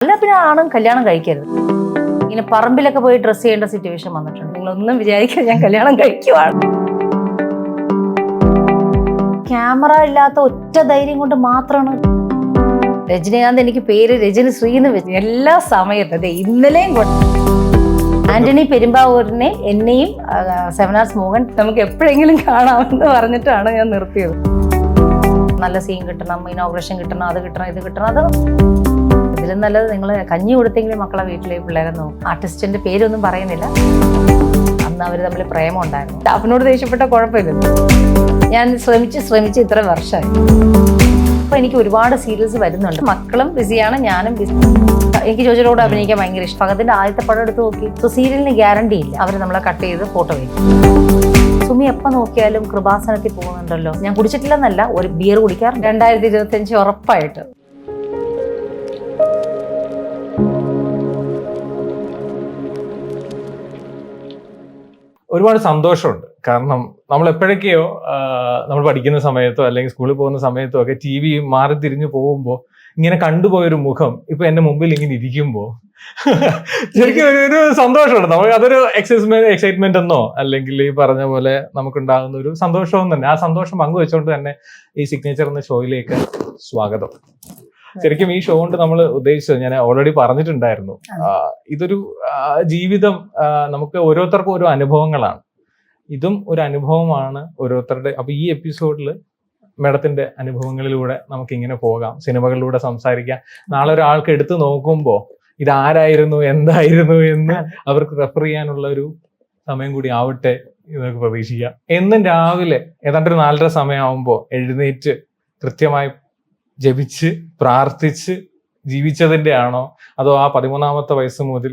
അല്ല പിന്നെ ആണും കല്യാണം കഴിക്കരുത്. ഇങ്ങനെ പറമ്പിലൊക്കെ പോയി ഡ്രസ്സ് ചെയ്യേണ്ട സിറ്റുവേഷൻ വന്നിട്ടുണ്ട്. നിങ്ങളൊന്നും വിചാരിക്കുക ഞാൻ കല്യാണം കഴിക്കുവാണ്. ക്യാമറ ഇല്ലാത്ത ഒറ്റ ധൈര്യം കൊണ്ട് മാത്രമാണ് രജനീകാന്ത് എനിക്ക് പേര് രജനി ശ്രീ എന്ന് വെച്ചു. എല്ലാ സമയത്തും അതെ ഇന്നലെയും ആന്റണി പെരുമ്പാവൂരിനെ എന്നെയും സെവനാസ് മോഹൻ നമുക്ക് എപ്പോഴെങ്കിലും കാണാമെന്ന് പറഞ്ഞിട്ടാണ് ഞാൻ നിർത്തിയത്. നല്ല സീൻ കിട്ടണം, ഇനോഗ്രേഷൻ കിട്ടണം, അത് കിട്ടണം, ഇത് കിട്ടണം. അത് ഇതിലും നല്ലത് നിങ്ങൾ കഞ്ഞി കൊടുത്തെങ്കിലും മക്കളെ വീട്ടിലെ പിള്ളേരെ നോക്കും. ആർട്ടിസ്റ്റിന്റെ പേരൊന്നും പറയുന്നില്ല. അന്ന് അവർ തമ്മിൽ പ്രേമം ഉണ്ടായിരുന്നു. സ്റ്റാഫിനോട് ദേഷ്യപ്പെട്ട കുഴപ്പമില്ല. ഞാൻ ശ്രമിച്ച് ഇത്ര വർഷമായി. അപ്പൊ എനിക്ക് ഒരുപാട് സീരിയൽസ് വരുന്നുണ്ട്. മക്കളും ബിസിയാണ്, ഞാനും ബിസി. എനിക്ക് ജോജിയോട് അഭിനയിക്കാൻ ഭയങ്കര ഇഷ്ടം. അതിന്റെ ആദ്യത്തെ പടം എടുത്ത് നോക്കി. സോ സീരിയലിന് ഗ്യാരണ്ടി ഇല്ല. അവർ നമ്മളെ കട്ട് ചെയ്ത് ഫോട്ടോ വയ്ക്കും. സുമി എപ്പോൾ നോക്കിയാലും കൃപാസനത്തിൽ പോകുന്നുണ്ടല്ലോ. ഞാൻ കുടിച്ചിട്ടില്ലെന്നല്ല, ഒരു ബിയർ കുടിക്കാറ് 2025 ഉറപ്പായിട്ട്. ഒരുപാട് സന്തോഷമുണ്ട്. കാരണം നമ്മൾ എപ്പോഴൊക്കെയോ നമ്മൾ പഠിക്കുന്ന സമയത്തോ അല്ലെങ്കിൽ സ്കൂളിൽ പോകുന്ന സമയത്തോ ഒക്കെ ടി വി മാറി തിരിഞ്ഞു പോകുമ്പോൾ ഇങ്ങനെ കണ്ടുപോയൊരു മുഖം ഇപ്പൊ എന്റെ മുമ്പിൽ ഇങ്ങനെ ഇരിക്കുമ്പോൾ ശരിക്കും ഒരു സന്തോഷമുണ്ട്. നമുക്ക് അതൊരു എക്സൈറ്റ്മെന്റ് എന്നോ അല്ലെങ്കിൽ ഈ പറഞ്ഞ പോലെ നമുക്കുണ്ടാകുന്ന ഒരു സന്തോഷവും തന്നെ. ആ സന്തോഷം പങ്കുവെച്ചുകൊണ്ട് തന്നെ ഈ സിഗ്നേച്ചർ എന്ന ഷോയിലേക്ക് സ്വാഗതം. ശരിക്കും ഈ ഷോ കൊണ്ട് നമ്മൾ ഉദ്ദേശിച്ചത് ഞാൻ ഓൾറെഡി പറഞ്ഞിട്ടുണ്ടായിരുന്നു. ഇതൊരു ജീവിതം, നമുക്ക് ഓരോരുത്തർക്കും ഓരോ അനുഭവങ്ങളാണ്. ഇതും ഒരു അനുഭവമാണ് ഓരോരുത്തരുടെ. അപ്പൊ ഈ എപ്പിസോഡിൽ മേഡത്തിന്റെ അനുഭവങ്ങളിലൂടെ നമുക്ക് ഇങ്ങനെ പോകാം, സിനിമകളിലൂടെ സംസാരിക്കാം. നാളെ ഒരാൾക്ക് എടുത്തു നോക്കുമ്പോൾ ഇതാരായിരുന്നു, എന്തായിരുന്നു എന്ന് അവർക്ക് റെഫർ ചെയ്യാനുള്ള ഒരു സമയം കൂടി ആവട്ടെ എന്നൊക്കെ പ്രതീക്ഷിക്കാം. എന്നും രാവിലെ ഏതാണ്ട് ഒരു 4:30 സമയമാകുമ്പോൾ എഴുന്നേറ്റ് കൃത്യമായി ജപിച്ച് പ്രാർത്ഥിച്ച് ജീവിച്ചതിന്റെ ആണോ, അതോ ആ 13ാമത്തെ വയസ്സ് മുതൽ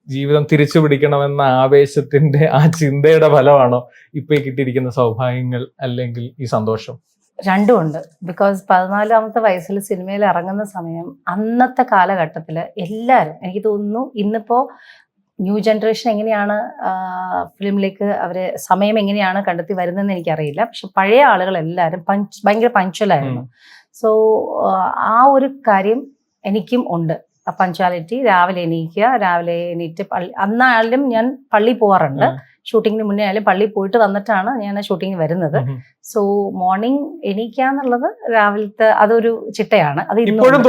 ജീവിതം തിരിച്ചു പിടിക്കണമെന്ന ആവേശത്തിന്റെ ആ ചിന്തയുടെ ഫലമാണോ ഇപ്പൊ കിട്ടിയിരിക്കുന്ന സൗഭാഗ്യങ്ങൾ അല്ലെങ്കിൽ ഈ സന്തോഷം? രണ്ടുമുണ്ട്. ബിക്കോസ് 14ാമത്തെ വയസ്സിൽ സിനിമയിൽ ഇറങ്ങുന്ന സമയം അന്നത്തെ കാലഘട്ടത്തിൽ എല്ലാവരും, എനിക്ക് തോന്നുന്നു ഇന്നിപ്പോ ന്യൂ ജനറേഷൻ എങ്ങനെയാണ് ഫിലിമിലേക്ക് അവര് സമയം എങ്ങനെയാണ് കണ്ടെത്തി വരുന്നതെന്ന് എനിക്കറിയില്ല. പക്ഷെ പഴയ ആളുകൾ എല്ലാവരും ഭയങ്കര പഞ്ച്വലായിരുന്നു. സോ ആ ഒരു കാര്യം എനിക്കും ഉണ്ട്. പഞ്ച്വാലിറ്റി. രാവിലെ എണീറ്റ് അന്നായാലും ഞാൻ പള്ളി പോവാറുണ്ട്. ഷൂട്ടിങ്ങിന് മുന്നേ ആയാലും പള്ളി പോയിട്ട് വന്നിട്ടാണ് ഞാൻ ഷൂട്ടിങ്ങിന് വരുന്നത്. സോ മോർണിംഗ് എണീക്കാന്നുള്ളത് രാവിലത്തെ അതൊരു ചിട്ടയാണ്. അത് ഇപ്പോഴും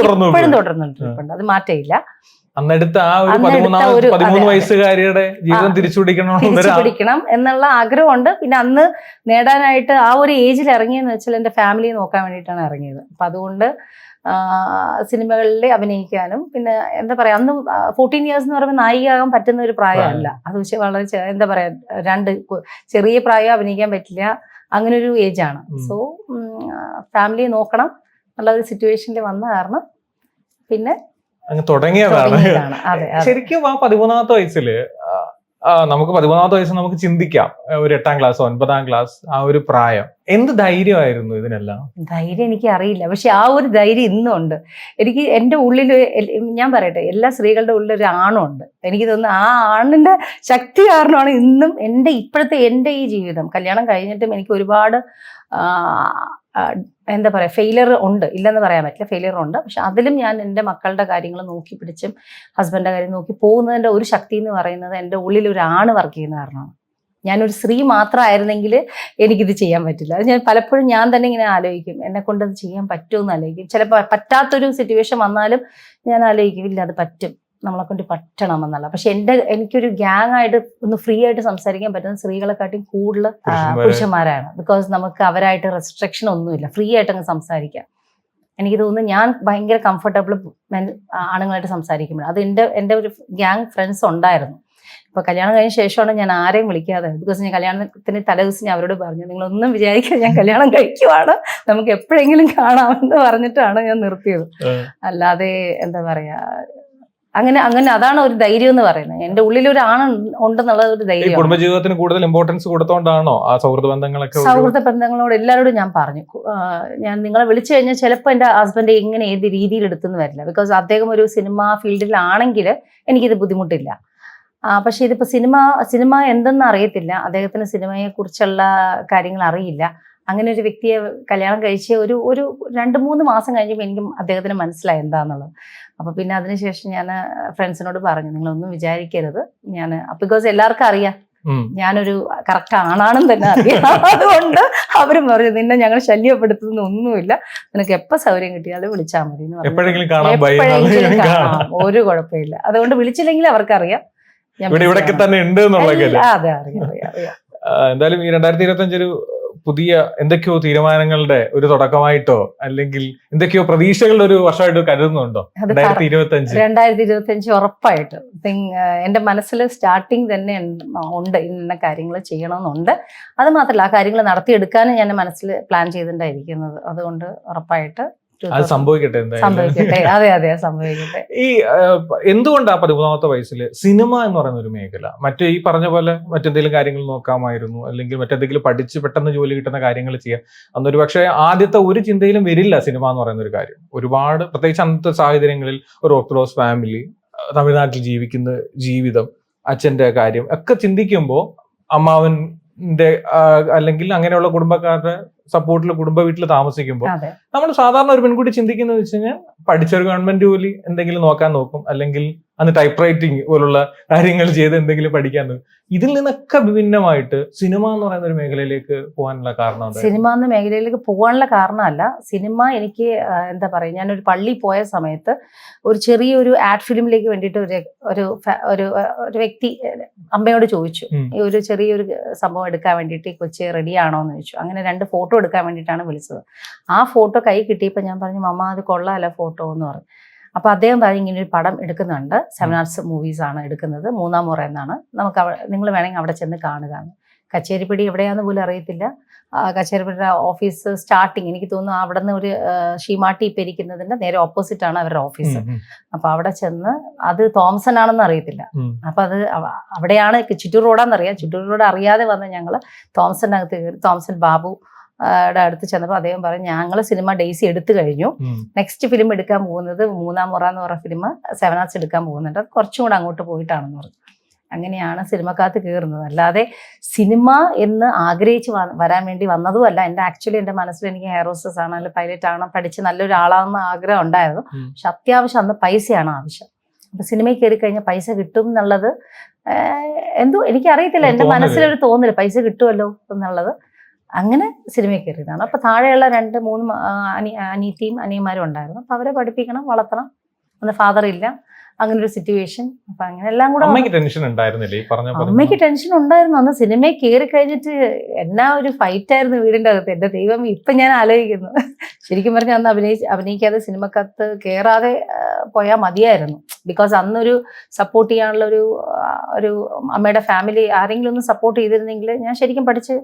തുടർന്നുണ്ട്. അത് മാറ്റമില്ല. അന്നെടുത്ത ആ ഒരു 13 വയസ്സുകാരിയുടെ ജീവിതം തിരിച്ചു പിടിക്കണം എന്നുള്ള ആഗ്രഹമുണ്ട്. പിന്നെ അന്ന് നേടാനായിട്ട് ആ ഒരു ഏജിൽ ഇറങ്ങിയെന്ന് വെച്ചാൽ എൻ്റെ ഫാമിലിയെ നോക്കാൻ വേണ്ടിയിട്ടാണ് ഇറങ്ങിയത്. അപ്പൊ അതുകൊണ്ട് സിനിമകളിൽ അഭിനയിക്കാനും പിന്നെ എന്താ പറയാ, അന്ന് 14 ഇയേഴ്സ് എന്ന് പറയുമ്പോൾ നായികയാകാൻ പറ്റുന്ന ഒരു പ്രായമല്ല. അത് പക്ഷെ വളരെ എന്താ പറയാ, ചെറിയ പ്രായം അഭിനയിക്കാൻ പറ്റില്ല, അങ്ങനെ ഒരു ഏജാണ്. സോ ഫാമിലിയെ നോക്കണം എന്നുള്ള ഒരു സിറ്റുവേഷനിൽ വന്ന കാരണം പിന്നെ അങ്ങ് തുടങ്ങിയതാണ്. ശരിക്കും ആ 13ാമത്തെ വയസ്സില് നമുക്ക് 13ാമത്തെ വയസ്സ് നമുക്ക് ചിന്തിക്കാം, ഒരു 8ാം ക്ലാസ് 9ാം ക്ലാസ് ആ ഒരു പ്രായം. എന്ത് ധൈര്യമായിരുന്നു ഇതിനെല്ലാം? ധൈര്യം എനിക്ക് അറിയില്ല, പക്ഷെ ആ ഒരു ധൈര്യം ഇന്നും ഉണ്ട് എനിക്ക്. എൻ്റെ ഉള്ളിൽ ഞാൻ പറയട്ടെ, എല്ലാ സ്ത്രീകളുടെ ഉള്ളിൽ ഒരു ആണുണ്ട്. എനിക്ക് തോന്നുന്നു ആ ആണിന്റെ ശക്തി കാരണമാണ് ഇന്നും എൻ്റെ ഈ ജീവിതം. കല്യാണം കഴിഞ്ഞിട്ടും എനിക്ക് ഒരുപാട് എന്താ പറയുക, ഫെയിലിയർ ഉണ്ട്, ഇല്ലെന്ന് പറയാൻ പറ്റില്ല, ഫെയിലിയർ ഉണ്ട്. പക്ഷെ അതിലും ഞാൻ എൻ്റെ മക്കളുടെ കാര്യങ്ങൾ നോക്കി പിടിച്ചും ഹസ്ബൻഡിൻ്റെ കാര്യം നോക്കി പോകുന്നതിൻ്റെ ഒരു ശക്തി എന്ന് പറയുന്നത് എൻ്റെ ഉള്ളിൽ ഒരു ആണ് വർക്ക് ചെയ്യുന്ന കാരണമാണ്. ഞാനൊരു സ്ത്രീ മാത്രമായിരുന്നെങ്കിൽ എനിക്കിത് ചെയ്യാൻ പറ്റില്ല. അത് ഞാൻ പലപ്പോഴും ഞാൻ തന്നെ ഇങ്ങനെ ആലോചിക്കും, എന്നെ കൊണ്ട് അത് ചെയ്യാൻ പറ്റുമെന്ന് ആലോചിക്കും. ചിലപ്പോൾ പറ്റാത്തൊരു സിറ്റുവേഷൻ വന്നാലും ഞാൻ ആലോചിക്കും, ഇല്ല അത് പറ്റും, നമ്മളെ കൊണ്ട് പറ്റണമെന്നല്ല. പക്ഷെ എനിക്കൊരു ഗ്യാങ് ആയിട്ട് ഒന്ന് ഫ്രീ ആയിട്ട് സംസാരിക്കാൻ പറ്റുന്ന സ്ത്രീകളെക്കാട്ടിയും കൂടുതൽ പുരുഷന്മാരാണ്. ബിക്കോസ് നമുക്ക് അവരായിട്ട് റെസ്ട്രിക്ഷൻ ഒന്നുമില്ല, ഫ്രീ ആയിട്ട് അങ്ങ് സംസാരിക്കാം. എനിക്ക് തോന്നുന്നു ഞാൻ ഭയങ്കര കംഫർട്ടബിൾ ആണുങ്ങളായിട്ട് സംസാരിക്കുമ്പോൾ. അത് എൻ്റെ ഒരു ഗ്യാങ് ഫ്രണ്ട്സ് ഉണ്ടായിരുന്നു. ഇപ്പൊ കല്യാണം കഴിഞ്ഞ ശേഷമാണ് ഞാൻ ആരെയും വിളിക്കാതെ. ബിക്കോസ് ഞാൻ കല്യാണത്തിന് തലേദിവസം ഞാൻ അവരോട് പറഞ്ഞു, നിങ്ങളൊന്നും വിചാരിക്കുക ഞാൻ കല്യാണം കഴിക്കുവാണ്, നമുക്ക് എപ്പോഴെങ്കിലും കാണാമെന്ന് പറഞ്ഞിട്ടാണ് ഞാൻ നിർത്തിയത്. അല്ലാതെ എന്താ പറയാ, അങ്ങനെ അതാണ് ഒരു ധൈര്യം എന്ന് പറയുന്നത്. എന്റെ ഉള്ളിൽ ഒരു ആണ് ഉണ്ടെന്നുള്ള ഒരു ധൈര്യം. കുടുംബജീവിതത്തിന് കൂടുതൽ ഇമ്പോർട്ടൻസ് കൊടുത്തോണ്ടാണോ ആ സൗഹൃദ ബന്ധങ്ങളോട് എല്ലാവരോടും ഞാൻ പറഞ്ഞു, ഞാൻ നിങ്ങളെ വിളിച്ചു കഴിഞ്ഞാൽ ചിലപ്പോൾ എൻ്റെ ഹസ്ബൻഡ് എങ്ങനെ ഏത് രീതിയിൽ എടുത്തെന്ന് വരില്ല. ബിക്കോസ് അദ്ദേഹം ഒരു സിനിമ ഫീൽഡിലാണെങ്കിൽ എനിക്കിത് ബുദ്ധിമുട്ടില്ല. പക്ഷെ ഇതിപ്പോ സിനിമ എന്തെന്ന് അറിയത്തില്ല, അദ്ദേഹത്തിന് സിനിമയെ കുറിച്ചുള്ള കാര്യങ്ങൾ അറിയില്ല. അങ്ങനെ ഒരു വ്യക്തിയെ കല്യാണം കഴിച്ച് ഒരു 2-3 മാസം കഴിഞ്ഞപ്പോൾ എനിക്ക് അദ്ദേഹത്തിന് മനസ്സിലായി എന്താന്നുള്ളത്. അപ്പോൾ പിന്നെ അതിനുശേഷം ഞാൻ ഫ്രണ്ട്സിനോട് പറഞ്ഞു, നിങ്ങളൊന്നും വിചാരിക്കരുത്, ഞാൻ ബിക്കോസ് എല്ലാവർക്കും അറിയാം ഞാനൊരു കറക്റ്റ് ആണാണെന്ന് തന്നെ അറിയാം. അതുകൊണ്ട് അവരും പറഞ്ഞു, നിന്നെ ഞങ്ങൾ ശല്യപ്പെടുത്തുന്ന ഒന്നുമില്ല, നിനക്ക് എപ്പോൾ സൗകര്യം കിട്ടിയാലും വിളിച്ചാൽ മതി എന്ന് പറഞ്ഞു. എപ്പോഴെങ്കിലും കാണാം, ഒരു കുഴപ്പമില്ല. അതുകൊണ്ട് വിളിച്ചില്ലെങ്കിൽ അവർക്കറിയാം ഇവിടെയൊക്കെ തന്നെ ഉണ്ട് എന്നുള്ളത്. അതെ, അറിയാം. എന്തായാലും ഈ 2025 ഒരു പുതിയ എന്തൊക്കെയോ തീരുമാനങ്ങളുടെ ഒരു തുടക്കമായിട്ടോ അല്ലെങ്കിൽ എന്തൊക്കെയോ പ്രതീക്ഷകളുടെ ഒരു വർഷമായിട്ട് കരുതുന്നുണ്ടോ 2025? ഉറപ്പായിട്ട് എന്റെ മനസ്സിൽ സ്റ്റാർട്ടിങ് തന്നെ ഉണ്ട്, ഇന്ന കാര്യങ്ങൾ ചെയ്യണമെന്നുണ്ട്. അത് മാത്രമല്ല, ആ കാര്യങ്ങൾ നടത്തിയെടുക്കാനും ഞാൻ മനസ്സിൽ പ്ലാൻ ചെയ്തിട്ടുണ്ടായിരിക്കുന്നത്. അതുകൊണ്ട് ഉറപ്പായിട്ട് അത് സംഭവിക്കട്ടെ. അതെ, സംഭവിക്കട്ടെ. ഈ എന്തുകൊണ്ടാ 13ാമത്തെ വയസ്സിൽ സിനിമ എന്ന് പറയുന്ന ഒരു മേഖല? മറ്റേ ഈ പറഞ്ഞ പോലെ മറ്റെന്തെങ്കിലും കാര്യങ്ങൾ നോക്കാമായിരുന്നു, അല്ലെങ്കിൽ മറ്റെന്തെങ്കിലും പഠിച്ച് പെട്ടെന്ന് ജോലി കിട്ടുന്ന കാര്യങ്ങൾ ചെയ്യാം. അന്നൊരു പക്ഷേ ആദ്യത്തെ ഒരു ചിന്തയിലും വരില്ല സിനിമ എന്ന് പറയുന്ന ഒരു കാര്യം. ഒരുപാട് പ്രത്യേകിച്ച് അന്നത്തെ സാഹചര്യങ്ങളിൽ ഒരു ഓർത്തഡോക്സ് ഫാമിലി, തമിഴ്നാട്ടിൽ ജീവിക്കുന്ന ജീവിതം, അച്ഛന്റെ കാര്യം ഒക്കെ ചിന്തിക്കുമ്പോൾ അമ്മാവന്റെ അല്ലെങ്കിൽ അങ്ങനെയുള്ള കുടുംബക്കാരുടെ സപ്പോർട്ടിൽ കുടുംബ വീട്ടിൽ താമസിക്കുമ്പോൾ നമ്മൾ സാധാരണ ഒരു പെൺകുട്ടി ചിന്തിക്കുന്നത് വെച്ച് കഴിഞ്ഞാൽ പഠിച്ചൊരു ഗവൺമെന്റ് ജോലി എന്തെങ്കിലും നോക്കും, അല്ലെങ്കിൽ അന്ന് ടൈപ്പ് റൈറ്റിംഗ് പോലുള്ള കാര്യങ്ങൾ ചെയ്ത് എന്തെങ്കിലും പഠിക്കാൻ നോക്കും. ഇതിൽ നിന്നൊക്കെ വിഭിന്നമായിട്ട് സിനിമ എന്ന് പറയുന്ന ഒരു മേഖലയിലേക്ക് പോകാനുള്ള കാരണം? സിനിമ എന്ന മേഖലയിലേക്ക് പോകാനുള്ള കാരണമല്ല, സിനിമ എനിക്ക് എന്താ പറയുക, ഞാനൊരു പള്ളി പോയ സമയത്ത് ഒരു ചെറിയൊരു ആഡ് ഫിലിമിലേക്ക് വേണ്ടിയിട്ട് ഒരു വ്യക്തി അമ്മയോട് ചോദിച്ചു, ഈ ഒരു ചെറിയൊരു സംഭവം എടുക്കാൻ വേണ്ടിയിട്ട് കൊച്ചി റെഡിയാണോ എന്ന് ചോദിച്ചു. അങ്ങനെ 2 ഫോട്ടോ എടുക്കാൻ വേണ്ടിയിട്ടാണ് വിളിച്ചത്. ആ ഫോട്ടോ കൈ കിട്ടിയപ്പോൾ ഞാൻ പറഞ്ഞു, മമ്മ അത് കൊള്ളാമല്ല ഫോട്ടോ എന്ന് പറഞ്ഞു. അപ്പോൾ അദ്ദേഹം പറഞ്ഞു, ഇങ്ങനെ ഒരു പടം എടുക്കുന്നുണ്ട്, 7 ആർട്സ് മൂവീസ് ആണ് എടുക്കുന്നത്, 3-ാം മുറ എന്നാണ്, നമുക്ക് നിങ്ങൾ വേണമെങ്കിൽ അവിടെ ചെന്ന് കാണുക. കച്ചേരിപ്പടി എവിടെയാണെന്ന് പോലും അറിയത്തില്ല. കച്ചേരിപ്പടിയുടെ ഓഫീസ് സ്റ്റാർട്ടിങ് എനിക്ക് തോന്നുന്നു അവിടെ നിന്ന് ഒരു ഷീമാട്ടി ഇപ്പം ഇരിക്കുന്നതിന്റെ നേരെ ഓപ്പോസിറ്റ് ആണ് അവരുടെ ഓഫീസ്. അപ്പൊ അവിടെ ചെന്ന്, അത് തോംസൺ ആണെന്ന് അറിയത്തില്ല. അപ്പൊ അത് അവിടെയാണ്, ചിറ്റൂർ റോഡാന്നറിയാം. ചിറ്റൂർ റോഡ് അറിയാതെ വന്ന് ഞങ്ങൾ തോംസണിനകത്ത് കയറി. തോംസൺ ബാബു അടുത്ത് ചെന്നപ്പോൾ അദ്ദേഹം പറഞ്ഞു, ഞങ്ങൾ സിനിമ ഡേയ്സി എടുത്തു കഴിഞ്ഞു, നെക്സ്റ്റ് ഫിലിം എടുക്കാൻ പോകുന്നത് 3-ാം മുറ എന്ന് പറഞ്ഞ ഫിലിം 7 ആർട്സ് എടുക്കാൻ പോകുന്നുണ്ട്, അത് കുറച്ചും കൂടെ അങ്ങോട്ട് പോയിട്ടാണെന്ന് പറഞ്ഞു. അങ്ങനെയാണ് സിനിമക്കകത്ത് കയറുന്നത്. അല്ലാതെ സിനിമ എന്ന് ആഗ്രഹിച്ച് വരാൻ വേണ്ടി വന്നതുമല്ല. എൻ്റെ മനസ്സിൽ എനിക്ക് ഹെയർ ഹോസ്റ്റസ് ആണ്, അല്ലെങ്കിൽ പൈലറ്റ് ആണ്, പഠിച്ച് നല്ലൊരാളാണെന്ന് ആഗ്രഹം ഉണ്ടായിരുന്നു. പക്ഷെ അത്യാവശ്യം അന്ന് പൈസയാണ് ആവശ്യം. അപ്പൊ സിനിമയിൽ കയറി കഴിഞ്ഞാൽ പൈസ കിട്ടും എന്നുള്ളത് എന്തോ എനിക്കറിയത്തില്ല, എൻ്റെ മനസ്സിലൊരു തോന്നല് പൈസ കിട്ടുമല്ലോ എന്നുള്ളത്. അങ്ങനെ സിനിമയിൽ കയറിയതാണ്. അപ്പൊ താഴെയുള്ള 2-3 അനിയത്തിയും അനിയന്മാരും ഉണ്ടായിരുന്നു. അപ്പൊ അവരെ പഠിപ്പിക്കണം, വളർത്തണം. അന്ന് ഫാദർ ഇല്ല, അങ്ങനെ ഒരു സിറ്റുവേഷൻ. അപ്പൊ അങ്ങനെ എല്ലാം കൂടെ അമ്മയ്ക്ക് ടെൻഷൻ ഉണ്ടായിരുന്നില്ലേ? അമ്മയ്ക്ക് ടെൻഷൻ ഉണ്ടായിരുന്നു. അന്ന് സിനിമയിൽ കയറി കഴിഞ്ഞിട്ട് എന്നാ ഒരു ഫൈറ്റ് ആയിരുന്നു വീടിന്റെ അകത്ത്. എന്റെ ദൈവം, ഇപ്പൊ ഞാൻ ആലോചിക്കുന്നു, ശരിക്കും പറഞ്ഞാൽ അന്ന് അഭിനയിക്കാതെ സിനിമക്കകത്ത് കയറാതെ പോയാൽ മതിയായിരുന്നു. ബിക്കോസ് അന്നൊരു സപ്പോർട്ട് ചെയ്യാനുള്ള ഒരു അമ്മയുടെ ഫാമിലി ആരെങ്കിലും ഒന്ന് സപ്പോർട്ട് ചെയ്തിരുന്നെങ്കിൽ ഞാൻ ശരിക്കും പഠിച്ച്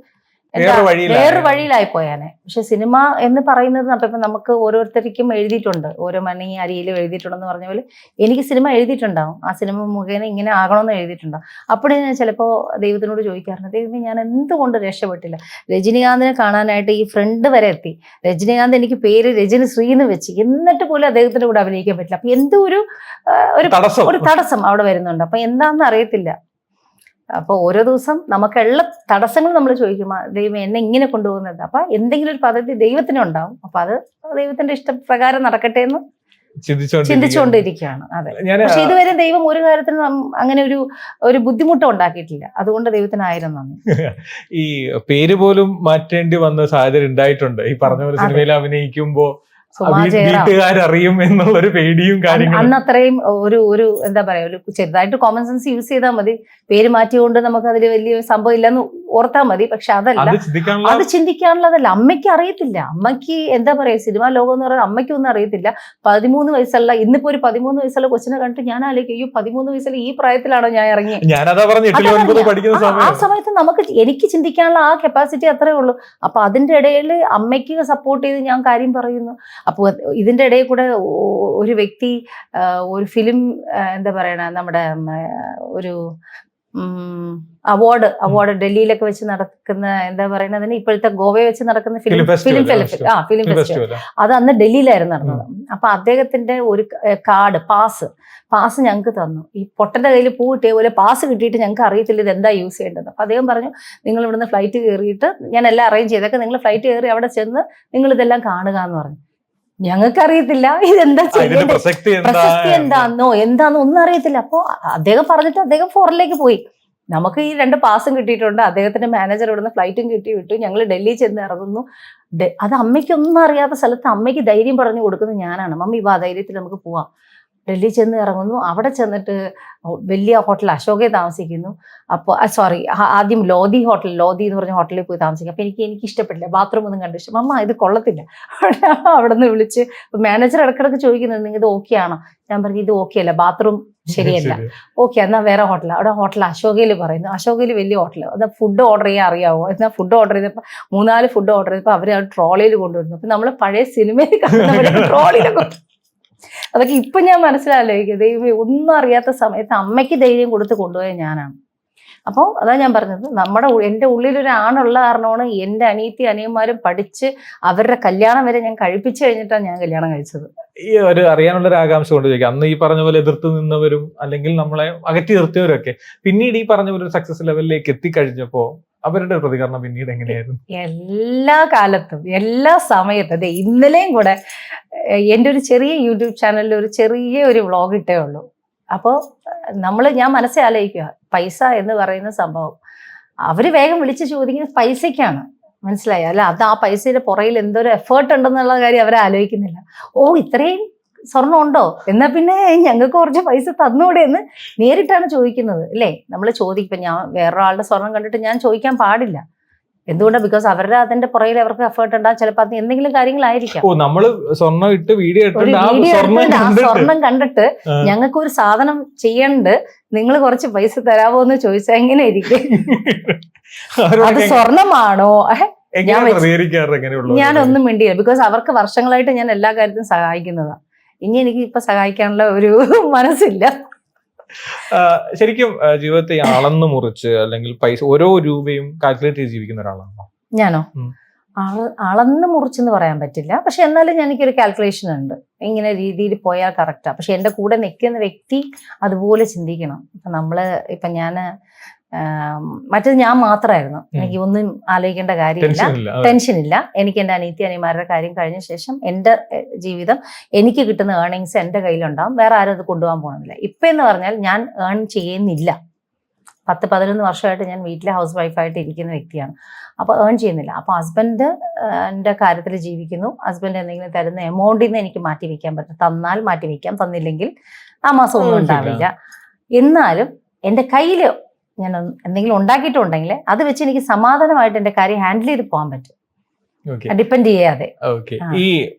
വേറൊരു വഴിയിലായി പോയാനെ. പക്ഷെ സിനിമ എന്ന് പറയുന്നത് അപ്പൊ നമുക്ക് ഓരോരുത്തർക്കും എഴുതിയിട്ടുണ്ട്, ഓരോ മണി അരിയിലും എഴുതിയിട്ടുണ്ടെന്ന് പറഞ്ഞ പോലെ എനിക്ക് സിനിമ എഴുതിയിട്ടുണ്ടാവും. ആ സിനിമ മുഖേന ഇങ്ങനെ ആകണമെന്ന് എഴുതിയിട്ടുണ്ടാവും. അപ്പോഴേ ഞാൻ ചിലപ്പോൾ ദൈവത്തിനോട് ചോദിക്കാറുണ്ട്, ദൈവമേ ഞാൻ എന്തുകൊണ്ട് രക്ഷപ്പെട്ടില്ല? രജനികാന്തിനെ കാണാനായിട്ട് ഈ ഫ്രണ്ട് വരെ എത്തി, രജനികാന്ത് എനിക്ക് പേര് രജനി ശ്രീ എന്ന് വെച്ച്, എന്നിട്ട് പോലും അദ്ദേഹത്തിന്റെ കൂടെ അഭിനയിക്കാൻ പറ്റില്ല. അപ്പൊ എന്തോ ഒരു തടസ്സം അവിടെ വരുന്നുണ്ട്. അപ്പൊ എന്താണെന്ന് അറിയത്തില്ല. അപ്പൊ ഓരോ ദിവസം നമുക്കുള്ള തടസ്സങ്ങൾ നമ്മൾ ചോദിക്കും, ദൈവം എന്നെ ഇങ്ങനെ കൊണ്ടുപോകുന്നത്. അപ്പൊ എന്തെങ്കിലും ഒരു പദ്ധതി ദൈവത്തിനുണ്ടാവും. അപ്പൊ അത് ദൈവത്തിന്റെ ഇഷ്ടപ്രകാരം നടക്കട്ടെ എന്ന് ചിന്തിച്ചുകൊണ്ടിരിക്കുകയാണ്. അതെ, പക്ഷെ ഇതുവരെ ദൈവം ഒരു കാര്യത്തിനും അങ്ങനെ ഒരു ബുദ്ധിമുട്ട് ഉണ്ടാക്കിയിട്ടില്ല. അതുകൊണ്ട് ദൈവത്തിന് 1000 നന്ദി. ഈ പേര് പോലും മാറ്റേണ്ടി വന്ന സാഹചര്യം ഉണ്ടായിട്ടുണ്ട്. ഈ പറഞ്ഞ പോലെ സിനിമയിൽ അഭിനയിക്കുമ്പോ വീട്ടുകാരറിയും എന്നുള്ളൊരു പേടിയും കാര്യങ്ങളും. അന്ന് അത്രയും ഒരു എന്താ പറയാ, ഒരു ചെറുതായിട്ട് കോമൺ സെൻസ് യൂസ് ചെയ്താൽ മതി. പേര് മാറ്റിയോണ്ട് നമുക്ക് അതിൽ വലിയ സംഭവം ഇല്ലെന്ന് ഓർത്താൽ മതി. പക്ഷെ അതല്ല, അത് ചിന്തിക്കാനുള്ളതല്ല. അമ്മയ്ക്ക് അറിയത്തില്ല. അമ്മയ്ക്ക് എന്താ പറയാ, സിനിമാ ലോകം എന്ന് പറയുന്നത് അമ്മയ്ക്കൊന്നും അറിയത്തില്ല. 13 വയസ്സുള്ള, ഇന്നിപ്പോ ഒരു 13 വയസ്സുള്ള കൊച്ചിനെ കണ്ടിട്ട് ഞാൻ ആലോചിക്കും, അയ്യോ 13 വയസ്സുള്ള ഈ പ്രായത്തിലാണോ ഞാൻ ഇറങ്ങി? ആ സമയത്ത് എനിക്ക് ചിന്തിക്കാനുള്ള ആ കപ്പാസിറ്റി അത്രേ ഉള്ളൂ. അപ്പൊ അതിന്റെ ഇടയിൽ അമ്മയ്ക്ക് സപ്പോർട്ട് ചെയ്ത് ഞാൻ കാര്യം പറയുന്നു. അപ്പോൾ ഇതിന്റെ ഇടയിൽ കൂടെ ഒരു വ്യക്തി ഒരു ഫിലിം എന്താ പറയണ, നമ്മുടെ ഒരു അവാർഡ് ഡൽഹിയിലൊക്കെ വെച്ച് നടക്കുന്ന എന്താ പറയുന്നതിന് ഇപ്പോഴത്തെ ഗോവയിൽ വെച്ച് നടക്കുന്ന ഫിലിം ഫെസ്റ്റിവൽ അത് അന്ന് ഡൽഹിയിലായിരുന്നു നടന്നത്. അപ്പൊ അദ്ദേഹത്തിന്റെ ഒരു പാസ് ഞങ്ങൾക്ക് തന്നു. ഈ പൊട്ടന്റെ കയ്യിൽ പൂ കിട്ടിയ പോലെ പാസ് കിട്ടിയിട്ട് ഞങ്ങൾക്ക് അറിയത്തില്ല ഇത് എന്താ യൂസ് ചെയ്യേണ്ടത്. അപ്പൊ അദ്ദേഹം പറഞ്ഞു, നിങ്ങൾ ഇവിടുന്ന് ഫ്ലൈറ്റ് കയറിയിട്ട് ഞാൻ എല്ലാം അറേഞ്ച് ചെയ്തൊക്കെ നിങ്ങൾ ഫ്ലൈറ്റ് കയറി അവിടെ ചെന്ന് നിങ്ങൾ ഇതെല്ലാം കാണുക എന്ന് പറഞ്ഞു. ഞങ്ങൾക്കറിയത്തില്ല ഇതെന്താ ചെയ്യേണ്ടത്, പ്രസക്തി എന്താന്നോ ഒന്നും അറിയത്തില്ല. അപ്പോ അദ്ദേഹം പറഞ്ഞിട്ട് അദ്ദേഹം ഫോറിനിലേക്ക് പോയി. നമുക്ക് ഈ 2 പാസും കിട്ടിയിട്ടുണ്ട്. അദ്ദേഹത്തിന്റെ മാനേജർ ഇവിടുന്ന് ഫ്ലൈറ്റും കിട്ടി വിട്ടു. ഞങ്ങൾ ഡൽഹി ചെന്ന് ഇറങ്ങുന്നു. അത് അമ്മയ്ക്കൊന്നും അറിയാത്ത സ്ഥലത്ത് അമ്മയ്ക്ക് ധൈര്യം പറഞ്ഞു കൊടുക്കുന്നത് ഞാനാണ്. മമ്മി വാ, ധൈര്യത്തിൽ നമുക്ക് പോവാം. ഡൽഹി ചെന്ന് ഇറങ്ങുന്നു. അവിടെ ചെന്നിട്ട് വലിയ ഹോട്ടൽ അശോകയിൽ താമസിക്കുന്നു. അപ്പോൾ ആദ്യം ലോധി എന്ന് പറഞ്ഞ ഹോട്ടലിൽ പോയി താമസിക്കും. അപ്പൊ എനിക്ക് ഇഷ്ടപ്പെട്ടില്ല, ബാത്റൂം ഒന്നും കണ്ടിട്ട് മമ്മ ഇത് കൊള്ളത്തില്ല. അവിടെ നിന്ന് വിളിച്ച് മാനേജർ ഇടക്കിടക്ക് ചോദിക്കുന്നത് നിങ്ങൾ ഇത് ഓക്കെ ആണോ? ഞാൻ പറഞ്ഞു ഇത് ഓക്കെ അല്ല, ബാത്റൂം ശരിയല്ല. ഓക്കെ, എന്നാൽ വേറെ ഹോട്ടൽ. അവിടെ ഹോട്ടൽ അശോകയിൽ പറയുന്നു. അശോകയിൽ വലിയ ഹോട്ടൽ. അത് ഫുഡ് ഓർഡർ ചെയ്യാൻ അറിയാവോ? എന്നാൽ ഫുഡ് ഓർഡർ ചെയ്തപ്പോൾ 3-4 ഫുഡ് ഓർഡർ ചെയ്തപ്പോൾ അവർ ട്രോളിയിൽ കൊണ്ടുവരുന്നു. അപ്പൊ നമ്മൾ പഴയ സിനിമയിൽ കാണുന്ന ട്രോളിയിലൊക്കെ. അതൊക്കെ ഇപ്പൊ ഞാൻ മനസ്സിലാലോചിക്കുക, ദൈവമേ ഒന്നും അറിയാത്ത സമയത്ത് അമ്മയ്ക്ക് ധൈര്യം കൊടുത്ത് കൊണ്ടുപോയ ഞാനാണ്. അപ്പോൾ അതാ ഞാൻ പറഞ്ഞത്, എൻ്റെ ഉള്ളിലൊരു ആണുള്ള കാരണമാണ് എൻ്റെ അനിയന്മാരും പഠിച്ച് അവരുടെ കല്യാണം വരെ ഞാൻ കഴിപ്പിച്ചു കഴിഞ്ഞിട്ടാണ് ഞാൻ കല്യാണം കഴിച്ചത്. ഈ ഒരു അറിയാനുള്ള ഒരു ആകാംക്ഷ കൊണ്ട് ചോദിക്കാം, അന്ന് ഈ പറഞ്ഞ പോലെ എതിർത്ത് നിന്നവരും അല്ലെങ്കിൽ നമ്മളെ അകറ്റി നിർത്തിയവരൊക്കെ പിന്നീട് ഈ പറഞ്ഞ പോലെ സക്സസ് ലെവലിലേക്ക് എത്തിക്കഴിഞ്ഞപ്പോ അവരുടെ പ്രതികരണം പിന്നീട് എങ്ങനെയായിരുന്നു? എല്ലാ കാലത്തും എല്ലാ സമയത്തും അതെ, ഇന്നലെയും കൂടെ എൻ്റെ ഒരു ചെറിയ യൂട്യൂബ് ചാനലിൽ ഒരു വ്ളോഗ് ഇട്ടേ ഉള്ളൂ. അപ്പോൾ ഞാൻ മനസ്സിൽ ആലോചിക്കുക, പൈസ എന്ന് പറയുന്ന സംഭവം അവര് വേഗം വിളിച്ച് ചോദിക്കുന്നത് പൈസയ്ക്കാണ്, മനസ്സിലായോ? അല്ല, അത് ആ പൈസയുടെ പുറയിൽ എന്തോരം എഫേർട്ട് ഉണ്ടെന്നുള്ള കാര്യം അവരെ ആലോചിക്കുന്നില്ല. ഇത്രയും സ്വർണ്ണം ഉണ്ടോ, എന്നാ പിന്നെ ഞങ്ങൾക്ക് കുറച്ച് പൈസ തന്നൂടെ എന്ന് നേരിട്ടാണ് ചോദിക്കുന്നത്, അല്ലേ? നമ്മൾ ചോദിക്കും. ഞാൻ വേറൊരാളുടെ സ്വർണം കണ്ടിട്ട് ഞാൻ ചോദിക്കാൻ പാടില്ല. എന്തുകൊണ്ടാണ്? ബിക്കോസ് അവരുടെ അതിന്റെ പുറകിൽ അവർക്ക് എഫേർട്ട് ഉണ്ടാകും. ചിലപ്പോൾ അത് എന്തെങ്കിലും കാര്യങ്ങളായിരിക്കാം. സ്വർണം കണ്ടിട്ട് ഞങ്ങൾക്ക് ഒരു സാധനം ചെയ്യണ്ട്, നിങ്ങൾ കുറച്ച് പൈസ തരാമോ എന്ന് ചോദിച്ചാൽ എങ്ങനെ ഇരിക്കും? അത് സ്വർണമാണോ? ഞാനൊന്നും മിണ്ടിയില്ല. ബിക്കോസ് അവർക്ക് വർഷങ്ങളായിട്ട് ഞാൻ എല്ലാ കാര്യത്തിലും സഹായിക്കുന്നതാണ്. ഇനി എനിക്ക് ഇപ്പൊ സഹായിക്കാനുള്ള ഒരു മനസ്സില്ല. ശരിക്കും ജീവിതത്തെ അളന്നു മുറിച്ച് അല്ലെങ്കിൽ പൈസ ഓരോ രൂപയും കാൽക്കുലേറ്റ് ചെയ്ത് ജീവിക്കുന്ന ഒരാളാണോ? ഞാനോ? അളന്ന് മുറിച്ചെന്ന് പറയാൻ പറ്റില്ല. പക്ഷെ എന്നാലും എനിക്കൊരു കാൽക്കുലേഷൻ ഉണ്ട്, ഇങ്ങനെ രീതിയിൽ പോയാൽ കറക്റ്റാ. പക്ഷെ എൻ്റെ കൂടെ നിൽക്കുന്ന വ്യക്തി അതുപോലെ ചിന്തിക്കണം. ഇപ്പൊ ഞാൻ മറ്റേത് ഞാൻ മാത്രമായിരുന്നു. എനിക്ക് ഒന്നും ആലോചിക്കേണ്ട കാര്യമില്ല, ടെൻഷനില്ല. എനിക്ക് എൻ്റെ അനിയന്മാരുടെ കാര്യം കഴിഞ്ഞ ശേഷം എൻ്റെ ജീവിതം, എനിക്ക് കിട്ടുന്ന ഏർണിങ്സ് എൻ്റെ കയ്യിലുണ്ടാവും. വേറെ ആരും അത് കൊണ്ടുപോകാൻ പോകുന്നില്ല. ഇപ്പം എന്ന് പറഞ്ഞാൽ ഞാൻ ഏൺ ചെയ്യുന്നില്ല. 10-11 വർഷമായിട്ട് ഞാൻ വീട്ടിലെ ഹൗസ് വൈഫായിട്ട് ഇരിക്കുന്ന വ്യക്തിയാണ്. അപ്പോൾ ഏൺ ചെയ്യുന്നില്ല. അപ്പോൾ ഹസ്ബൻഡ് എൻ്റെ കാര്യത്തിൽ ജീവിക്കുന്നു. ഹസ്ബൻഡ് എന്തെങ്കിലും തരുന്ന എമൗണ്ടിൽ നിന്ന് എനിക്ക് മാറ്റി വയ്ക്കാൻ പറ്റും. തന്നാൽ മാറ്റി വയ്ക്കാം, തന്നില്ലെങ്കിൽ ആ മാസം ഒന്നും ഉണ്ടാവില്ല. എന്നാലും എൻ്റെ കയ്യിൽ ഞാൻ എന്തെങ്കിലും ഉണ്ടാക്കിയിട്ടുണ്ടെങ്കിൽ അത് വെച്ച് എനിക്ക് സമാധാനമായിട്ട് എൻ്റെ കാര്യം ഹാൻഡിൽ ചെയ്ത് പോകാൻ പറ്റും, ഡിപ്പെൻഡ് ചെയ്യാതെ. ഈ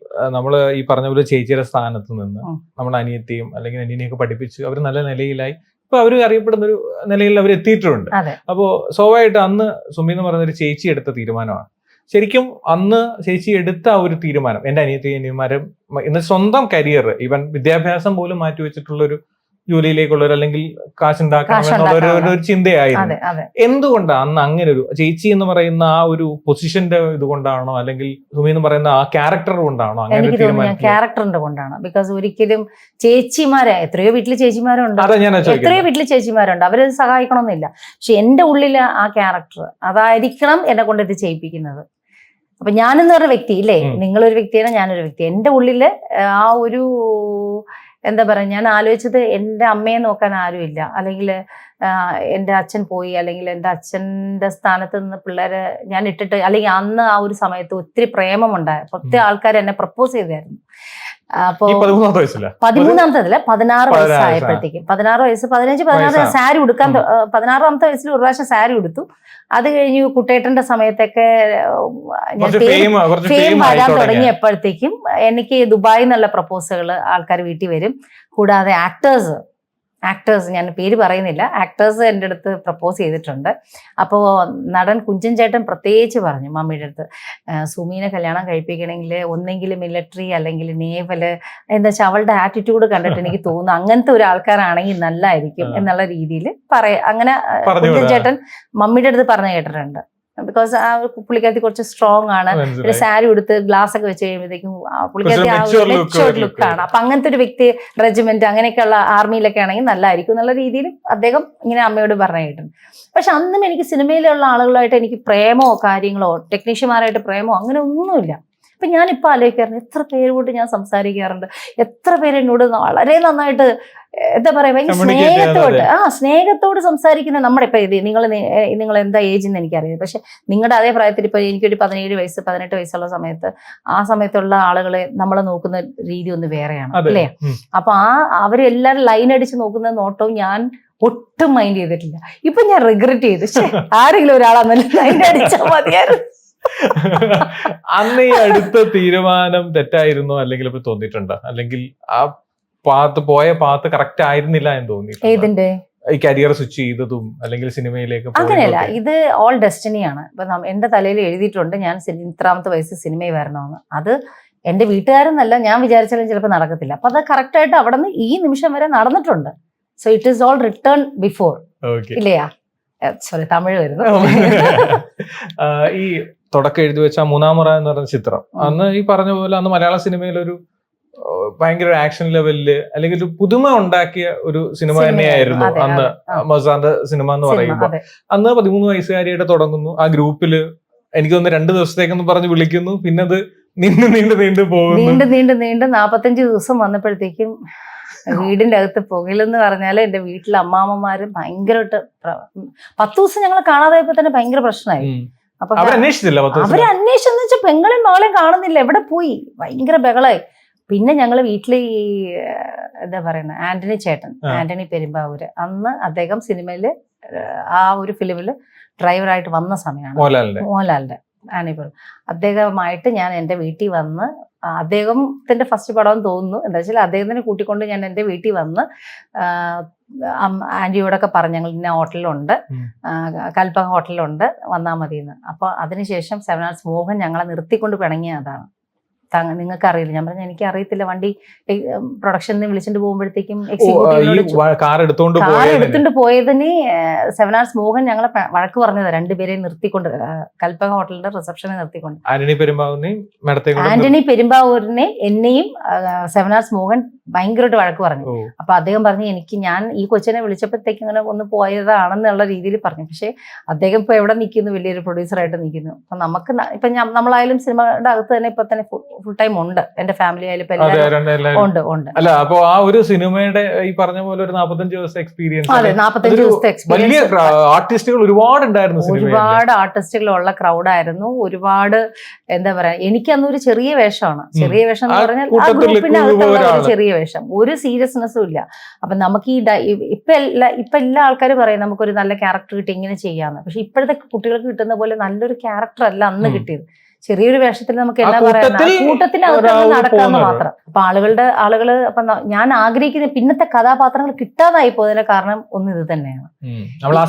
നമ്മള് ഈ പറഞ്ഞ പോലെ ചേച്ചിയുടെ സ്ഥാനത്ത് നിന്ന് നമ്മുടെ അനിയത്തെയും അല്ലെങ്കിൽ അനിയനെയൊക്കെ പഠിപ്പിച്ച് അവർ നല്ല നിലയിലായി, ഇപ്പൊ അവർ അറിയപ്പെടുന്ന ഒരു നിലയിൽ അവർ എത്തിയിട്ടുണ്ട്. അപ്പോ സ്വാഭാവികമായിട്ട് അന്ന് സുമി എന്ന് പറയുന്ന ഒരു ചേച്ചി എടുത്ത തീരുമാനമാണ്. ശരിക്കും അന്ന് ചേച്ചി എടുത്ത ആ ഒരു തീരുമാനം, എന്റെ അനിയന്മാരും ഇന്ന് സ്വന്തം കരിയർ, ഈവൻ വിദ്യാഭ്യാസം പോലും മാറ്റിവെച്ചിട്ടുള്ളൊരു ജോലിയിലേക്കുള്ളൊരു അല്ലെങ്കിൽ കാശുണ്ടാക്കണം എന്നുള്ള ഒരു ചിന്തയായിരുന്നു. എന്തുകൊണ്ടാണ് അന്ന് അങ്ങനെ ഒരു ചേച്ചി എന്ന് പറയുന്ന ആ ഒരു പൊസിഷന്റെ ഇതുകൊണ്ടാണോ അല്ലെങ്കിൽ സുമി എന്ന് പറയുന്ന ആ ക്യാരക്ടർ കൊണ്ടാണോ? എനിക്ക് തോന്നുന്നു ക്യാരക്ടറിന്റെ കൊണ്ടാണ്. ബിക്കോസ് ഒരിക്കലും എത്രയോ വീട്ടില് ചേച്ചിമാരുണ്ട്, അവരത് സഹായിക്കണമെന്നില്ല. പക്ഷെ എന്റെ ഉള്ളില് ആ ക്യാരക്ടർ അതായിരിക്കണം എന്നെ കൊണ്ട് ഇത് ചെയ്യിപ്പിക്കുന്നത്. അപ്പൊ ഞാനെന്ന് പറഞ്ഞ വ്യക്തി ഇല്ലേ, നിങ്ങളൊരു വ്യക്തിയാണ്, ഞാനൊരു വ്യക്തി. എന്റെ ഉള്ളില് ആ ഒരു എന്താ പറയുക, ഞാൻ ആലോചിച്ചത് എൻ്റെ അമ്മയെ നോക്കാൻ ആരുമില്ല, അല്ലെങ്കിൽ എൻ്റെ അച്ഛൻ പോയി, അല്ലെങ്കിൽ എൻ്റെ അച്ഛൻ്റെ സ്ഥാനത്ത് നിന്ന് പിള്ളേരെ ഞാൻ ഇട്ടിട്ട്, അല്ലെങ്കിൽ അന്ന് ആ ഒരു സമയത്ത് ഒത്തിരി പ്രേമമുണ്ടായ ഒത്തിരി ആൾക്കാർ എന്നെ പ്രപ്പോസ് ചെയ്തായിരുന്നു. അപ്പോ 13-ാമത്തെ 16 വയസ്സായപ്പോഴത്തേക്കും 16 വയസ്സ് 15-16 സാരി ഉടുക്കാൻ 16-ാമത്തെ വയസ്സിൽ ഒരു പ്രാവശ്യം സാരി ഉടുത്തു. അത് കഴിഞ്ഞ് കുട്ടേട്ടന്റെ സമയത്തൊക്കെ ഞാൻ ഫെയിം വരാൻ തുടങ്ങിയപ്പോഴത്തേക്കും എനിക്ക് ദുബായിൽ നിന്നുള്ള പ്രപ്പോസലുകൾ ആൾക്കാർ വീട്ടിൽ വരും. കൂടാതെ ആക്ടേഴ്സ് ആക്ടേഴ്സ്, ഞാൻ പേര് പറയുന്നില്ല, ആക്ടേഴ്സ് എൻ്റെ അടുത്ത് പ്രപ്പോസ് ചെയ്തിട്ടുണ്ട്. അപ്പോൾ നടൻ കുഞ്ചൻ ചേട്ടൻ പ്രത്യേകിച്ച് പറഞ്ഞു മമ്മിയുടെ അടുത്ത്, സുമീനെ കല്യാണം കഴിപ്പിക്കണമെങ്കിൽ ഒന്നെങ്കിൽ മിലിറ്ററി അല്ലെങ്കിൽ നേവല്, എന്താ വെച്ചാൽ അവളുടെ ആറ്റിറ്റ്യൂഡ് കണ്ടിട്ട് എനിക്ക് തോന്നുന്നു അങ്ങനത്തെ ഒരു ആൾക്കാരാണെങ്കിൽ നല്ലതായിരിക്കും എന്നുള്ള രീതിയിൽ അങ്ങനെ കുഞ്ചൻ ചേട്ടൻ മമ്മിയുടെ അടുത്ത് പറഞ്ഞു കേട്ടിട്ടുണ്ട്. ബിക്കോസ് ആ പുള്ളിക്കാരത്തി കുറച്ച് സ്ട്രോങ് ആണ്, ഒരു സാരി ഉടുത്ത് ഗ്ലാസ് ഒക്കെ വെച്ച് കഴിയുമ്പോഴത്തേക്കും പുള്ളിക്കാരത്തി ആ ഒരു മെച്ചുവർഡ് ലുക്കാണ്. അപ്പൊ അങ്ങനത്തെ ഒരു വ്യക്തി റെജിമെന്റ് അങ്ങനെയൊക്കെയുള്ള ആർമിയിലൊക്കെ ആണെങ്കിൽ നല്ലതായിരിക്കും എന്നുള്ള രീതിയിൽ അദ്ദേഹം ഇങ്ങനെ അമ്മയോട് പറഞ്ഞു കേട്ടിട്ടുണ്ട്. പക്ഷെ അന്നും എനിക്ക് സിനിമയിലുള്ള ആളുകളായിട്ട് എനിക്ക് പ്രേമോ കാര്യങ്ങളോ ടെക്നീഷ്യന്മാരായിട്ട് പ്രേമോ അങ്ങനെ ഒന്നുമില്ല. അപ്പൊ ഞാനിപ്പോൾ ആലോചിക്കാറുണ്ട് എത്ര പേരോട് ഞാൻ സംസാരിക്കാറുണ്ട്, എത്ര പേര് എന്നോട് വളരെ നന്നായിട്ട് എന്താ പറയാ ഭയങ്കര സ്നേഹത്തോട് സംസാരിക്കുന്ന നമ്മുടെ ഇപ്പൊ ഇത് നിങ്ങൾ എന്താ ഏജ് എന്ന് എനിക്കറിയാം, പക്ഷെ നിങ്ങളുടെ അതേ പ്രായത്തിൽ ഇപ്പൊ എനിക്കൊരു 17 വയസ്സ് 18 വയസ്സുള്ള സമയത്ത് ആ സമയത്തുള്ള ആളുകളെ നമ്മളെ നോക്കുന്ന രീതി ഒന്ന് വേറെയാണ് അല്ലേ. അപ്പൊ അവരെല്ലാരും ലൈൻ അടിച്ച് നോക്കുന്ന നോട്ടവും ഞാൻ ഒട്ടും മൈൻഡ് ചെയ്തിട്ടില്ല. ഇപ്പൊ ഞാൻ റിഗ്രറ്റ് ചെയ്തു, ആരെങ്കിലും ഒരാളാന്നല്ല ലൈൻ അടിച്ചാൽ മതിയായിരുന്നു. അന്ന് ഈ അടുത്ത തീരുമാനം തെറ്റായിരുന്നോ അല്ലെങ്കിൽ ഇപ്പൊ തോന്നിയിട്ടുണ്ടോ, അല്ലെങ്കിൽ ആ പോയ പാത്ത് കറക്റ്റ് ആയിരുന്നില്ല എന്ന് തോന്നി? ഏതിന്റെ ഈ കരിയർ സ്വിച്ച് ചെയ്തതും അല്ലെങ്കിൽ സിനിമയിലേക്ക്? അങ്ങനെയല്ല, ഇത് ഓൾ ഡെസ്റ്റിനിയാണ്. ഇപ്പൊ എന്റെ തലയിൽ എഴുതിയിട്ടുണ്ട് ഞാൻ ഇത്രാമത്തെ വയസ്സ് സിനിമയിൽ വരണമെന്ന്. അത് എന്റെ വീട്ടുകാരെന്നല്ല, ഞാൻ വിചാരിച്ചാലും ചിലപ്പോൾ നടക്കത്തില്ല. അപ്പൊ അത് കറക്റ്റ് ആയിട്ട് അവിടെ നിന്ന് ഈ നിമിഷം വരെ നടന്നിട്ടുണ്ട്. So it is all return before, ഇല്ലയാ? സോറി, തമിഴ് വരുന്നു. ഈ തുടക്കം എഴുതി വെച്ച മൂന്നാം മുറ എന്ന് പറഞ്ഞ ചിത്രം, അന്ന് ഈ പറഞ്ഞ പോലെ അന്ന് മലയാള സിനിമയിൽ ഒരു ഭയങ്കര ആക്ഷൻ ലെവലില് അല്ലെങ്കിൽ ഒരു പുതുമ ഉണ്ടാക്കിയ ഒരു സിനിമ തന്നെയായിരുന്നു അന്ന് മസാന്റെ സിനിമ എന്ന് പറയുമ്പോൾ. അന്ന് 13 വയസ്സുകാരിയായിട്ട് തുടങ്ങുന്നു, ആ ഗ്രൂപ്പില് എനിക്ക് തോന്നുന്നു 2 ദിവസത്തേക്കെന്ന് പറഞ്ഞ് വിളിക്കുന്നു, പിന്നെ അത് നീണ്ടു പോകുന്നു, നീണ്ട് 45 ദിവസം വന്നപ്പോഴത്തേക്കും വീടിന്റെ അകത്ത് പുകയിലെന്ന് പറഞ്ഞാല് എന്റെ വീട്ടിലെ അമ്മാമ്മമാര് ഭയങ്കരമായിട്ട് 10 ദിവസം ഞങ്ങൾ കാണാതായപ്പോ തന്നെ ഭയങ്കര പ്രശ്നമായി. അപ്പൊ അവര് അന്വേഷിച്ചെന്ന് വെച്ചാൽ പെങ്ങളെയും മകളെയും കാണുന്നില്ല, എവിടെ പോയി, ഭയങ്കര ബഹളായി. പിന്നെ ഞങ്ങള് വീട്ടില് ഈ എന്താ പറയുന്ന ആന്റണി ചേട്ടൻ, ആന്റണി പെരുമ്പാവൂര്, അന്ന് അദ്ദേഹം സിനിമയില് ആ ഒരു ഫിലിമില് ഡ്രൈവറായിട്ട് വന്ന സമയമാണ്, മോഹൻലാലിന്റെ ആനിപ്പോൾ. അദ്ദേഹമായിട്ട് ഞാൻ എൻ്റെ വീട്ടിൽ വന്ന്, അദ്ദേഹത്തിന്റെ ഫസ്റ്റ് പടം തോന്നുന്നു, എന്താ വെച്ചാൽ അദ്ദേഹത്തിനെ കൂട്ടിക്കൊണ്ട് ഞാൻ എൻ്റെ വീട്ടിൽ വന്ന് ആന്റിയോടൊക്കെ പറഞ്ഞു ഞങ്ങൾ ഇന്ന ഹോട്ടലിലുണ്ട്, കൽപ്പക ഹോട്ടലിലുണ്ട്, വന്നാൽ മതിയെന്ന്. അപ്പൊ അതിനുശേഷം 7 Hours മോഹൻ ഞങ്ങളെ നിർത്തിക്കൊണ്ട് പിണങ്ങിയതാണ്. നിങ്ങൾക്ക് അറിയില്ല, ഞാൻ പറഞ്ഞു എനിക്ക് അറിയത്തില്ല, വണ്ടി പ്രൊഡക്ഷനിൽ വിളിച്ചിട്ട് പോകുമ്പോഴത്തേക്കും കാർ എടുത്തോണ്ട് പോയതിന് 7 Hours മോഹൻ ഞങ്ങളെ വഴക്ക് പറഞ്ഞത്, രണ്ടുപേരെയും നിർത്തിക്കൊണ്ട് കൽപ്പക ഹോട്ടലിന്റെ റിസപ്ഷനെ നിർത്തിക്കൊണ്ട്. ആന്റണി പെരുമ്പാവൂരിനെ എന്നെയും 7 Hours മോഹൻ ഭയങ്കരമായിട്ട് വഴക്ക് പറഞ്ഞു. അപ്പൊ അദ്ദേഹം പറഞ്ഞു ഞാൻ ഈ കൊച്ചിനെ വിളിച്ചപ്പോഴത്തേക്ക് ഇങ്ങനെ ഒന്ന് പോയതാണെന്നുള്ള രീതിയിൽ പറഞ്ഞു. പക്ഷെ അദ്ദേഹം ഇപ്പൊ എവിടെ നിൽക്കുന്നു, വലിയൊരു പ്രൊഡ്യൂസറായിട്ട് നിൽക്കുന്നു. അപ്പൊ നമുക്ക് ഇപ്പൊ നമ്മളായാലും സിനിമയുടെ അകത്ത് തന്നെ ഇപ്പൊ തന്നെ ഫുൾ ടൈം ഉണ്ട്, എന്റെ ഫാമിലി ആയാലും ഉണ്ട്. അല്ല, അപ്പൊ ആ ഒരു സിനിമയുടെ ഈ പറഞ്ഞ പോലെ ഒരു 45 ദിവസത്തെ എക്സ്പീരിയൻസ്, 45 ദിവസത്തെ എക്സ്പീരിയൻസ്, ആർട്ടിസ്റ്റുകൾ ഒരുപാട് ഉണ്ടായിരുന്നു, ഒരുപാട് ആർട്ടിസ്റ്റുകളുള്ള ക്രൗഡായിരുന്നു. ഒരുപാട് എന്താ പറയാ, എനിക്ക് അന്നൊരു ചെറിയ വേഷമാണ്, ചെറിയ വേഷം എന്ന് പറഞ്ഞാൽ ആ ഗ്രൂപ്പിന്റെ അകത്തുള്ള ഒരു ചെറിയ വേഷം, ഒരു സീരിയസ്നെസ്സും ഇല്ല. അപ്പൊ നമുക്ക് ഇപ്പൊ എല്ലാ ആൾക്കാരും പറയും നമുക്കൊരു നല്ല ക്യാരക്ടർ കിട്ടി ഇങ്ങനെ ചെയ്യാന്ന്. പക്ഷെ ഇപ്പോഴത്തെ കുട്ടികൾക്ക് കിട്ടുന്ന പോലെ നല്ലൊരു ക്യാരക്ടർ അല്ല അന്ന് കിട്ടിയത്. ചെറിയൊരു വേഷത്തിൽ നമുക്ക് എന്താ പറയുക, കൂട്ടത്തിനകത്ത് നടക്കാന്ന് മാത്രം. അപ്പൊ ആളുകള് അപ്പൊ ഞാൻ ആഗ്രഹിക്കുന്ന പിന്നത്തെ കഥാപാത്രങ്ങൾ കിട്ടാതായി പോയതിന്റെ കാരണം ഒന്ന് ഇത് തന്നെയാണ്. ആ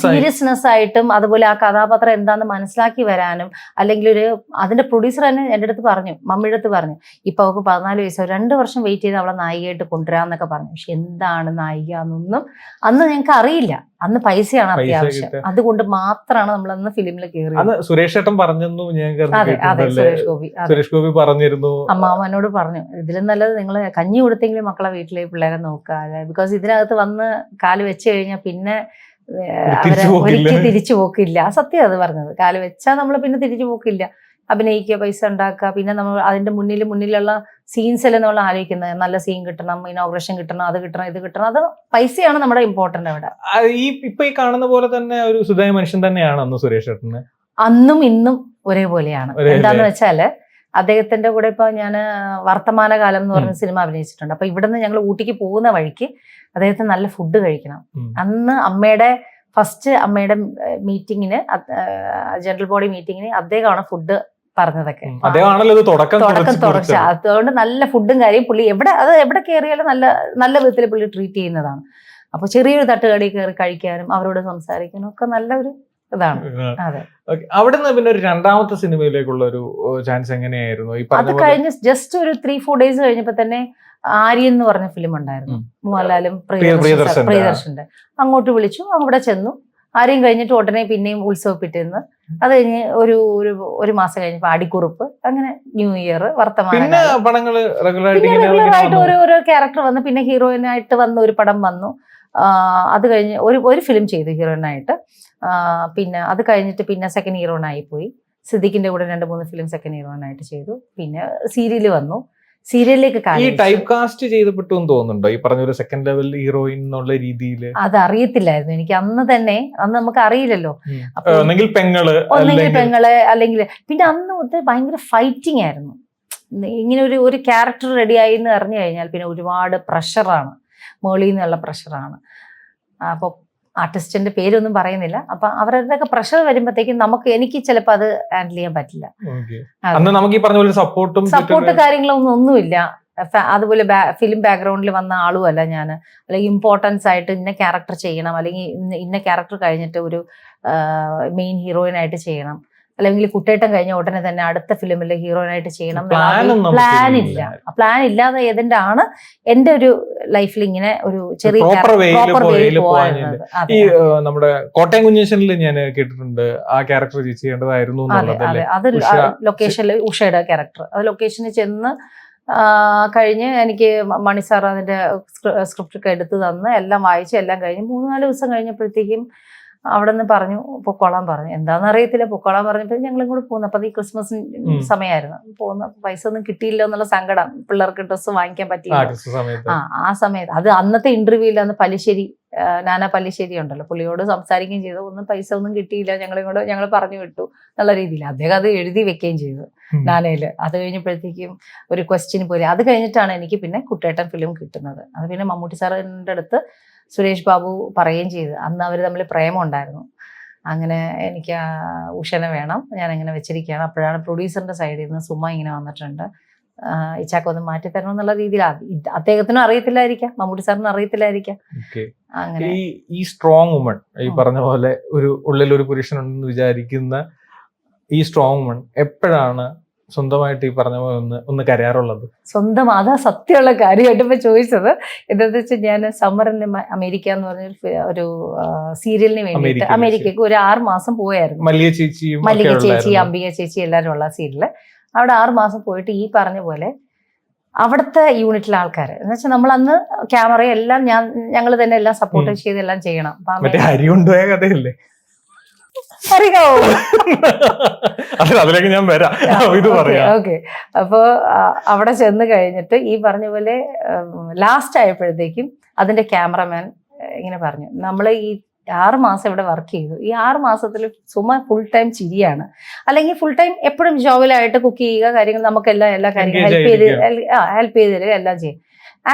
സീരിയസ്നെസ് ആയിട്ടും അതുപോലെ ആ കഥാപാത്രം എന്താന്ന് മനസ്സിലാക്കി വരാനും, അല്ലെങ്കിൽ അതിന്റെ പ്രൊഡ്യൂസർ തന്നെ എന്റെ അടുത്ത് പറഞ്ഞു, മമ്മിയുടെ അടുത്ത് പറഞ്ഞു, ഇപ്പൊ അവൾക്ക് 14 വയസ്സോ 2 വർഷം വെയിറ്റ് ചെയ്ത് അവളെ നായികയായിട്ട് കൊണ്ടുവരാന്നൊക്കെ പറഞ്ഞു. പക്ഷെ എന്താണ് നായിക എന്നൊന്നും അന്ന് ഞങ്ങൾക്ക് അറിയില്ല. അന്ന് പൈസയാണ് അത്യാവശ്യം, അതുകൊണ്ട് മാത്രമാണ് നമ്മൾ അന്ന് ഫിലിമിൽ കയറിയത്. സുരേഷ് ഏട്ടൻ പറഞ്ഞു, സുരേഷ് ഗോപി പറഞ്ഞിരുന്നു, അമ്മാവനോട് പറഞ്ഞു, ഇതിലും നല്ലത് നിങ്ങൾ കഞ്ഞി കൊടുത്തെങ്കിലും മക്കളെ വീട്ടിലെ പിള്ളേരെ നോക്കുക, ബിക്കോസ് ഇതിനകത്ത് വന്ന് കാല് വെച്ച് കഴിഞ്ഞാൽ പിന്നെ ഒരിക്കലും തിരിച്ചു പോക്കില്ല. സത്യം അത് പറഞ്ഞത്, കാല് വെച്ചാൽ നമ്മൾ പിന്നെ തിരിച്ചു പോക്കില്ല. അഭിനയിക്കുക, പൈസ ഉണ്ടാക്കുക, പിന്നെ നമ്മൾ അതിന്റെ മുന്നിലുള്ള സീൻസ് എല്ലാം നമ്മൾ ആലോചിക്കുന്നത്, നല്ല സീൻ കിട്ടണം, ഇനോഗ്രേഷൻ കിട്ടണം, അത് കിട്ടണം, ഇത് കിട്ടണം, അത് പൈസയാണ് നമ്മുടെ ഇമ്പോർട്ടന്റ് അവിടെ. ഇപ്പൊ ഈ കാണുന്ന പോലെ തന്നെ ഒരു സുതാര്യ മനുഷ്യൻ തന്നെയാണ് അന്ന് സുരേഷ് ഏട്ടന്, അന്നും ഇന്നും ഒരേപോലെയാണ്. എന്താന്ന് വെച്ചാല് അദ്ദേഹത്തിന്റെ കൂടെ ഇപ്പൊ ഞാൻ വർത്തമാനകാലം എന്ന് പറഞ്ഞ സിനിമ അഭിനയിച്ചിട്ടുണ്ട്. അപ്പൊ ഇവിടുന്ന് ഞങ്ങൾ ഊട്ടിക്ക് പോകുന്ന വഴിക്ക് അദ്ദേഹത്തിന് നല്ല ഫുഡ് കഴിക്കണം. അന്ന് അമ്മയുടെ മീറ്റിങ്ങിന്, ജനറൽ ബോഡി മീറ്റിങ്ങിന് അദ്ദേഹമാണ് ഫുഡ് പറഞ്ഞതൊക്കെ. അദ്ദേഹമാണല്ലോ ഇത് തുടക്കം തുടച്ച. അതുകൊണ്ട് നല്ല ഫുഡും കാര്യം പുള്ളി എവിടെ കയറിയാലും നല്ല വിധത്തിൽ പുള്ളി ട്രീറ്റ് ചെയ്യുന്നതാണ്. അപ്പൊ ചെറിയൊരു തട്ടുകടി കയറി കഴിക്കാനും അവരോട് സംസാരിക്കാനും ഒക്കെ നല്ലൊരു ഇതാണ്. അതെ. അവിടുന്ന് പിന്നെ ഒരു രണ്ടാമത്തെ സിനിമയിലേക്കുള്ള ഒരു ചാൻസ് എങ്ങനെയായിരുന്നു? അത് കഴിഞ്ഞ് ജസ്റ്റ് ഒരു 3-4 ഡേയ്സ് കഴിഞ്ഞപ്പോ തന്നെ ആര്യൻ എന്ന് പറഞ്ഞ ഫിലിം ഉണ്ടായിരുന്നു, മോഹൻലാലും പ്രിയദർശന്റെ. അങ്ങോട്ട് വിളിച്ചു, അവിടെ ചെന്നു. ആരെയും കഴിഞ്ഞിട്ട് ഉടനെ പിന്നെയും ഉത്സവപ്പിട്ടിരുന്ന്. അത് കഴിഞ്ഞ് ഒരു മാസം കഴിഞ്ഞപ്പോ അടിക്കുറിപ്പ്, അങ്ങനെ ന്യൂ ഇയർ, വർത്തമാനം, റെഗുലറായിട്ട് ഓരോ ക്യാരക്ടർ വന്നു. പിന്നെ ഹീറോയിനായിട്ട് വന്ന ഒരു പടം വന്നു. അത് കഴിഞ്ഞ് ഒരു ഫിലിം ചെയ്തു ഹീറോയിനായിട്ട്. പിന്നെ അത് കഴിഞ്ഞിട്ട് പിന്നെ സെക്കൻഡ് ഹീറോയിനായി പോയി. സിദ്ദിഖിന്റെ കൂടെ 2-3 ഫിലിം സെക്കൻഡ് ഹീറോയിനായിട്ട് ചെയ്തു. പിന്നെ സീരിയല് വന്നു. സീരിയലിലേക്ക് ഈ ടൈപ്പ് കാസ്റ്റ് ചെയ്തപ്പെട്ടു തോന്നുന്നുണ്ടോ ഈ പറഞ്ഞ ഒരു സെക്കൻഡ് ലെവൽ ഹീറോയിൻ എന്നുള്ള രീതിയിൽ? അത് അറിയത്തില്ലായിരുന്നു എനിക്ക് അന്ന് നമുക്ക് അറിയില്ലല്ലോ. ഒന്നെങ്കിൽ പെങ്ങള് അല്ലെങ്കിൽ പിന്നെ അന്ന് ഭയങ്കര ഫൈറ്റിംഗ് ആയിരുന്നു. ഇങ്ങനെ ഒരു ക്യാരക്ടർ റെഡിയായി എന്ന് അറിഞ്ഞു കഴിഞ്ഞാൽ പിന്നെ ഒരുപാട് പ്രഷറാണ്, മേളിൽ നിന്നുള്ള പ്രഷറാണ്. അപ്പൊ ആർട്ടിസ്റ്റിന്റെ പേരൊന്നും പറയുന്നില്ല. അപ്പൊ അവരുടെയൊക്കെ പ്രഷർ വരുമ്പോഴത്തേക്കും എനിക്ക് ചിലപ്പോൾ അത് ഹാൻഡിൽ ചെയ്യാൻ പറ്റില്ല. സപ്പോർട്ട് കാര്യങ്ങളൊന്നുമില്ല. അതുപോലെ ഫിലിം ബാക്ക്ഗ്രൗണ്ടിൽ വന്ന ആളുമല്ല ഞാൻ. അല്ലെങ്കിൽ ഇമ്പോർട്ടൻസ് ആയിട്ട് ഇന്ന ക്യാരക്ടർ ചെയ്യണം, അല്ലെങ്കിൽ ഇന്ന ക്യാരക്ടർ കഴിഞ്ഞിട്ട് ഒരു മെയിൻ ഹീറോയിനായിട്ട് ചെയ്യണം, അല്ലെങ്കിൽ കുട്ടേട്ടം കഴിഞ്ഞ ഉടനെ തന്നെ അടുത്ത ഫിലിമിൽ ഹീറോയിനായിട്ട് ചെയ്യണം. പ്ലാൻ ഇല്ലാതെ ഏതിന്റെ ആണ് എന്റെ ഒരു ലൈഫിൽ ഇങ്ങനെ ഒരു ചെറിയ ഈ നമ്മുടെ കോട്ടയം കുഞ്ഞേശ്വരിൽ ഞാൻ കേട്ടിട്ടുണ്ട് ആ ക്യാരക്ടർ ചെയ്യേണ്ടതായിരുന്നു. അത് ലൊക്കേഷനിൽ ഉഷയുടെ ക്യാരക്ടർ, അത് ലൊക്കേഷനിൽ ചെന്ന് കഴിഞ്ഞ് എനിക്ക് മണി സാർ അതിന്റെ സ്ക്രിപ്റ്റ് ഒക്കെ എടുത്ത് തന്ന് എല്ലാം വായിച്ച് എല്ലാം കഴിഞ്ഞ് 3-4 ദിവസം കഴിഞ്ഞപ്പോഴത്തേക്കും അവിടെ നിന്ന് പറഞ്ഞു പൊക്കോളാൻ പറഞ്ഞു. എന്താണെന്ന് അറിയത്തില്ല, പൊക്കോളാൻ പറഞ്ഞപ്പോൾ ഞങ്ങളും കൂടെ പോകുന്നു. അപ്പൊ അത് ഈ ക്രിസ്മസ് സമയമായിരുന്നു. പോകുന്ന പൈസ ഒന്നും കിട്ടിയില്ല എന്നുള്ള സങ്കടം, പിള്ളേർക്ക് ഡ്രസ്സ് വാങ്ങിക്കാൻ പറ്റിയില്ല. ആ സമയത്ത് അത് അന്നത്തെ ഇന്റർവ്യൂവിൽ അന്ന് നാനാ പല്ലിശ്ശേരി ഉണ്ടല്ലോ, പുള്ളിയോട് സംസാരിക്കുകയും ചെയ്തു. പൈസ ഒന്നും കിട്ടിയില്ല, ഞങ്ങൾ പറഞ്ഞു വിട്ടു എന്നുള്ള രീതിയിൽ അദ്ദേഹം അത് എഴുതി വെക്കുകയും ചെയ്തു നാനയില്. അത് കഴിഞ്ഞപ്പോഴത്തേക്കും ഒരു ക്വസ്റ്റ്യൻ പോലെ അത് കഴിഞ്ഞിട്ടാണ് എനിക്ക് പിന്നെ കുട്ടേട്ടൻ ഫിലിം കിട്ടുന്നത്. അത് പിന്നെ മമ്മൂട്ടി സാറിൻ്റെ അടുത്ത് സുരേഷ് ബാബു പറയുകയും ചെയ്തു. അന്ന് അവർ തമ്മിൽ പ്രേമം ഉണ്ടായിരുന്നു. അങ്ങനെ എനിക്ക് ഉഷനെ വേണം, ഞാൻ അങ്ങനെ വെച്ചിരിക്കുകയാണ്. അപ്പോഴാണ് പ്രൊഡ്യൂസറിന്റെ സൈഡിൽ നിന്ന് സുമ ഇങ്ങനെ വന്നിട്ടുണ്ട്, ഇച്ചാക്ക ഒന്ന് മാറ്റി തരണം എന്നുള്ള രീതിയിൽ. അദ്ദേഹത്തിനും അറിയത്തില്ലായിരിക്കാം, മമ്മൂട്ടി സാറിനും അറിയത്തില്ലായിരിക്കാം. അങ്ങനെ ഈ സ്ട്രോങ് വുമൺ, ഈ പറഞ്ഞ പോലെ ഒരു ഉള്ളിൽ ഒരു പുരുഷനുണ്ടെന്ന് വിചാരിക്കുന്ന ഈ സ്ട്രോങ് വുമൺ എപ്പോഴാണ് സ്വന്തമായിട്ട് ഈ പറഞ്ഞ പോലെ ഒന്ന് കരയാറുള്ളത്? സ്വന്തം, അതാ സത്യമുള്ള കാര്യമായിട്ട് ഇപ്പൊ ചോദിച്ചത്. എന്താണെന്ന് വെച്ചാൽ ഞാൻ സമ്മർ ഇൻ അമേരിക്ക എന്ന് പറഞ്ഞ ഒരു സീരിയലിന് വേണ്ടിയിട്ട് അമേരിക്കക്ക് ഒരു 6 മാസം പോയായിരുന്നു. മല്ലിക ചേച്ചി, അംബിക ചേച്ചി എല്ലാവരും ഉള്ള സീരിയല്. അവിടെ 6 മാസം പോയിട്ട് ഈ പറഞ്ഞ പോലെ അവിടുത്തെ യൂണിറ്റിലെ ആൾക്കാർ എന്ന് വെച്ചാൽ നമ്മൾ അന്ന് ക്യാമറയും എല്ലാം ഞങ്ങൾ തന്നെ എല്ലാം സപ്പോർട്ട് ചെയ്ത് എല്ലാം ചെയ്യണം. അരി കൊണ്ടുപോയ കഥയല്ലേ അതിലേക്ക് ഞാൻ വരാം. ഓക്കെ. അപ്പോ അവിടെ ചെന്ന് കഴിഞ്ഞിട്ട് ഈ പറഞ്ഞ പോലെ ലാസ്റ്റ് ആയപ്പോഴത്തേക്കും അതിന്റെ ക്യാമറമാൻ ഇങ്ങനെ പറഞ്ഞു, നമ്മൾ ഈ 6 മാസം ഇവിടെ വർക്ക് ചെയ്തു, ഈ 6 മാസത്തിൽ സുമ ഫുൾ ടൈം ചിരിയാണ്, അല്ലെങ്കിൽ ഫുൾ ടൈം എപ്പോഴും ജോബിലായിട്ട് കുക്ക് ചെയ്യുക, കാര്യങ്ങൾ നമുക്കെല്ലാം എല്ലാ കാര്യങ്ങളും ഹെൽപ്പ് ചെയ്ത് തരിക, എല്ലാം ചെയ്യും.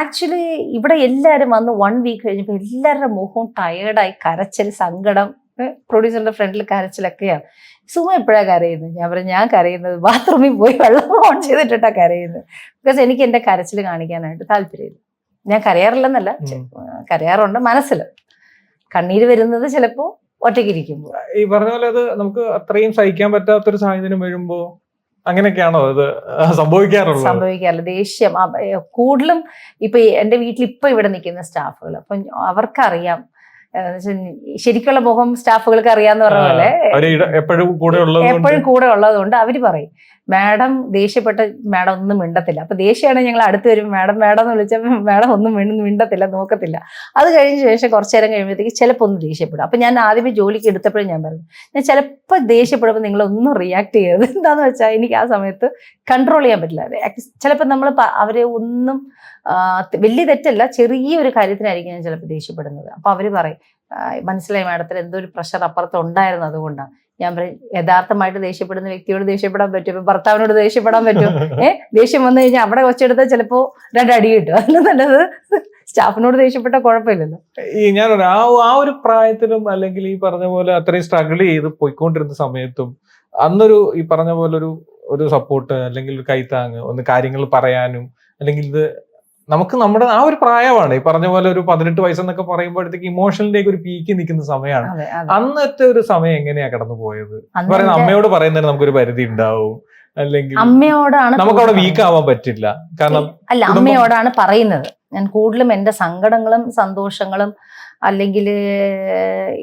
ആക്ച്വലി ഇവിടെ എല്ലാവരും വന്ന് 1 വീക്ക് കഴിഞ്ഞപ്പോൾ എല്ലാവരുടെ മുഖവും ടയേർഡായി, കരച്ചിൽ, സങ്കടം, പ്രൊഡ്യൂസറിന്റെ ഫ്രണ്ടിൽ കരച്ചിലൊക്കെയാണ്. സുമ എപ്പോഴാണ് കരയുന്നത്? ഞാൻ കരയുന്നത് ബാത്റൂമിൽ പോയി വെള്ളം ഓൺ ചെയ്തിട്ടാണ് കരയുന്നത്. ബിക്കോസ് എനിക്ക് എന്റെ കരച്ചിൽ കാണിക്കാനായിട്ട് താല്പര്യമില്ല. ഞാൻ കരയാറില്ലെന്നല്ല, കരയാറുണ്ട് മനസ്സിൽ. കണ്ണീര് വരുന്നത് ചിലപ്പോ ഒറ്റയ്ക്കിരിക്കുമ്പോൾ. ഈ പറഞ്ഞ പോലെ അത് നമുക്ക് അത്രയും സഹിക്കാൻ പറ്റാത്തൊരു സാഹചര്യം വരുമ്പോ അങ്ങനെയൊക്കെയാണോ അത് സംഭവിക്കാറില്ല? ദേഷ്യം കൂടുതലും ഇപ്പൊ എന്റെ വീട്ടിൽ ഇപ്പൊ ഇവിടെ നിൽക്കുന്ന സ്റ്റാഫുകൾ, അപ്പൊ അവർക്കറിയാം ശരിക്കുള്ള മുഖം സ്റ്റാഫുകൾക്ക് അറിയാന്ന് പറഞ്ഞ പോലെ എപ്പോഴും കൂടെ ഉള്ളതുകൊണ്ട് അവര് പറയും മാഡം ദേഷ്യപ്പെട്ട മാഡം ഒന്നും മിണ്ടത്തില്ല. അപ്പൊ ദേഷ്യമാണെങ്കിൽ ഞങ്ങൾ അടുത്ത് വരും, മാഡം എന്ന് വിളിച്ചാൽ മാഡം ഒന്നും മിണ്ടത്തില്ല, നോക്കത്തില്ല. അത് കഴിഞ്ഞ ശേഷം കുറച്ചു നേരം കഴിയുമ്പോഴത്തേക്ക് ചിലപ്പോൾ ഒന്ന് ദേഷ്യപ്പെടും. അപ്പൊ ഞാൻ ആദ്യമേ ജോലിക്ക് എടുത്തപ്പോഴും ഞാൻ പറഞ്ഞു, ഞാൻ ചിലപ്പോൾ ദേഷ്യപ്പെടുമ്പോൾ നിങ്ങളൊന്നും റിയാക്ട് ചെയ്യരുത്. എന്താന്ന് വെച്ചാൽ എനിക്ക് ആ സമയത്ത് കൺട്രോൾ ചെയ്യാൻ പറ്റില്ല. ചിലപ്പോൾ നമ്മൾ അവരെ ഒന്നും വലിയ തെറ്റല്ല, ചെറിയൊരു കാര്യത്തിനായിരിക്കും ഞാൻ ചിലപ്പോൾ ദേഷ്യപ്പെടുന്നത്. അപ്പൊ അവര് പറയും മനസ്സിലായി മാഡത്തിന് എന്തോ ഒരു പ്രഷർ അപ്പുറത്ത് ഉണ്ടായിരുന്നു, അതുകൊണ്ടാണ്. ഞാൻ പറയും യഥാർത്ഥമായിട്ട് ദേഷ്യപ്പെടുന്ന വ്യക്തിയോട് ദേഷ്യപ്പെടാൻ പറ്റും, ഇപ്പൊ ഭർത്താവിനോട് ദേഷ്യപ്പെടാൻ പറ്റും. ദേഷ്യം വന്നു കഴിഞ്ഞാൽ അവിടെ വെച്ചെടുത്താൽ ചിലപ്പോ 2 അടി കിട്ടും. അതിന് നല്ലത് സ്റ്റാഫിനോട് ദേഷ്യപ്പെട്ട കുഴപ്പമില്ലല്ലോ. ഈ ഞാൻ ആ ഒരു പ്രായത്തിലും അല്ലെങ്കിൽ ഈ പറഞ്ഞ പോലെ അത്രയും സ്ട്രഗിൾ ചെയ്ത് പോയിക്കൊണ്ടിരുന്ന സമയത്തും അന്നൊരു ഈ പറഞ്ഞ പോലെ ഒരു സപ്പോർട്ട് അല്ലെങ്കിൽ ഒരു കൈത്താങ്ങ്, ഒന്ന് കാര്യങ്ങൾ പറയാനും, അല്ലെങ്കിൽ ഇത് നമുക്ക് നമ്മുടെ ആ ഒരു പ്രായമാണ് ഈ പറഞ്ഞ പോലെ ഒരു 18 വയസ്സെന്നൊക്കെ പറയുമ്പോഴത്തേക്ക് ഇമോഷണലിലേക്ക് ഒരു പീക്ക് നിൽക്കുന്ന സമയമാണ്. അതെ, അതെ. അന്നത്തെ ഒരു സമയം എങ്ങനെയാ കടന്നു പോയത്? അന്ന് പറയുന്നത് എന്റെ അമ്മയോട് പറയുന്നതിന് നമുക്കൊരു പരിധി ഉണ്ടാവും, അല്ലെങ്കിൽ അമ്മയോടാണ് നമുക്ക് അവിടെ കൂടുതൽ വീക്ക് ആവാൻ പറ്റില്ല. കാരണം അല്ല, കുടുംബം അമ്മയോടാണ് പറയുന്നത്. ഞാൻ കൂടുതലും എൻ്റെ സങ്കടങ്ങളും സന്തോഷങ്ങളും, അല്ലെങ്കിൽ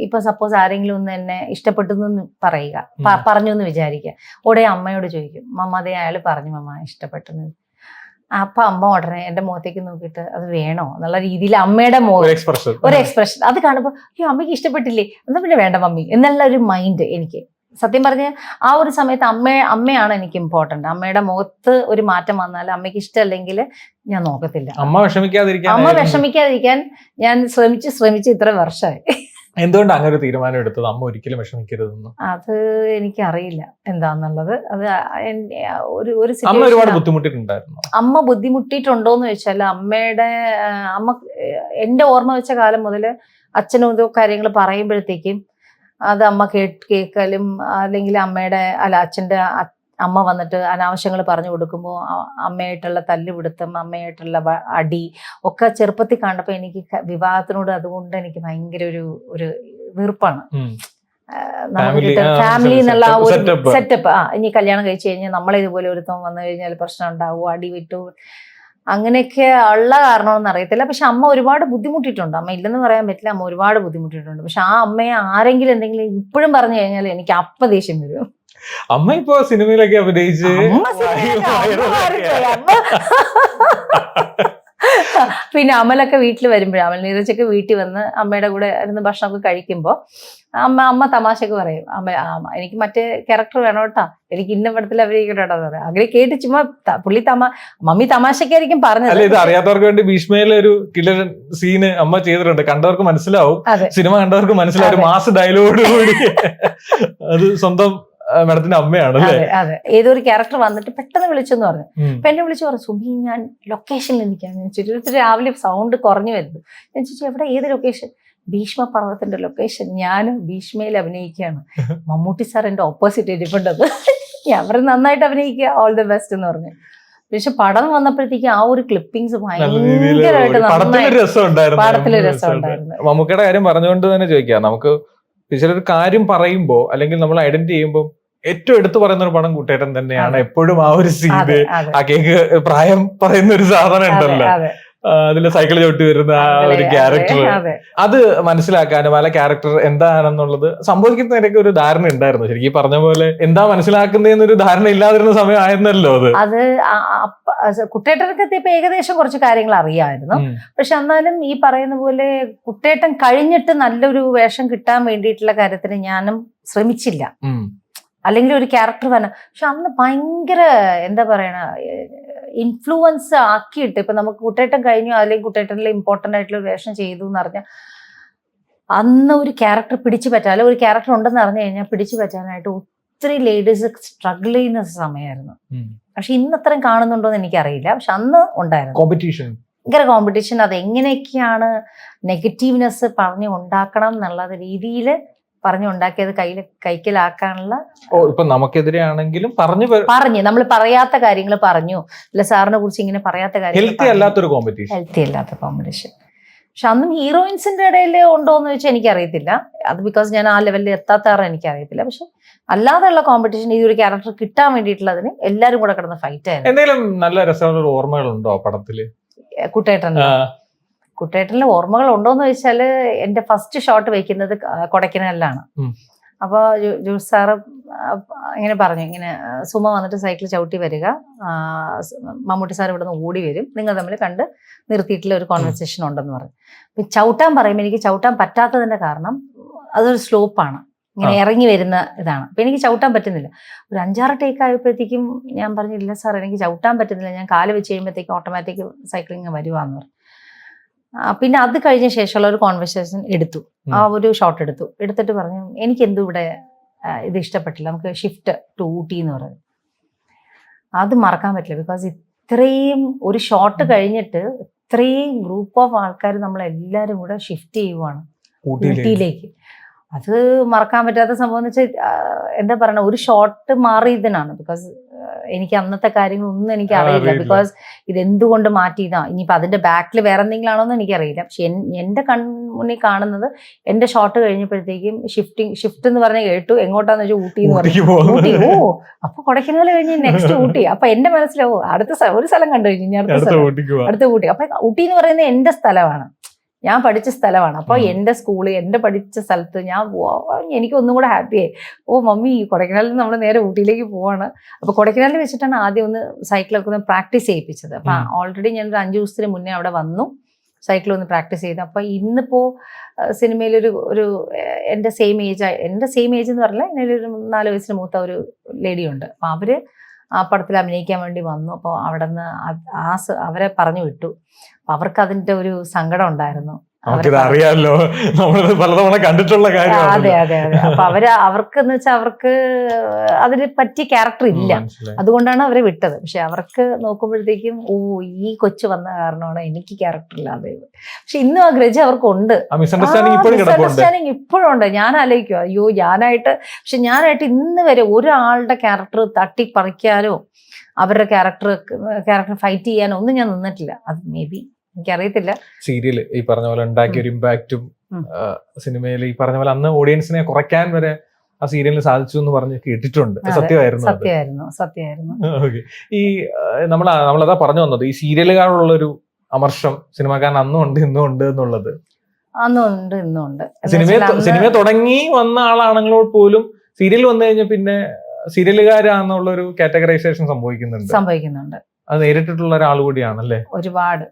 ഇപ്പൊ സപ്പോസ് ആരെങ്കിലും ഒന്ന് എന്നെ ഇഷ്ടപ്പെട്ടു എന്ന് പറയുക, പറഞ്ഞു എന്ന് വിചാരിക്കുക, ഉടനെ അമ്മയോട് ചോദിക്കും, മമ്മ അതേ അയാൾ പറഞ്ഞു മമ്മ ഇഷ്ടപ്പെട്ടെന്ന്. അപ്പൊ അമ്മ ഉടനെ എൻ്റെ മുഖത്തേക്ക് നോക്കിയിട്ട് അത് വേണോ എന്നുള്ള രീതിയിൽ അമ്മയുടെ ഒരു എക്സ്പ്രഷൻ ഒരു എക്സ്പ്രഷൻ അത് കാണുമ്പോൾ, അയ്യോ അമ്മയ്ക്ക് ഇഷ്ടപ്പെട്ടില്ലേ എന്നാ പിന്നെ വേണ്ട മമ്മി എന്നുള്ള ഒരു മൈൻഡ് എനിക്ക്. സത്യം പറഞ്ഞ ആ ഒരു സമയത്ത് അമ്മയാണ് എനിക്ക് ഇമ്പോർട്ടന്റ്. അമ്മയുടെ മുഖത്ത് ഒരു മാറ്റം വന്നാൽ അമ്മയ്ക്ക് ഇഷ്ടമല്ലെങ്കിൽ ഞാൻ നോക്കത്തില്ല. അമ്മ വിഷമിക്കാതിരിക്കാൻ ഞാൻ ശ്രമിച്ച് ഇത്ര വർഷമായി. എന്തുകൊണ്ട് അങ്ങനെ ഒരു തീരുമാനം എടുത്തത്, അമ്മ ഒരിക്കലും വിഷമിക്കരുതെന്ന്? അത് എനിക്കറിയില്ല എന്താന്നുള്ളത്. അത് ഒരു അമ്മ ഒരുപാട് ബുദ്ധിമുട്ടിട്ടുണ്ടായിരുന്നു. അമ്മ ബുദ്ധിമുട്ടിയിട്ടുണ്ടോന്ന് ചോദിച്ചാൽ അമ്മ എന്റെ ഓർമ്മ വെച്ച കാലം മുതൽ അച്ഛനും ഇതോ കാര്യങ്ങൾ പറയുമ്പോഴത്തേക്കും അത് അമ്മ കേൾക്കലും, അല്ലെങ്കിൽ അച്ഛൻ്റെ അമ്മ വന്നിട്ട് അനാവശ്യങ്ങൾ പറഞ്ഞു കൊടുക്കുമ്പോൾ അമ്മയായിട്ടുള്ള തല്ലുപിടുത്തം, അമ്മയായിട്ടുള്ള അടി ഒക്കെ ചെറുപ്പത്തിൽ കണ്ടപ്പോൾ എനിക്ക് വിവാഹത്തിനോട് അതുകൊണ്ട് എനിക്ക് ഭയങ്കര ഒരു വെറുപ്പാണ്. ഫാമിലി എന്നുള്ള ആ ഒരു സെറ്റപ്പ്. ഇനി കല്യാണം കഴിച്ചു കഴിഞ്ഞാൽ നമ്മളെ ഇതുപോലെ ഒരുത്തം വന്നു കഴിഞ്ഞാൽ പ്രശ്നം ഉണ്ടാവും, അടി വിട്ടു, അങ്ങനെയൊക്കെ ഉള്ള കാരണമെന്ന് അറിയത്തില്ല. പക്ഷെ അമ്മ ഒരുപാട് ബുദ്ധിമുട്ടിയിട്ടുണ്ട്. അമ്മ ഇല്ലെന്ന് പറയാൻ പറ്റില്ല, അമ്മ ഒരുപാട് ബുദ്ധിമുട്ടിയിട്ടുണ്ട്. പക്ഷെ ആ അമ്മയെ ആരെങ്കിലും എന്തെങ്കിലും ഇപ്പോഴും പറഞ്ഞു കഴിഞ്ഞാൽ എനിക്ക് അപ്പ ദേഷ്യം വരും. അമ്മ ഇപ്പൊ സിനിമയിലൊക്കെ അഭിനയിച്ച് പിന്നെ അമലൊക്കെ വീട്ടിൽ വരുമ്പോഴേ, അമൽ നീരജൊക്കെ വീട്ടിൽ വന്ന് അമ്മയുടെ കൂടെ ഇരുന്ന് ഭക്ഷണമൊക്കെ കഴിക്കുമ്പോൾ അമ്മ തമാശക്ക് പറയും, എനിക്ക് മറ്റേ ക്യാരക്ടർ വേണം കേട്ടോ, എനിക്ക് ഇന്ന പടത്തിൽ അഭിനയിക്കട്ടോ എന്ന് പറയാം. അങ്ങനെ കേട്ട് ചുമ്മാ മമ്മി തമാശക്കായിരിക്കും പറഞ്ഞത്. ഇത് അറിയാത്തവർക്ക് വേണ്ടി ഭീഷ്മയിലെ ഒരു കിലർ സീന് അമ്മ ചെയ്തിട്ടുണ്ട്. കണ്ടവർക്ക് മനസ്സിലാവും, സിനിമ കണ്ടവർക്ക് മനസ്സിലാവും. ഒരു മാസ് ഡയലോഗോട് കൂടി അത് സ്വന്തം മാഡത്തിന്റെ അമ്മയാണ്. അതെ, ഏതൊരു ക്യാരക്ടർ വന്നിട്ട് പെട്ടെന്ന് വിളിച്ചെന്ന് പറഞ്ഞു. അപ്പൊ എന്നെ വിളിച്ചു പറഞ്ഞു, സുമി ഞാൻ ലൊക്കേഷനിൽ നിൽക്കാന്ന്. ഞാൻ ചോദിച്ചു രാവിലെ സൗണ്ട് കുറഞ്ഞു വരുന്നു. ഞാൻ ചോദിച്ചു എവിടെ, ഏത് ലൊക്കേഷൻ? ഭീഷ്മ പർവ്വതത്തിന്റെ ലൊക്കേഷൻ. ഞാൻ ഭീഷ്മയിൽ അഭിനയിക്കുകയാണ്, മമ്മൂട്ടി സാർ എന്റെ ഓപ്പോസിറ്റ് ഇരിപ്പുണ്ടത്. ഞാൻ അവർ നന്നായിട്ട് അഭിനയിക്കുക, ഓൾ ദി ബെസ്റ്റ് എന്ന് പറഞ്ഞു. പക്ഷെ പടം വന്നപ്പോഴത്തേക്ക് ആ ഒരു ക്ലിപ്പിങ്സ് ഭയങ്കരമായിട്ട് പടത്തില് രസമുണ്ടായിരുന്നു. മമ്മൂക്കയുടെ കാര്യം പറഞ്ഞുകൊണ്ട് തന്നെ ചോദിക്കാം, നമുക്ക് ചിലൊരു കാര്യം പറയുമ്പോ അല്ലെങ്കിൽ നമ്മൾ ഐഡന്റിറ്റി ചെയ്യുമ്പോൾ ഏറ്റവും എടുത്തു പറയുന്ന ഒരു പടം കുട്ടേട്ടൻ തന്നെയാണ്. എപ്പോഴും ആ ഒരു സീന്, ആ കേക്ക് പ്രായം പറയുന്ന ഒരു സാധനം ഉണ്ടല്ലോ, അതില് സൈക്കിൾ ചവിട്ടി വരുന്ന ആ ഒരു ക്യാരക്ടർ, അത് മനസ്സിലാക്കാനും ആ ക്യാരക്ടർ എന്താണെന്നുള്ളത് സംഭവിക്കുന്നതിനൊക്കെ ഒരു ധാരണ ഉണ്ടായിരുന്നു. ശരിക്കും പറഞ്ഞ പോലെ എന്താ മനസ്സിലാക്കുന്നതെന്നൊരു ധാരണ ഇല്ലാതിരുന്ന സമയം ആയിരുന്നല്ലോ അത്. കുട്ടേട്ടനൊക്കെ എത്തിയപ്പോ ഏകദേശം കുറച്ച് കാര്യങ്ങൾ അറിയാമായിരുന്നു. പക്ഷെ എന്നാലും ഈ പറയുന്ന പോലെ കുട്ടേട്ടൻ കഴിഞ്ഞിട്ട് നല്ലൊരു വേഷം കിട്ടാൻ വേണ്ടിയിട്ടുള്ള കാര്യത്തിന് ഞാനും ശ്രമിച്ചില്ല, അല്ലെങ്കിൽ ഒരു ക്യാരക്ടർ തന്നെ. പക്ഷെ അന്ന് ഭയങ്കര എന്താ പറയണ ഇൻഫ്ലുവൻസ് ആക്കിയിട്ട്, ഇപ്പൊ നമുക്ക് കുട്ടേട്ടൻ കഴിഞ്ഞു അല്ലെങ്കിൽ കുട്ടേട്ടനിൽ ഇമ്പോർട്ടന്റ് ആയിട്ടുള്ള ഒരു വേഷം ചെയ്തു എന്ന് പറഞ്ഞാൽ അന്ന് ഒരു ക്യാരക്ടർ പിടിച്ചു പറ്റാൻ, ഒരു ക്യാരക്ടർ ഉണ്ടെന്ന് അറിഞ്ഞു കഴിഞ്ഞാൽ പിടിച്ചു പറ്റാനായിട്ട് ഒത്തിരി ലേഡീസ് സ്ട്രഗിൾ ചെയ്യുന്ന സമയമായിരുന്നു. പക്ഷെ ഇന്ന് അത്രയും കാണുന്നുണ്ടോ എന്ന് എനിക്കറിയില്ല. പക്ഷെ അന്ന് ഉണ്ടായിരുന്നു ഭയങ്കര കോമ്പറ്റീഷൻ. അത് എങ്ങനെയൊക്കെയാണ് നെഗറ്റീവ്നെസ് പറഞ്ഞു ഉണ്ടാക്കണം എന്നുള്ള രീതിയിൽ പറഞ്ഞുണ്ടാക്കിയത് കൈക്കലാക്കാനുള്ള. ഇപ്പൊ നമുക്കെതിരെ ആണെങ്കിലും പറഞ്ഞു നമ്മൾ പറയാത്ത കാര്യങ്ങൾ പറഞ്ഞു, അല്ല സാറിനെ കുറിച്ച് ഇങ്ങനെ പറയാത്ത കാര്യങ്ങൾ, ഹെൽത്തി അല്ലാത്ത കോമ്പറ്റീഷൻ. പക്ഷെ അന്നും ഹീറോയിൻസിന്റെ ഇടയിൽ ഉണ്ടോ എന്ന് വെച്ചാൽ എനിക്കറിയത്തില്ല. അത് ബിക്കോസ് ഞാൻ ആ ലെവലിൽ എത്താത്താറ് എനിക്കറിയത്തില്ല. പക്ഷെ അല്ലാതെയുള്ള കോമ്പറ്റീഷൻ, ഈ ഒരു ക്യാരക്ടർ കിട്ടാൻ വേണ്ടിയിട്ടുള്ളതിന് എല്ലാരും കൂടെ കിടന്ന് ഫൈറ്റ് ആയിരുന്നു. എന്തെങ്കിലും നല്ല രസമുള്ള ഓർമ്മകളുണ്ടോ പടത്തില്? കുട്ടേട്ടനിലെ ഓർമ്മകൾ ഉണ്ടോന്ന് ചോദിച്ചാല്, എന്റെ ഫസ്റ്റ് ഷോട്ട് വെക്കുന്നത് കൊടൈക്കനാലിലാണ്. അപ്പോൾ ജോസ് സാറ് ഇങ്ങനെ പറഞ്ഞു, ഇങ്ങനെ സുമ വന്നിട്ട് സൈക്കിൾ ചവിട്ടി വരിക, മമ്മൂട്ടി സാർ ഇവിടെ നിന്ന് ഓടി വരും, നിങ്ങൾ തമ്മിൽ കണ്ട് നിർത്തിയിട്ടുള്ള ഒരു കോൺവെർസേഷൻ ഉണ്ടെന്ന് പറഞ്ഞു. അപ്പം ചവിട്ടാൻ പറയുമ്പോൾ എനിക്ക് ചവിട്ടാൻ പറ്റാത്തതിന്റെ കാരണം അതൊരു സ്ലോപ്പാണ്, ഇങ്ങനെ ഇറങ്ങി വരുന്ന ഇതാണ്. അപ്പം എനിക്ക് ചവിട്ടാൻ പറ്റുന്നില്ല. ഒരു 5-6 ടേക്ക് ആയപ്പോഴത്തേക്കും ഞാൻ പറഞ്ഞില്ല സാർ എനിക്ക് ചവിട്ടാൻ പറ്റുന്നില്ല, ഞാൻ കാല് വെച്ച് കഴിയുമ്പോഴത്തേക്കും ഓട്ടോമാറ്റിക് സൈക്ലിങ് വരുവാന്ന് പറഞ്ഞു. പിന്നെ അത് കഴിഞ്ഞ ശേഷമുള്ള ഒരു കോൺവെർസേഷൻ എടുത്തു, ആ ഒരു ഷോട്ട് എടുത്തിട്ട് പറഞ്ഞു എനിക്ക് എന്തും ഇവിടെ ഇത് ഇഷ്ടപ്പെട്ടില്ല, നമുക്ക് ഷിഫ്റ്റ് ടു ഊട്ടി എന്ന് പറഞ്ഞു. അത് മറക്കാൻ പറ്റില്ല. ബിക്കോസ് ഇത്രയും ഒരു ഷോട്ട് കഴിഞ്ഞിട്ട് ഇത്രയും ഗ്രൂപ്പ് ഓഫ് ആൾക്കാർ നമ്മളെല്ലാവരും കൂടെ ഷിഫ്റ്റ് ചെയ്യുവാണ് ഊട്ടിയിലേക്ക്. അത് മറക്കാൻ പറ്റാത്ത സംഭവം എന്ന് വെച്ചാൽ എന്താ പറയുക, ഒരു ഷോട്ട് മാറി ഇതിനാണ്. ബിക്കോസ് എനിക്ക് അന്നത്തെ കാര്യങ്ങളൊന്നും എനിക്ക് അറിയില്ല. അറിയില്ല. ബിക്കോസ് ഇതെന്തുകൊണ്ട് മാറ്റിയതാ, ഇനിയിപ്പോൾ അതിന്റെ ബാക്കിൽ വേറെ എന്തെങ്കിലും ആണോന്ന് എനിക്കറിയില്ല. പക്ഷെ എന്റെ കൺമുന്നിൽ കാണുന്നത് എന്റെ ഷോട്ട് കഴിഞ്ഞപ്പോഴത്തേക്കും ഷിഫ്റ്റ് എന്ന് പറഞ്ഞ് കേട്ടു. എങ്ങോട്ടാന്ന് വെച്ചാൽ ഊട്ടി എന്ന് പറഞ്ഞു. ഊട്ടി, ഓ അപ്പൊ കൊടൈക്കനാൽ കഴിഞ്ഞ് നെക്സ്റ്റ് ഊട്ടി. അപ്പൊ എന്റെ മനസ്സിലാവോ ഒരു സ്ഥലം കണ്ടു കഴിഞ്ഞു, ഇനി അടുത്ത ഊട്ടി. അപ്പൊ ഊട്ടി എന്ന് പറയുന്നത് എന്റെ സ്ഥലമാണ്, ഞാൻ പഠിച്ച സ്ഥലമാണ്. അപ്പൊ എന്റെ സ്കൂള്, എന്റെ പഠിച്ച സ്ഥലത്ത് എനിക്ക് ഒന്നും കൂടെ ഹാപ്പിയായി. ഓ മമ്മി, കൊടൈക്കനാലിൽ നമ്മൾ നേരെ ഊട്ടിയിലേക്ക് പോവാണ്. അപ്പൊ കൊടൈക്കനാലിൽ വെച്ചിട്ടാണ് ആദ്യം ഒന്ന് സൈക്കിളൊക്കെ ഒന്ന് പ്രാക്ടീസ് ചെയ്യിപ്പിച്ചത്. അപ്പൊ ഓൾറെഡി ഞാനൊരു 5 ദിവസത്തിന് മുന്നേ അവിടെ വന്നു, സൈക്കിൾ ഒന്ന് പ്രാക്ടീസ് ചെയ്തു. അപ്പൊ ഇന്നിപ്പോ സിനിമയിലൊരു എന്റെ സെയിം ഏജ് എന്ന് പറഞ്ഞാൽ എന്നൊരു 4 വയസ്സിന് മൂത്ത ഒരു ലേഡിയുണ്ട്. അപ്പൊ അവര് ആ പടത്തിൽ അഭിനയിക്കാൻ വേണ്ടി വന്നു. അപ്പോൾ അവിടെ നിന്ന് അവരെ പറഞ്ഞു വിട്ടു. അപ്പൊ അവർക്ക് അതിന്റെ ഒരു സങ്കടം ഉണ്ടായിരുന്നു. അറിയാലോ, നമ്മൾ പലതവണ കണ്ടിട്ടുള്ള കാര്യമാണ്. അതെ അതെ അതെ. അപ്പൊ അവർക്ക് എന്ന് വെച്ചാൽ അവർക്ക് അതിന് പറ്റിയ ക്യാരക്ടർ ഇല്ല, അതുകൊണ്ടാണ് അവരെ വിട്ടത്. പക്ഷെ അവർക്ക് നോക്കുമ്പോഴത്തേക്കും ഓ ഈ കൊച്ചു വന്ന കാരണമാണ് എനിക്ക് ക്യാരക്ടർ ഇല്ലാതെ. പക്ഷെ ഇന്നും ആ ഗ്രജ് അവർക്കുണ്ട്, മിസ്അണ്ടർസ്റ്റാൻഡിങ് ഇപ്പോഴും ഉണ്ട്. ഞാൻ ആലോചിക്കുക, അയ്യോ ഞാനായിട്ട് ഇന്ന് വരെ ഒരാളുടെ ക്യാരക്ടർ തട്ടിപ്പറിക്കാനോ അവരുടെ ക്യാരക്ടർ ഫൈറ്റ് ചെയ്യാനോ ഒന്നും ഞാൻ നിന്നിട്ടില്ല. അത് മേ ബി എനിക്കറിയത്തില്ല. സീരിയൽ ഈ പറഞ്ഞ പോലെ ഉണ്ടാക്കിയ ഒരു ഇമ്പാക്റ്റും സിനിമയിൽ ഈ പറഞ്ഞ പോലെ അന്ന് ഓഡിയൻസിനെ കുറയ്ക്കാൻ വരെ ആ സീരിയലിന് സാധിച്ചു എന്ന് പറഞ്ഞ് കേട്ടിട്ടുണ്ട്. സത്യമായിരുന്നു. ഓക്കെ. ഈ നമ്മളതാ പറഞ്ഞു വന്നത്, ഈ സീരിയലുകാരുള്ളൊരു അമർഷം സിനിമാക്കാരൻ അന്നും ഉണ്ട് ഇന്നും ഉണ്ട് എന്നുള്ളത്. അന്നുണ്ട് ഇന്നും ഉണ്ട്. സിനിമ തുടങ്ങി വന്ന ആളാണെങ്കിൽ പോലും സീരിയൽ വന്നു കഴിഞ്ഞാൽ പിന്നെ സീരിയലുകാരാണെന്നുള്ളൊരു കാറ്റഗറൈസേഷൻ സംഭവിക്കുന്നുണ്ട്. അത് നേരിട്ടിട്ടുള്ള ഒരാൾ കൂടിയാണല്ലേ? ഒരുപാട്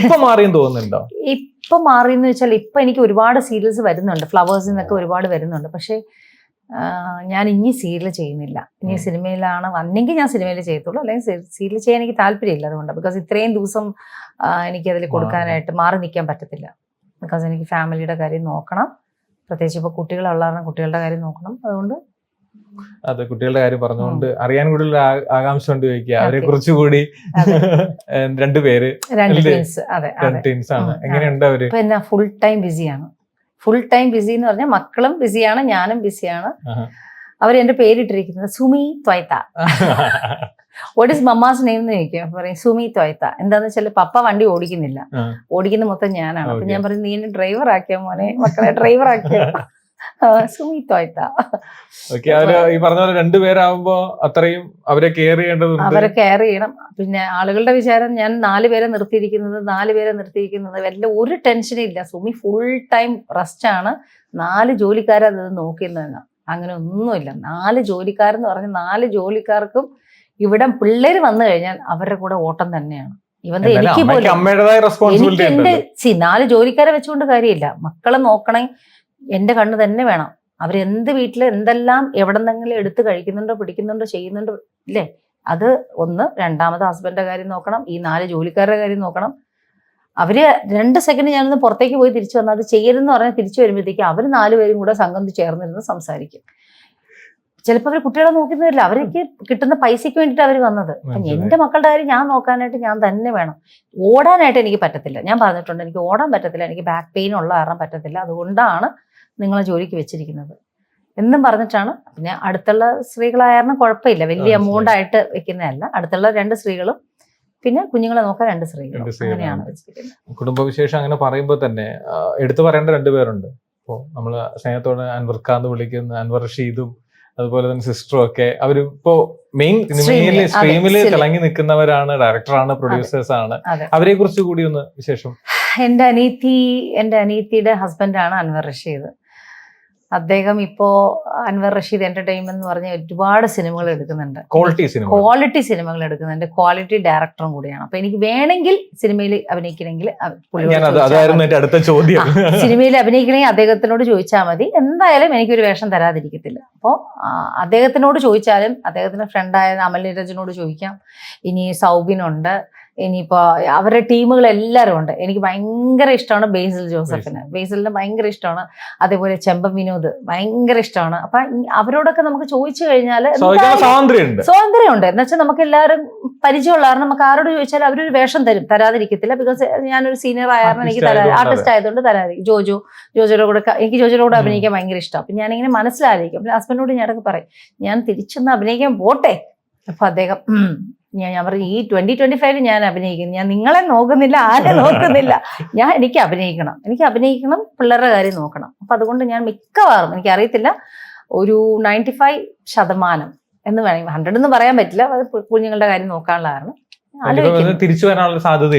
ഇപ്പൊ മാറിയെന്ന് തോന്നുന്നുണ്ടോ? ഇപ്പൊ മാറിയെന്ന് വെച്ചാൽ ഇപ്പൊ എനിക്ക് ഒരുപാട് സീരിയൽസ് വരുന്നുണ്ട്, ഫ്ലവേഴ്സിൽ നിന്നൊക്കെ ഒരുപാട് വരുന്നുണ്ട്. പക്ഷെ ഞാൻ ഇനി സീരിയൽ ചെയ്യുന്നില്ല. ഇനി സിനിമയിലാണ് വന്നെങ്കിൽ ഞാൻ സിനിമയിൽ ചെയ്യത്തുള്ളൂ, അല്ലെങ്കിൽ സീരിയൽ ചെയ്യാൻ എനിക്ക് താല്പര്യമില്ല. അതുകൊണ്ട് ബിക്കോസ് ഇത്രയും ദിവസം എനിക്കതിൽ കൊടുക്കാനായിട്ട് മാറി നിൽക്കാൻ പറ്റത്തില്ല. ബിക്കോസ് എനിക്ക് ഫാമിലിയുടെ കാര്യം നോക്കണം, പ്രത്യേകിച്ച് ഇപ്പോൾ കുട്ടികളുള്ള കാരണം കുട്ടികളുടെ കാര്യം നോക്കണം. അതുകൊണ്ട് അതെ, കുട്ടികളുടെ കാര്യം പറഞ്ഞുകൊണ്ട് അറിയാൻ കൂടുതൽ ആകാംക്ഷ കൊണ്ട് ചോദിക്കുക. അവരെ കുറിച്ചുകൂടി രണ്ടുപേര് ട്വിൻസ് ആണ്. എങ്ങനെയുണ്ട് അവര്? ഫുൾ ടൈം ബിസിയാണ്. ഫുൾ ടൈം ബിസി എന്ന് പറഞ്ഞാൽ മക്കളും ബിസിയാണ്, ഞാനും ബിസിയാണ്. അവരെന്റെ പേരിട്ടിരിക്കുന്നത് സുമി ത്വയ്ത. വാട്ട് ഈസ് മമ്മാസ് നെയിം എന്ന് ചോദിക്കും. അപ്പൊ പറയും സുമി ത്വയ്ത. എന്താന്ന് വെച്ചാൽ പപ്പ വണ്ടി ഓടിക്കുന്ന മൊത്തം ഞാനാണ്. അപ്പൊ ഞാൻ പറയും നീ എന്നെ ഡ്രൈവർ ആക്കിയ മോനെ, മക്കളെ ഡ്രൈവർ ആക്കിയ സുമി ത്വയ്ത. ഈ പറഞ്ഞ പോലെ രണ്ടുപേരാകുമ്പോ അത്രയും അവരെ കെയർ ചെയ്യണം. പിന്നെ ആളുകളുടെ വിചാരം ഞാൻ 4 പേരെ നിർത്തിയിരിക്കുന്നത് വല്ല ഒരു ടെൻഷനും ഇല്ല. സുമി ഫുൾ ടൈം റെസ്റ്റ് ആണ്. 4 ജോലിക്കാരത് നോക്കുന്നതെന്ന്. അങ്ങനെ ഒന്നുമില്ല. 4 ജോലിക്കാരെന്ന് പറഞ്ഞ 4 ജോലിക്കാർക്കും ഇവിടെ പിള്ളേര് വന്നു കഴിഞ്ഞാൽ അവരുടെ കൂടെ ഓട്ടം തന്നെയാണ്. എനിക്ക് പോലും എന്റെ 4 ജോലിക്കാരെ വെച്ചുകൊണ്ട് കാര്യമില്ല. മക്കളെ നോക്കണേ, എന്റെ കണ്ണ് തന്നെ വേണം. അവരെന്ത് വീട്ടിൽ എന്തെല്ലാം എവിടെന്നെങ്കിലും എടുത്ത് കഴിക്കുന്നുണ്ടോ, പിടിക്കുന്നുണ്ടോ, ചെയ്യുന്നുണ്ടോ ഇല്ലേ, അത് ഒന്ന്. രണ്ടാമത് ഹസ്ബൻഡിന്റെ കാര്യം നോക്കണം, ഈ 4 ജോലിക്കാരുടെ കാര്യം നോക്കണം. അവര് 2 സെക്കൻഡ് ഞാനൊന്ന് പുറത്തേക്ക് പോയി തിരിച്ചു വന്നാൽ അത് ചെയ്യരുതെന്ന് പറഞ്ഞാൽ തിരിച്ചു വരുമ്പോഴത്തേക്ക് അവർ 4 പേരും കൂടെ സംഘം ചേർന്നിരുന്ന് സംസാരിക്കും. ചിലപ്പോൾ അവർ കുട്ടികളെ നോക്കുന്നില്ല, അവർക്ക് കിട്ടുന്ന പൈസയ്ക്ക് വേണ്ടിയിട്ട് അവർ വന്നത്. എന്റെ മക്കളുടെ കാര്യം ഞാൻ നോക്കാനായിട്ട് ഞാൻ തന്നെ വേണം. ഓടാനായിട്ട് എനിക്ക് പറ്റത്തില്ല. ഞാൻ പറഞ്ഞിട്ടുണ്ട്, എനിക്ക് ഓടാൻ പറ്റത്തില്ല, എനിക്ക് ബാക്ക് പെയിൻ ഉള്ള കാരണം പറ്റത്തില്ല. അതുകൊണ്ടാണ് നിങ്ങളെ ജോലിക്ക് വെച്ചിരിക്കുന്നത് എന്നും പറഞ്ഞിട്ടാണ്. പിന്നെ അടുത്തുള്ള സ്ത്രീകളായിരുന്നു കുഴപ്പമില്ല, വലിയ എമൗണ്ട് ആയിട്ട് വെക്കുന്നതല്ല. അടുത്തുള്ള 2 സ്ത്രീകളും പിന്നെ കുഞ്ഞുങ്ങളെ നോക്കാൻ 2 സ്ത്രീകളും, അങ്ങനെയാണ് വെച്ചിരിക്കുന്നത്. കുടുംബവിശേഷം അങ്ങനെ പറയുമ്പോൾ തന്നെ എടുത്തു പറയേണ്ട 2 പേരുണ്ട്. ഇപ്പോൾ നമ്മള് സ്നേഹത്തോടെ അൻവർഖാന്ന് വിളിക്കുന്ന അൻവർ റഷീദും അതുപോലെ തന്നെ സിസ്റ്ററും ഒക്കെ അവരിപ്പോ മെയിൻ സ്ട്രീമില് തിളങ്ങി നിൽക്കുന്നവരാണ്, ഡയറക്ടറാണ്, പ്രൊഡ്യൂസേഴ്സ് ആണ്. അവരെ കുറിച്ച് കൂടി ഒന്ന് വിശേഷം. എന്റെ അനിയത്തിയുടെ ഹസ്ബൻഡാണ് അൻവർ റഷീദ്. അദ്ദേഹം ഇപ്പോ അൻവർ റഷീദ് എന്റർടൈൻമെന്റ് എന്ന് പറഞ്ഞ ഒരുപാട് സിനിമകൾ എടുക്കുന്നുണ്ട്, ക്വാളിറ്റി സിനിമകൾ എടുക്കുന്നുണ്ട്, ക്വാളിറ്റി ഡയറക്ടറും കൂടിയാണ്. അപ്പൊ എനിക്ക് വേണമെങ്കിൽ സിനിമയിൽ അഭിനയിക്കണമെങ്കിൽ സിനിമയിൽ അഭിനയിക്കണമെങ്കിൽ അദ്ദേഹത്തിനോട് ചോദിച്ചാൽ മതി. എന്തായാലും എനിക്കൊരു വേഷം തരാതിരിക്കത്തില്ല. അപ്പോൾ അദ്ദേഹത്തിനോട് ചോദിച്ചാലും, അദ്ദേഹത്തിന്റെ ഫ്രണ്ടായ അമൽ നീരജിനോട് ചോദിക്കാം, ഇനി സൗബിനുണ്ട്, ഇനിയിപ്പോ അവരുടെ ടീമുകൾ എല്ലാവരും ഉണ്ട്. എനിക്ക് ഭയങ്കര ഇഷ്ടമാണ് ബേസിൽ ജോസഫിന്, ബേസിലിന് ഭയങ്കര ഇഷ്ടമാണ്. അതേപോലെ ചെമ്പൻ വിനോദ് ഭയങ്കര ഇഷ്ടമാണ്. അപ്പൊ അവരോടൊക്കെ നമുക്ക് ചോദിച്ചു കഴിഞ്ഞാൽ സ്വാതന്ത്ര്യമുണ്ട്. എന്ന് വെച്ചാൽ നമുക്ക് എല്ലാവരും പരിചയമുള്ള കാരണം നമുക്ക് ആരോട് ചോദിച്ചാൽ അവരൊരു വേഷം തരാതിരിക്കത്തില്ല. ബിക്കോസ് ഞാനൊരു സീനിയർ ആയിരുന്നു, എനിക്ക് ആർട്ടിസ്റ്റ് ആയതുകൊണ്ട് തരാതിരിക്കും. ജോജോയുടെ കൂടെ എനിക്ക് ജോജോയുടെ കൂടെ അഭിനയിക്കാൻ ഭയങ്കര ഇഷ്ടമാണ്. അപ്പൊ ഞാനിങ്ങനെ മനസ്സിലായിരിക്കും. പിന്നെ ഹസ്ബൻഡിനോട് ഞാൻ ഇടയ്ക്ക് പറയും, ഞാൻ തിരിച്ചൊന്ന് അഭിനയിക്കാൻ പോട്ടെ. അപ്പൊ അദ്ദേഹം ഞാൻ പറഞ്ഞു, ഈ 2025 ഞാൻ അഭിനയിക്കുന്നു, ഞാൻ നിങ്ങളെ നോക്കുന്നില്ല, ആരെ നോക്കുന്നില്ല, എനിക്ക് അഭിനയിക്കണം, പിള്ളേരുടെ കാര്യം നോക്കണം. അപ്പൊ അതുകൊണ്ട് ഞാൻ മിക്കവാറും, എനിക്കറിയത്തില്ല, ഒരു 95% എന്ന് വേണമെങ്കിൽ 100 എന്ന് പറയാൻ പറ്റില്ല, അത് കുഞ്ഞുങ്ങളുടെ കാര്യം നോക്കാനുള്ള കാരണം തിരിച്ചു വരാനുള്ള സാധ്യത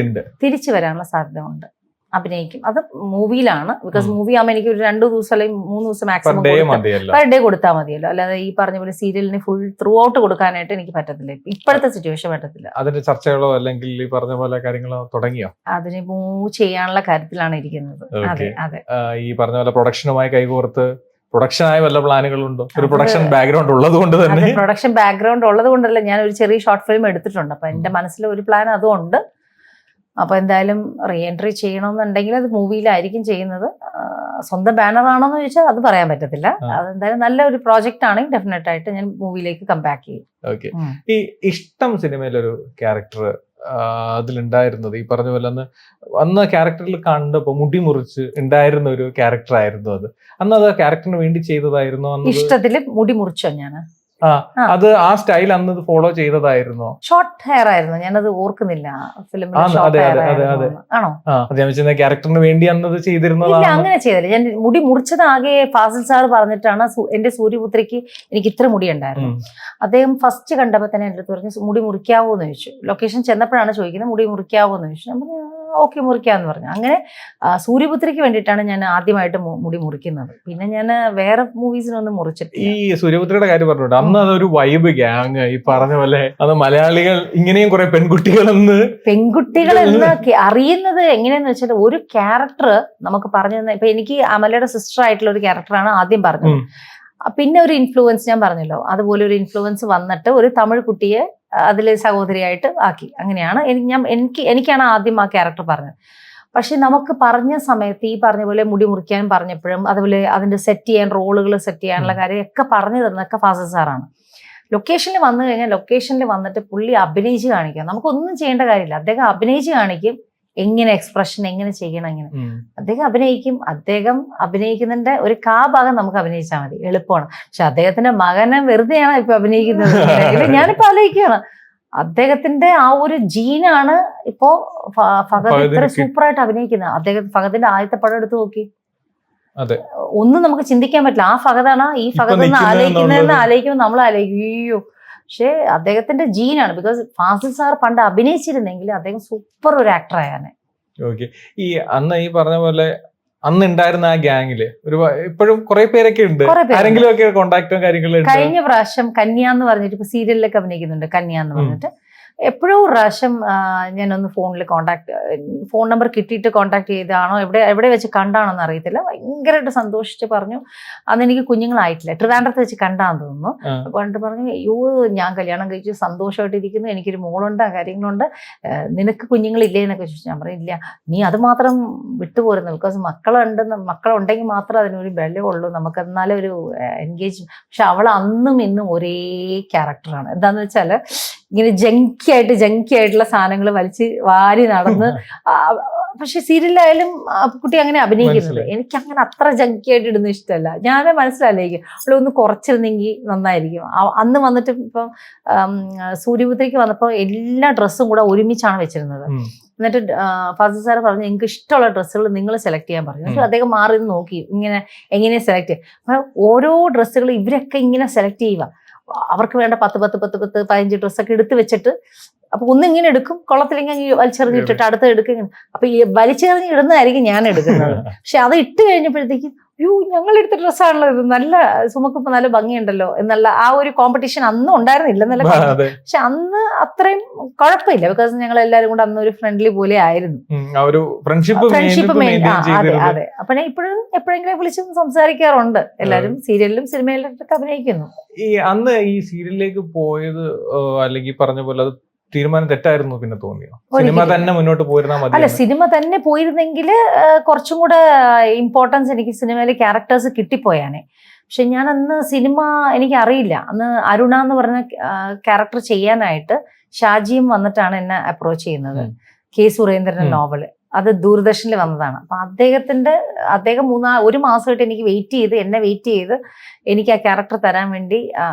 ഉണ്ട്. അഭിനയിക്കും. അത് മൂവിയിലാണ്. ബിക്കോസ് മൂവി ആകുമ്പോൾ എനിക്ക് ഒരു 2 ദിവസം അല്ലെങ്കിൽ 3 ദിവസം മാക്സിമം പെർ ഡേ കൊടുത്താൽ മതിയല്ലോ. അല്ലാതെ ഈ പറഞ്ഞ പോലെ സീരിയലിന് ഫുൾ ത്രൂ ഔട്ട് കൊടുക്കാനായിട്ട് എനിക്ക് പറ്റത്തില്ല. ഇപ്പോഴത്തെ സിറ്റുവേഷൻ പറ്റത്തില്ല. അതിന്റെ ചർച്ചകളോ അല്ലെങ്കിൽ ഈ പറഞ്ഞ പോലെ കാര്യങ്ങളോ തുടങ്ങിയോ? അതിന് മൂവ് ചെയ്യാനുള്ള കാര്യത്തിലാണ് ഇരിക്കുന്നത്. അതെ അതെ. ഈ പറഞ്ഞ പോലെ പ്രൊഡക്ഷനുമായി കൈകോർത്ത് പ്രൊഡക്ഷനായ വല്ല പ്ലാനുകളുണ്ടോ? ഒരു പ്രൊഡക്ഷൻ ബാക്ക്ഗ്രൗണ്ട് ഉള്ളത് കൊണ്ട് തന്നെ. പ്രൊഡക്ഷൻ ബാക്ക്ഗ്രൗണ്ട് ഉള്ളത് കൊണ്ടല്ല, ഞാൻ ഒരു ചെറിയ ഷോർട്ട് ഫിലിം എടുത്തിട്ടുണ്ട്. അപ്പൊ എന്റെ മനസ്സിൽ ഒരു പ്ലാൻ അതും ഉണ്ട്. അപ്പൊ എന്തായാലും റീ എൻട്രി ചെയ്യണമെന്നുണ്ടെങ്കിൽ അത് മൂവിയിലായിരിക്കും ചെയ്യുന്നത്. സ്വന്തം ബാനർ ആണോന്ന് ചോദിച്ചാൽ അത് പറയാൻ പറ്റത്തില്ല. അതെന്തായാലും നല്ല ഒരു പ്രോജക്റ്റ് ആണെങ്കിൽ ഡെഫിനറ്റ് ആയിട്ട് ഞാൻ മൂവിയിലേക്ക് കംബാക്ക് ചെയ്യും. ഓക്കെ. ഈ ഇഷ്ടം സിനിമയിലൊരു ക്യാരക്ടർ അതിലുണ്ടായിരുന്നത് ഈ പറഞ്ഞ പോലെ അന്ന് ക്യാരക്ടറിൽ കണ്ടപ്പോ മുടി മുറിച്ച് ഉണ്ടായിരുന്ന ഒരു ക്യാരക്ടർ ആയിരുന്നു അത്. അന്ന് അത് ക്യാരക്ടറിന് വേണ്ടി ചെയ്തതായിരുന്നു? ഇഷ്ടത്തില് മുടി മുറിച്ചോ ഞാൻ? അത് ആ സ്റ്റൈൽ അന്ന് ഫോളോ ചെയ്തതായിരുന്നോ? ഷോർട്ട് ഹെയർ ആയിരുന്നു, ഞാനത് ഓർക്കുന്നില്ല. ആണോ? ക്യാരക്ടറിന് വേണ്ടി അന്നത് ചെയ്തിരുന്നത്? അങ്ങനെ ചെയ്തില്ല. ഞാൻ മുടി മുറിച്ചത് ആകെ ഫാസിൽ സാർ പറഞ്ഞിട്ടാണ്. എന്റെ സൂര്യപുത്രിക്ക് എനിക്ക് ഇത്ര മുടി ഉണ്ടായിരുന്നു. അദ്ദേഹം ഫസ്റ്റ് കണ്ടപ്പോ തന്നെ എന്റെ അടുത്ത് പറഞ്ഞു, മുടി മുറിക്കാവോ എന്ന് ചോദിച്ചു. ലൊക്കേഷൻ ചെന്നപ്പോഴാണ് ചോദിക്കുന്നത്, മുടി മുറിക്കാവോ എന്ന് ചോദിച്ചു. ഞാൻ പറഞ്ഞു ഓക്കെ മുറിക്കാന്ന് പറഞ്ഞു. അങ്ങനെ സൂര്യപുത്രിക്ക് വേണ്ടിയിട്ടാണ് ഞാൻ ആദ്യമായിട്ട് മുടി മുറിക്കുന്നത്. പിന്നെ ഞാൻ വേറെ മൂവീസിനൊന്നും മുറിച്ചിട്ടില്ല. ഈ സൂര്യപുത്രിയുടെ കാര്യം പറഞ്ഞിട്ടുണ്ട്, അന്ന് അതൊരു വൈബ് ഗ്യാങ്, ഈ പറഞ്ഞ പോലെ അത് മലയാളികൾ ഇങ്ങനെയും കുറെ പെൺകുട്ടികളെന്ന് അറിയുന്നത് എങ്ങനെയാന്ന് വെച്ചാൽ, ഒരു ക്യാരക്ടർ നമുക്ക് പറഞ്ഞു തന്നെ. ഇപ്പൊ എനിക്ക് അമലയുടെ സിസ്റ്റർ ആയിട്ടുള്ള ഒരു ക്യാരക്ടറാണ് ആദ്യം പറഞ്ഞത്. പിന്നെ ഒരു ഇൻഫ്ലുവൻസ് ഞാൻ പറഞ്ഞല്ലോ, അതുപോലെ ഒരു ഇൻഫ്ലുവൻസ് വന്നിട്ട് ഒരു തമിഴ് കുട്ടിയെ അതിൽ സഹോദരിയായിട്ട് ആക്കി. അങ്ങനെയാണ് എനിക്കാണ് ആദ്യം ആ ക്യാരക്ടർ പറഞ്ഞത്. പക്ഷെ നമുക്ക് പറഞ്ഞ സമയത്ത് ഈ പറഞ്ഞ പോലെ മുടി മുറിക്കാൻ പറഞ്ഞപ്പോഴും അതുപോലെ അതിന്റെ സെറ്റ് ചെയ്യാൻ, റോളുകൾ സെറ്റ് ചെയ്യാനുള്ള കാര്യം ഒക്കെ പറഞ്ഞു തന്നതൊക്കെ ഫാസിൽ സാറാണ്. ലൊക്കേഷനിൽ വന്നു കഴിഞ്ഞാൽ ലൊക്കേഷനിൽ വന്നിട്ട് പുള്ളി അഭിനയിച്ച് കാണിക്കാം. നമുക്കൊന്നും ചെയ്യേണ്ട കാര്യമില്ല. അദ്ദേഹം അഭിനയിച്ച് കാണിക്കും, എങ്ങനെ എക്സ്പ്രഷൻ എങ്ങനെ ചെയ്യണം, എങ്ങനെ അദ്ദേഹം അഭിനയിക്കും. അദ്ദേഹം അഭിനയിക്കുന്നതിന്റെ ഒരു ഭാഗം നമുക്ക് അഭിനയിച്ചാൽ മതി, എളുപ്പമാണ്. പക്ഷെ അദ്ദേഹത്തിന്റെ മകനെ വെറുതെയാണ് ഇപ്പൊ അഭിനയിക്കുന്നത്. ഞാനിപ്പോ ആലോചിക്കുകയാണ്, അദ്ദേഹത്തിന്റെ ആ ഒരു ജീനാണ് ഇപ്പോ ഫഹദ് ഇത്ര സൂപ്പറായിട്ട് അഭിനയിക്കുന്നത്. ഫഹദിന്റെ ആദ്യത്തെ പടം എടുത്ത് നോക്കി, ഒന്നും നമുക്ക് ചിന്തിക്കാൻ പറ്റില്ല. ആ ഫഹദാണ് ഈ ഫഹദ് എന്ന് ആലോചിക്കുമ്പോൾ നമ്മൾ ആലോചിക്കും അയ്യോ. പക്ഷെ അദ്ദേഹത്തിന്റെ ജീനാണ്. ബിക്കോസ് ഫാസിൽ സാർ പണ്ട് അഭിനയിച്ചിരുന്നെങ്കിൽ അദ്ദേഹം സൂപ്പർ ഒരു ആക്ടർ ആയാണ്. ഓക്കെ. ഈ അന്ന് ഈ പറഞ്ഞ പോലെ അന്ന് ഉണ്ടായിരുന്ന ആ ഗ്യാങ്ങില് ഇപ്പോഴും കുറെ പേരൊക്കെ ഉണ്ട്. ആരെങ്കിലും ഒക്കെ കോണ്ടാക്ടോ കാര്യങ്ങളും? കഴിഞ്ഞ പ്രാവശ്യം കന്യ എന്ന് പറഞ്ഞിട്ട് ഇപ്പൊ സീരിയലിലൊക്കെ അഭിനയിക്കുന്നുണ്ട്, കന്യ എന്ന് പറഞ്ഞിട്ട്. എപ്പോഴും ഒരു പ്രാവശ്യം ഞാനൊന്ന് ഫോൺ നമ്പർ കിട്ടിയിട്ട് കോണ്ടാക്ട് ചെയ്താണോ എവിടെ വെച്ച് കണ്ടാണോന്ന് അറിയത്തില്ല. ഭയങ്കരമായിട്ട് സന്തോഷിച്ച് പറഞ്ഞു, അന്ന് എനിക്ക് കുഞ്ഞുങ്ങളായിട്ടില്ല, ട്രിവാൻഡ്രത്ത് വെച്ച് കണ്ടാന്ന് തോന്നുന്നു. പണ്ട് പറഞ്ഞു, അയ്യോ ഞാൻ കല്യാണം കഴിച്ച് സന്തോഷമായിട്ടിരിക്കുന്നു, എനിക്കൊരു മോളുണ്ട്, കാര്യങ്ങളുണ്ട്, നിനക്ക് കുഞ്ഞുങ്ങളില്ലേ എന്നൊക്കെ ചോദിച്ചു. ഞാൻ പറയില്ല, നീ അത് മാത്രം വിട്ടുപോരുന്നു. ബിക്കോസ് മക്കളുണ്ടെങ്കിൽ മാത്രമേ അതിനൊരു ബലമുള്ളൂ, നമുക്ക് എന്നാലും ഒരു എൻഗേജ്. പക്ഷെ അവൾ അന്നും ഇന്നും ഒരേ ക്യാരക്ടറാണ്. എന്താന്ന് വെച്ചാല് ഇങ്ങനെ ജങ്കി ആയിട്ടുള്ള സാധനങ്ങൾ വലിച്ച് വാരി നടന്ന്. പക്ഷെ സീരിയലായാലും കുട്ടി അങ്ങനെ അഭിനയിക്കുന്നത് എനിക്ക് അങ്ങനെ അത്ര ജങ്കി ആയിട്ട് ഇടുന്ന ഇഷ്ടമല്ല. ഞാൻ മനസ്സിലായിരിക്കും അവളെ ഒന്ന് കുറച്ചിരുന്നെങ്കിൽ നന്നായിരിക്കും. അന്ന് വന്നിട്ട് ഇപ്പം സൂര്യപുത്രിക്ക് വന്നപ്പോൾ എല്ലാ ഡ്രസ്സും കൂടെ ഒരുമിച്ചാണ് വെച്ചിരുന്നത്. എന്നിട്ട് ഫാസിൽ സാർ പറഞ്ഞു, നിങ്ങൾക്ക് ഇഷ്ടമുള്ള ഡ്രസ്സുകൾ നിങ്ങൾ സെലക്ട് ചെയ്യാൻ പറഞ്ഞു. എന്നിട്ട് അദ്ദേഹം മാറി നോക്കി ഇങ്ങനെ എങ്ങനെയാണ് സെലക്ട് ചെയ്യുക. അപ്പൊ ഓരോ ഡ്രസ്സുകൾ ഇവരൊക്കെ ഇങ്ങനെ സെലക്ട് ചെയ്യുക. അവർക്ക് വേണ്ട 10-15 ഡ്രസ്സൊക്കെ എടുത്ത് വെച്ചിട്ട്, അപ്പൊ ഒന്നിങ്ങനെ എടുക്കും, കൊള്ളത്തിലെങ്കിൽ വലിച്ചെറിഞ്ഞിട്ടിട്ട് അടുത്ത് എടുക്കും. അപ്പൊ ഈ വലിച്ചെറിഞ്ഞ് ഇടുന്നതായിരിക്കും ഞാൻ എടുക്കുന്നത്. പക്ഷെ അത് ഇട്ട് കഴിഞ്ഞപ്പോഴത്തേക്ക് അയ്യോ ഞങ്ങൾ എടുത്ത ഡ്രസ്സാണല്ലോ ഇത്, നല്ല സുമക്കിപ്പോ നല്ല ഭംഗിയുണ്ടല്ലോ എന്നുള്ള ആ ഒരു കോമ്പറ്റീഷൻ അന്നും ഉണ്ടായിരുന്നില്ലെന്നല്ല. പക്ഷെ അന്ന് അത്രയും കുഴപ്പമില്ല. ബിക്കോസ് ഞങ്ങൾ എല്ലാവരും കൂടെ അന്ന് ഒരു ഫ്രണ്ട്ലി പോലെ ആയിരുന്നു. Friendship main. അതെ. അപ്പൊ ഞാൻ എപ്പോഴെങ്കിലും വിളിച്ചും സംസാരിക്കാറുണ്ട്. എല്ലാവരും സീരിയലിലും സിനിമയിലൊക്കെ അഭിനയിക്കുന്നു. ഈ അന്ന് ഈ സീരിയലിലേക്ക് പോയത് അല്ലെങ്കിൽ പറഞ്ഞ പോലെ അത് തീരുമാനം തെറ്റായിരുന്നു പിന്നെ തോന്നിയോ? ഒരിക്കലും സിനിമ തന്നെ മുന്നോട്ട് പോയിരുന്നാൽ മതി? അല്ല, സിനിമ തന്നെ പോയിരുന്നെങ്കിൽ കുറച്ചും കൂടെ ഇമ്പോർട്ടൻസ് എനിക്ക് സിനിമയിലെ ക്യാരക്ടേഴ്സ് കിട്ടിപ്പോയാനെ. പക്ഷെ ഞാൻ അന്ന് സിനിമ എനിക്ക് അറിയില്ല. അന്ന് അരുണ എന്ന് പറഞ്ഞ ക്യാരക്ടർ ചെയ്യാനായിട്ട് ഷാജിയും വന്നിട്ടാണ് എന്നെ അപ്രോച്ച് ചെയ്യുന്നത്. കെ സുരേന്ദ്രന്റെ നോവല്, അത് ദൂരദർശനിൽ വന്നതാണ്. അപ്പൊ അദ്ദേഹം ഒരു മാസമായിട്ട് എനിക്ക് എന്നെ വെയിറ്റ് ചെയ്ത് എനിക്ക് ആ ക്യാരക്ടർ തരാൻ വേണ്ടി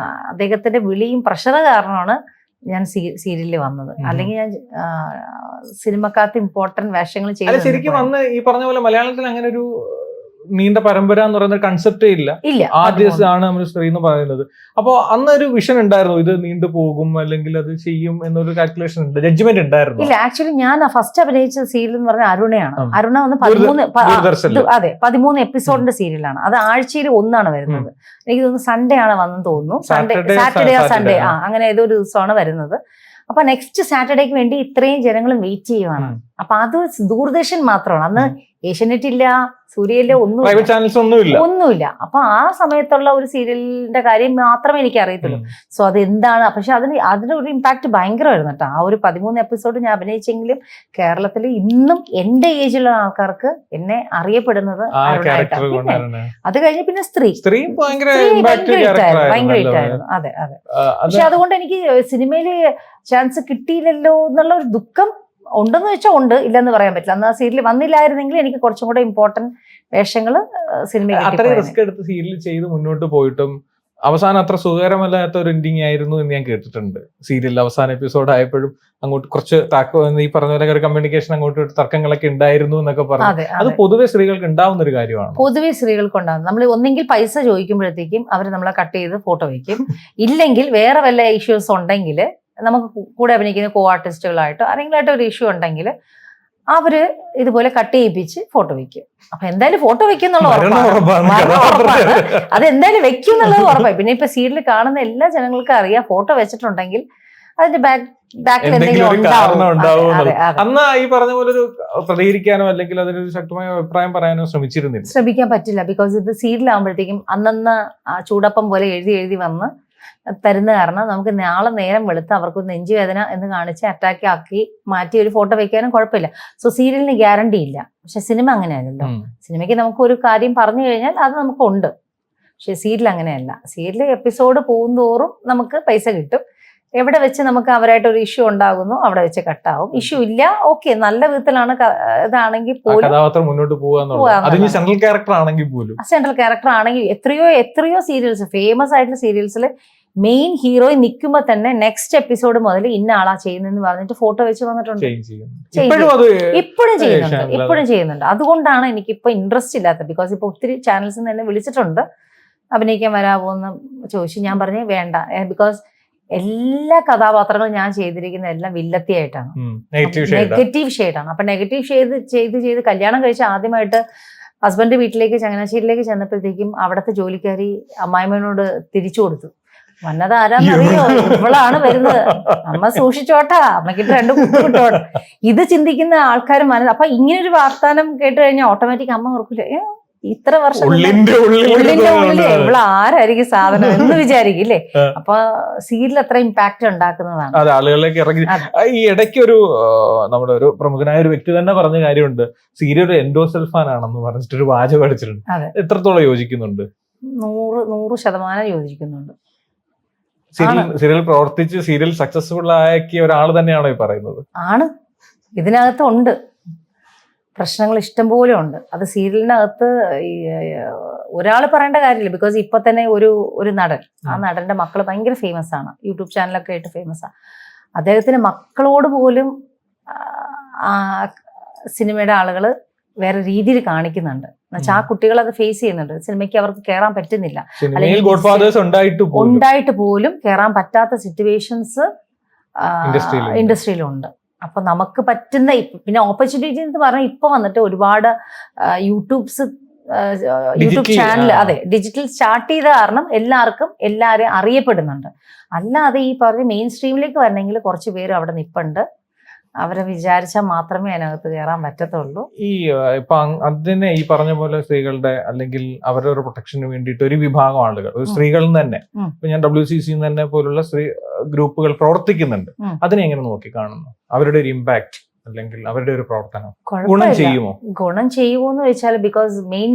അദ്ദേഹത്തിന്റെ വിളിയും പ്രഷർ കാരണമാണ് ഞാൻ സീരിയലിൽ വന്നത്. അല്ലെങ്കിൽ ഞാൻ സിനിമക്കകത്ത് ഇമ്പോർട്ടന്റ് വേഷങ്ങൾ ചെയ്തു. ശരിക്കും വന്ന് ഈ പറഞ്ഞ പോലെ മലയാളത്തിൽ അങ്ങനെ ഒരു നീണ്ട പരമ്പര എന്ന് പറയുന്ന കൺസെപ്റ്റേ ഇല്ല. ആദ്യമാണ് നമ്മൾ സ്ത്രീ എന്ന് പറയുന്നത്. അപ്പൊ അന്നൊരു വിഷൻ ഉണ്ടായിരുന്നു, ഇത് നീണ്ടു പോകും അല്ലെങ്കിൽ അത് ചെയ്യും എന്നൊരു കാൽക്കുലേഷൻ ഉണ്ട്, ജഡ്ജ്മെന്റ് ഉണ്ടായിരുന്നു? ഇല്ല, ആക്ച്വലി ഞാൻ ഫസ്റ്റ് അഭിനയിച്ച സീരിയൽ എന്ന് പറഞ്ഞാൽ അരുണയാണ്. അരുണ വന്ന് 13 എപ്പിസോഡിന്റെ സീരിയലാണ്. അത് ആഴ്ചയിൽ ഒന്നാണ് വരുന്നത്. എനിക്ക് തോന്നുന്നു സൺഡേ ആണ് വന്നെന്ന് തോന്നുന്നു. സാറ്റർഡേ അങ്ങനെ ഏതോ ഒരു ദിവസമാണ് വരുന്നത്. അപ്പൊ നെക്സ്റ്റ് സാറ്റർഡേക്ക് വേണ്ടി ഇത്രയും ജനങ്ങൾ വെയിറ്റ് ചെയ്യുവാണ്. അപ്പൊ അത് ദൂരദർശൻ മാത്രമാണ്. അന്ന് ഏഷ്യാനെറ്റ് ഇല്ല, സൂര്യയിലെ ഒന്നുമില്ല. അപ്പൊ ആ സമയത്തുള്ള ഒരു സീരിയലിന്റെ കാര്യം മാത്രമേ എനിക്ക് അറിയത്തുള്ളൂ. സോ അത് എന്താണ്, പക്ഷെ അതിനൊരു ഇമ്പാക്ട് ഭയങ്കരമായിരുന്നു കേട്ടോ. ആ ഒരു 13 എപ്പിസോഡ് ഞാൻ അഭിനയിച്ചെങ്കിലും കേരളത്തിൽ ഇന്നും എന്റെ ഏജിലുള്ള ആൾക്കാർക്ക് എന്നെ അറിയപ്പെടുന്നത് അത് കഴിഞ്ഞ് പിന്നെ സ്ത്രീ ഭയങ്കര ഹിറ്റായിരുന്നു. അതെ. പക്ഷെ അതുകൊണ്ട് എനിക്ക് സിനിമയില് ചാൻസ് കിട്ടിയില്ലല്ലോ എന്നുള്ള ഒരു ദുഃഖം ഉണ്ടെന്ന് വെച്ചാൽ ഉണ്ട്, ഇല്ലെന്ന് പറയാൻ പറ്റില്ല. അന്ന് ആ സീരിയൽ വന്നില്ലായിരുന്നെങ്കിൽ എനിക്ക് കുറച്ചും കൂടെ ഇമ്പോർട്ടന്റ് വേഷങ്ങൾ സിനിമയിൽ. അത്രയും റിസ്ക് എടുത്ത് സീരിയൽ ചെയ്ത് മുന്നോട്ട് പോയിട്ടും അവസാനം അത്ര സുഖകരമല്ലാത്ത ഒരു എൻഡിങ് ആയിരുന്നു എന്ന് ഞാൻ കേട്ടിട്ടുണ്ട്. സീരിയൽ അവസാന എപ്പിസോഡ് ആയപ്പോഴും അങ്ങോട്ട് കുറച്ച് ഈ പറഞ്ഞ പോലെ ഒരു കമ്മ്യൂണിക്കേഷൻ അങ്ങോട്ട് തർക്കങ്ങളൊക്കെ ഉണ്ടായിരുന്നു എന്നൊക്കെ പറഞ്ഞു. അത് പൊതുവെ സ്ത്രീകൾക്ക് ഉണ്ടാവുന്ന ഒരു കാര്യമാണ്. പൊതുവെ സ്ത്രീകൾക്ക് ഉണ്ടാകും. നമ്മൾ ഒന്നെങ്കിൽ പൈസ ചോദിക്കുമ്പോഴത്തേക്കും അവർ നമ്മളെ കട്ട് ചെയ്ത് ഫോട്ടോ വയ്ക്കും, ഇല്ലെങ്കിൽ വേറെ വല്ല ഇഷ്യൂസ് ഉണ്ടെങ്കിൽ നമുക്ക് കൂടെ അഭിനയിക്കുന്ന കോ ആർട്ടിസ്റ്റുകളായിട്ടോ ആരെങ്കിലുമായിട്ട് ഒരു ഇഷ്യൂ ഉണ്ടെങ്കിൽ അവര് ഇതുപോലെ കട്ട് ചെയ്യിപ്പിച്ച് ഫോട്ടോ വെക്കും. അപ്പൊ എന്തായാലും ഫോട്ടോ വെക്കും എന്നുള്ള ഉറപ്പാണ്. അത് എന്തായാലും വെക്കും എന്നുള്ളത് ഉറപ്പായി. പിന്നെ ഇപ്പൊ സീരിയൽ കാണുന്ന എല്ലാ ജനങ്ങൾക്കും അറിയാം, ഫോട്ടോ വെച്ചിട്ടുണ്ടെങ്കിൽ അതിന്റെ ബാക്കിൽ എന്തെങ്കിലും അന്ന് ഈ പറഞ്ഞ പോലെ ഒരു പ്രതികരിക്കാനോ അല്ലെങ്കിൽ അതിനൊരു ശക്തമായ അഭിപ്രായം പറയാനോ ശ്രമിക്കാൻ പറ്റില്ല. ബിക്കോസ് ഇത് സീരിയൽ ആകുമ്പോഴത്തേക്കും അന്നന്ന് ചൂടപ്പം പോലെ എഴുതി വന്ന് തരുന്ന കാരണം നമുക്ക് നാളെ നേരം വെളുത്ത് അവർക്ക് നെഞ്ചുവേദന എന്ന് കാണിച്ച് അറ്റാക്ക് ആക്കി മാറ്റി ഒരു ഫോട്ടോ വെക്കാനും കുഴപ്പമില്ല. സോ സീരിയലിന് ഗ്യാരണ്ടി ഇല്ല. പക്ഷെ സിനിമ അങ്ങനെയല്ലല്ലോ. സിനിമയ്ക്ക് നമുക്ക് ഒരു കാര്യം പറഞ്ഞു കഴിഞ്ഞാൽ അത് നമുക്കുണ്ട്. പക്ഷെ സീരിയൽ അങ്ങനെയല്ല. സീരിയൽ എപ്പിസോഡ് പോകുന്തോറും നമുക്ക് പൈസ കിട്ടും. എവിടെ വെച്ച് നമുക്ക് അവരായിട്ട് ഒരു ഇഷ്യൂ ഉണ്ടാകുന്നു അവിടെ വെച്ച് കട്ടാവും. ഇഷ്യൂ ഇല്ല, ഓക്കെ, നല്ല വിധത്തിലാണ് ഇതാണെങ്കിൽ പോലും മുന്നോട്ട് പോകാൻ. സെൻട്രൽ ക്യാരക്ടർ ആണെങ്കിൽ എത്രയോ സീരിയൽസ്, ഫേമസ് ആയിട്ടുള്ള സീരിയൽസിൽ മെയിൻ ഹീറോയിൻ നിൽക്കുമ്പോ തന്നെ നെക്സ്റ്റ് എപ്പിസോഡ് മുതൽ ഇന്ന ആളാ ചെയ്യുന്നെന്ന് പറഞ്ഞിട്ട് ഫോട്ടോ വെച്ച് വന്നിട്ടുണ്ട്. ഇപ്പോഴും ചെയ്യുന്നുണ്ട്. അതുകൊണ്ടാണ് എനിക്കിപ്പോ ഇൻട്രസ്റ്റ് ഇല്ലാത്തത്. ബിക്കോസ് ഇപ്പൊ ഒത്തിരി ചാനൽസ് നിന്ന് എന്നെ വിളിച്ചിട്ടുണ്ട്, അഭിനയിക്കാൻ വരാമോ എന്ന് ചോദിച്ചു. ഞാൻ പറഞ്ഞു വേണ്ട. ബിക്കോസ് എല്ലാ കഥാപാത്രങ്ങളും ഞാൻ ചെയ്തിരിക്കുന്ന എല്ലാം വില്ലത്തിയായിട്ടാണ്, നെഗറ്റീവ് ഷെയ്ഡാണ്. അപ്പൊ നെഗറ്റീവ് ചെയ്ത് കല്യാണം കഴിച്ച ആദ്യമായിട്ട് ഹസ്ബൻഡ് വീട്ടിലേക്ക് ചങ്ങനാശ്ശേരിയിലേക്ക് ചെന്നപ്പോഴത്തേക്കും അവിടുത്തെ ജോലിക്കാരി അമ്മായിമ്മനോട് തിരിച്ചു കൊടുത്തു. വന്നത് ആരാന്നറിയോ? ഇവളാണ് വരുന്നത്, അമ്മ സൂക്ഷിച്ചോട്ടാ, അമ്മക്കിട്ട് 2 കുത്തു കിട്ടോട്ടെ. ഇത് ചിന്തിക്കുന്ന ആൾക്കാർ അപ്പൊ ഇങ്ങനൊരു വാർത്താനം കേട്ട് കഴിഞ്ഞാൽ ഓട്ടോമാറ്റിക് അമ്മ ഓർക്കില്ല, ഇത്ര വർഷം ഉള്ളിന്റെ ഉള്ളില് ഇവളാരായിരിക്കും സാധനം എന്ന് വിചാരിക്കില്ലേ. അപ്പൊ സീരിയൽ അത്ര ഇമ്പാക്ട് ഉണ്ടാക്കുന്നതാണ്. അതെ, ആളുകളിലേക്ക് ഇറങ്ങി. ഈ ഇടയ്ക്ക് ഒരു നമ്മുടെ ഒരു പ്രമുഖനായ ഒരു വ്യക്തി തന്നെ പറഞ്ഞ കാര്യമുണ്ട്, സീരിയൽ ഒരു എൻഡോസൾഫാൻ ആണെന്ന് പറഞ്ഞിട്ടൊരു വാചകം അടിച്ചിട്ടുണ്ട്. എത്രത്തോളം യോജിക്കുന്നുണ്ട്? 100% യോജിക്കുന്നുണ്ട്. സീരിയൽ പ്രവർത്തിച്ച് സീരിയൽ സക്സസ്ഫുൾ ആക്കിയ ഒരാൾ തന്നെയാണോ ഈ പറയുന്നത്? ആണ്. ഇതിനകത്ത് ഉണ്ട് പ്രശ്നങ്ങൾ ഇഷ്ടംപോലെ ഉണ്ട്. അത് സീരിയലിനകത്ത് ഒരാൾ പറയേണ്ട കാര്യമില്ല. ബിക്കോസ് ഇപ്പൊ തന്നെ ഒരു നടൻ, ആ നടന്റെ മക്കള് ഭയങ്കര ഫേമസ് ആണ്, യൂട്യൂബ് ചാനലൊക്കെ ആയിട്ട് ഫേമസ് ആണ്. അദ്ദേഹത്തിന് മക്കളോട് പോലും സിനിമയുടെ ആളുകള് വേറെ രീതിയിൽ കാണിക്കുന്നുണ്ട്. എന്നുവെച്ചാൽ ആ കുട്ടികൾ അത് ഫേസ് ചെയ്യുന്നുണ്ട്. സിനിമയ്ക്ക് അവർക്ക് കയറാൻ പറ്റുന്നില്ല, ഉണ്ടായിട്ട് പോലും കയറാൻ പറ്റാത്ത സിറ്റുവേഷൻസ് ഇൻഡസ്ട്രിയിലുണ്ട്. അപ്പൊ നമുക്ക് പറ്റുന്ന പിന്നെ ഓപ്പർച്യൂണിറ്റി എന്ന് പറഞ്ഞാൽ ഇപ്പൊ വന്നിട്ട് ഒരുപാട് യൂട്യൂബ് ചാനൽ, അതെ, ഡിജിറ്റൽ സ്റ്റാർട്ട് ചെയ്ത കാരണം എല്ലാവരെയും അറിയപ്പെടുന്നുണ്ട്. അല്ലാതെ ഈ പറഞ്ഞ മെയിൻ സ്ട്രീമിലേക്ക് വരണമെങ്കിൽ കുറച്ച് പേര് അവിടെ നിപ്പുണ്ട്. അവരെ വിചാരിച്ചാൽ മാത്രമേ അതിനകത്ത് കയറാൻ പറ്റത്തുള്ളൂ. ഇപ്പൊ അതിനെ ഈ പറഞ്ഞ പോലെ സ്ത്രീകളുടെ അല്ലെങ്കിൽ അവരുടെ ഒരു പ്രൊട്ടക്ഷന് വേണ്ടിയിട്ട് ഒരു വിഭാഗം ആളുകൾ, ഒരു സ്ത്രീകളിൽ തന്നെ, ഇപ്പൊ ഞാൻ WCC തന്നെ പോലുള്ള സ്ത്രീ ഗ്രൂപ്പുകൾ പ്രവർത്തിക്കുന്നുണ്ട്. അതിനെ എങ്ങനെ നോക്കി കാണുന്നു? അവരുടെ ഒരു ഇമ്പാക്ട് അല്ലെങ്കിൽ അവരുടെ ഒരു പ്രവർത്തനം ഗുണം ചെയ്യുമോ? ഗുണം ചെയ്യുമോ എന്ന് വെച്ചാൽ, ബിക്കോസ് മെയിൻ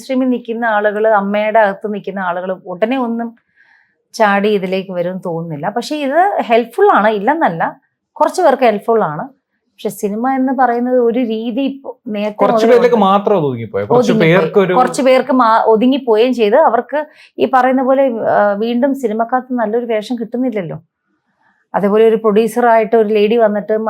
സ്ട്രീമിൽ നിൽക്കുന്ന ആളുകൾ, അമ്മയുടെ അകത്ത് നിൽക്കുന്ന ആളുകൾ ഉടനെ ഒന്നും ചാടി ഇതിലേക്ക് വരും തോന്നുന്നില്ല. പക്ഷെ ഇത് ഹെൽപ്ഫുൾ ആണ്, ഇല്ലെന്നല്ല, കുറച്ച് പേർക്ക് ഹെൽപ്ഫുൾ ആണ്. പക്ഷെ സിനിമ എന്ന് പറയുന്നത് ഒരു രീതി നേരത്തെ കുറച്ച് പേർക്ക് ഒതുങ്ങിപ്പോവുകയും ചെയ്ത് അവർക്ക് ഈ പറയുന്ന പോലെ വീണ്ടും സിനിമക്കകത്ത് നല്ലൊരു വേഷം കിട്ടുന്നില്ലല്ലോ. അതേപോലെ ഒരു പ്രൊഡ്യൂസറായിട്ട് ഒരു ലേഡി വന്നിട്ടും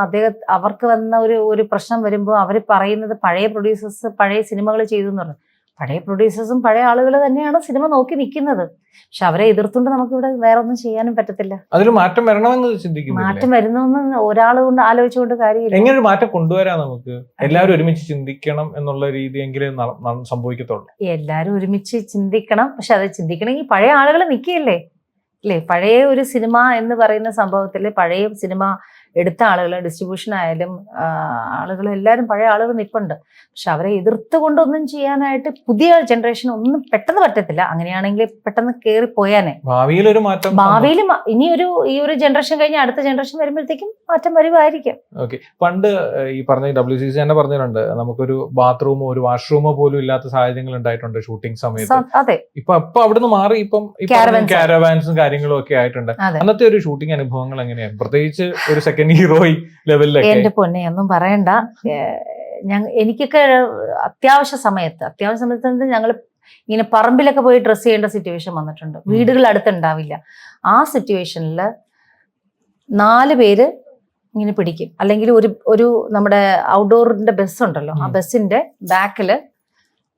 അവർക്ക് വന്ന ഒരു പ്രശ്നം വരുമ്പോൾ അവർ പറയുന്നത് പഴയ പ്രൊഡ്യൂസേഴ്സ് പഴയ സിനിമകൾ ചെയ്തു എന്ന് പറഞ്ഞു. പഴയ പ്രൊഡ്യൂസേഴ്സും പഴയ ആളുകൾ തന്നെയാണ് സിനിമ നോക്കി നിൽക്കുന്നത്. പക്ഷെ അവരെ എതിർത്തുകൊണ്ട് നമുക്കിവിടെ വേറെ ഒന്നും ചെയ്യാനും പറ്റത്തില്ല. അതിൽ മാറ്റം വരണമെന്ന് ചിന്തിക്കുന്നു. മാറ്റം വരുന്നൊന്നും ഒരാൾ കൊണ്ട് ആലോചിച്ചുകൊണ്ട് കാര്യമില്ല. എങ്ങനെ ഒരു മാറ്റം കൊണ്ടുവരാം? നമുക്ക് എല്ലാവരും ഒരുമിച്ച് ചിന്തിക്കണം എന്നുള്ള രീതിയെങ്കിലും സംഭവിക്കത്തുള്ളൂ. എല്ലാവരും ഒരുമിച്ച് ചിന്തിക്കണം. പക്ഷെ അത് ചിന്തിക്കണമെങ്കിൽ പഴയ ആളുകൾ നിൽക്കുകയല്ലേ അല്ലേ? പഴയ ഒരു സിനിമ എന്ന് പറയുന്ന സംഭവത്തിൽ പഴയ സിനിമ എടുത്ത ആളുകൾ, ഡിസ്ട്രിബ്യൂഷൻ ആയാലും ആളുകൾ എല്ലാവരും പഴയ ആളുകൾ നിൽപ്പുണ്ട്. പക്ഷെ അവരെ എതിർത്ത് കൊണ്ടൊന്നും ചെയ്യാനായിട്ട് പുതിയ ജനറേഷൻ ഒന്നും പെട്ടെന്ന് പറ്റത്തില്ല. അങ്ങനെയാണെങ്കിൽ പെട്ടെന്ന് കയറി പോയാനേ. ഭാവിയിൽ ഇനി ഈ ഒരു ജനറേഷൻ കഴിഞ്ഞ് അടുത്ത ജനറേഷൻ വരുമ്പോഴത്തേക്കും മാറ്റം വരുമായിരിക്കും. ഓക്കെ. പണ്ട് ഈ പറഞ്ഞ WCC തന്നെ പറഞ്ഞിട്ടുണ്ട്, നമുക്കൊരു ബാത്റൂമോ ഒരു വാഷ്റൂമോ പോലും ഇല്ലാത്ത സാഹചര്യങ്ങൾ ഉണ്ടായിട്ടുണ്ട് ഷൂട്ടിംഗ് സമയത്ത്. അതെ. ഇപ്പൊ അവിടുന്ന് മാറി ഇപ്പം കാരവാൻസും കാര്യങ്ങളും ഒക്കെ ആയിട്ടുണ്ട്. അന്നത്തെ ഒരു ഷൂട്ടിംഗ് അനുഭവങ്ങൾ എങ്ങനെയാണ്? പ്രത്യേകിച്ച് ഒരു സെക്കൻഡ് ഹീറോയി ലെവലിലൊക്കെ. എന്റെ പൊന്നെ ഒന്നും പറയണ്ട. എനിക്കൊക്കെ അത്യാവശ്യ സമയത്ത് ഞങ്ങൾ ഇങ്ങനെ പറമ്പിലൊക്കെ പോയി ഡ്രസ് ചെയ്യേണ്ട സിറ്റുവേഷൻ വന്നിട്ടുണ്ട്. വീടുകൾ അടുത്തുണ്ടാവില്ല. ആ സിറ്റുവേഷനിൽ 4 പേര് ഇങ്ങനെ പിടിക്കും. അല്ലെങ്കിൽ ഒരു നമ്മുടെ ഔട്ട്ഡോറിന്റെ ബസ് ഉണ്ടല്ലോ, ആ ബസ്സിന്റെ ബാക്കില്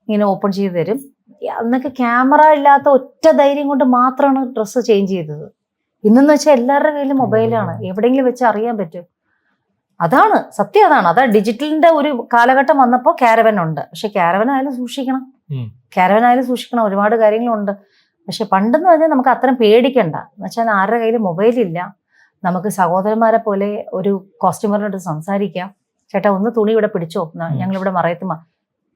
ഇങ്ങനെ ഓപ്പൺ ചെയ്ത് തരും. അന്നൊക്കെ ക്യാമറ ഇല്ലാത്ത ഒറ്റ ധൈര്യം കൊണ്ട് മാത്രമാണ് ഡ്രസ്സ് ചേഞ്ച് ചെയ്തത്. ഇന്നെന്ന് വെച്ചാൽ എല്ലാവരുടെ കയ്യിൽ മൊബൈലാണ്, എവിടെയെങ്കിലും വെച്ച് അറിയാൻ പറ്റും. അതാണ് സത്യം. അതാ ഡിജിറ്റലിന്റെ ഒരു കാലഘട്ടം വന്നപ്പോൾ കാരവൻ ഉണ്ട്. പക്ഷെ കാരവൻ ആയാലും സൂക്ഷിക്കണം, ഒരുപാട് കാര്യങ്ങളുണ്ട്. പക്ഷെ പണ്ടെന്ന് പറഞ്ഞാൽ നമുക്ക് അത്രയും പേടിക്കണ്ട. എന്നുവെച്ചാൽ ആരുടെ കയ്യിൽ മൊബൈലില്ല. നമുക്ക് സഹോദരന്മാരെ പോലെ ഒരു കോസ്റ്റ്യൂമറിനോട് സംസാരിക്കാം. ചേട്ടാ ഒന്ന് തുണി ഇവിടെ പിടിച്ചോ, ഞങ്ങളിവിടെ മറയത്തുമാ.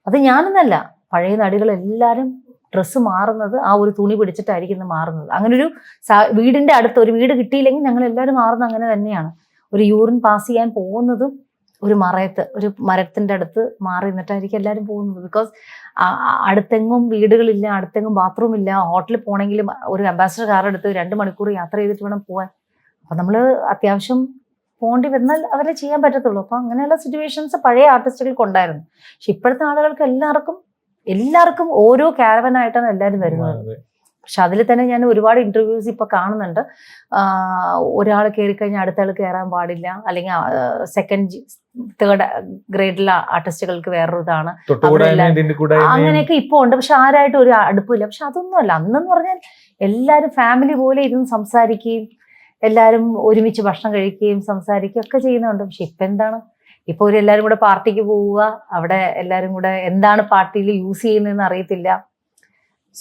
അത് ഞാനെന്നല്ല, പഴയ നടികളെല്ലാവരും ഡ്രസ്സ് മാറുന്നത് ആ ഒരു തുണി പിടിച്ചിട്ടായിരിക്കും മാറുന്നത്. അങ്ങനെ ഒരു വീടിന്റെ അടുത്ത് ഒരു വീട് കിട്ടിയില്ലെങ്കിൽ ഞങ്ങൾ എല്ലാവരും മാറുന്നത് അങ്ങനെ തന്നെയാണ്. ഒരു യൂറിൻ പാസ് ചെയ്യാൻ പോകുന്നതും ഒരു മരത്തിന്റെ അടുത്ത് മാറി നിന്നിട്ടായിരിക്കും എല്ലാവരും പോകുന്നത്. ബിക്കോസ് അടുത്തെങ്ങും വീടുകളില്ല, അടുത്തെങ്ങും ബാത്റൂം ഇല്ല. ഹോട്ടലിൽ പോകണമെങ്കിലും ഒരു അംബാസഡർ കാർ എടുത്ത് 2 മണിക്കൂർ യാത്ര ചെയ്തിട്ട് വേണം പോകാൻ. അപ്പൊ നമ്മൾ അത്യാവശ്യം പോകേണ്ടി വന്നാൽ അവരെ ചെയ്യാൻ പറ്റത്തുള്ളൂ. അപ്പൊ അങ്ങനെയുള്ള സിറ്റുവേഷൻസ് പഴയ ആർട്ടിസ്റ്റുകൾക്ക് ഉണ്ടായിരുന്നു. പക്ഷെ ഇപ്പോഴത്തെ ആളുകൾക്ക് എല്ലാവർക്കും ഓരോ കാരവനായിട്ടാണ് എല്ലാവരും വരുന്നത്. പക്ഷെ അതിൽ തന്നെ ഞാൻ ഒരുപാട് ഇന്റർവ്യൂസ് ഇപ്പൊ കാണുന്നുണ്ട്. ഒരാൾ കയറി കഴിഞ്ഞാൽ അടുത്ത ആൾ കയറാൻ പാടില്ല, അല്ലെങ്കിൽ 2nd 3rd ഗ്രേഡിലെ ആർട്ടിസ്റ്റുകൾക്ക് വേറൊരു ഇതാണ്, അങ്ങനെയൊക്കെ ഇപ്പൊ ഉണ്ട്. പക്ഷെ ആരായിട്ട് ഒരു അടുപ്പില്ല. പക്ഷെ അതൊന്നുമല്ല. അന്നെന്ന് പറഞ്ഞാൽ എല്ലാവരും ഫാമിലി പോലെ ഇരുന്ന് സംസാരിക്കുകയും എല്ലാവരും ഒരുമിച്ച് ഭക്ഷണം കഴിക്കുകയും സംസാരിക്കുകയും ഒക്കെ ചെയ്യുന്നുണ്ട്. പക്ഷെ ഇപ്പൊ എന്താണ്, ഇപ്പൊ എല്ലാവരും കൂടെ പാർട്ടിക്ക് പോവുക, അവിടെ എല്ലാവരും കൂടെ എന്താണ് പാർട്ടിയിൽ യൂസ് ചെയ്യുന്നതെന്ന് അറിയത്തില്ല.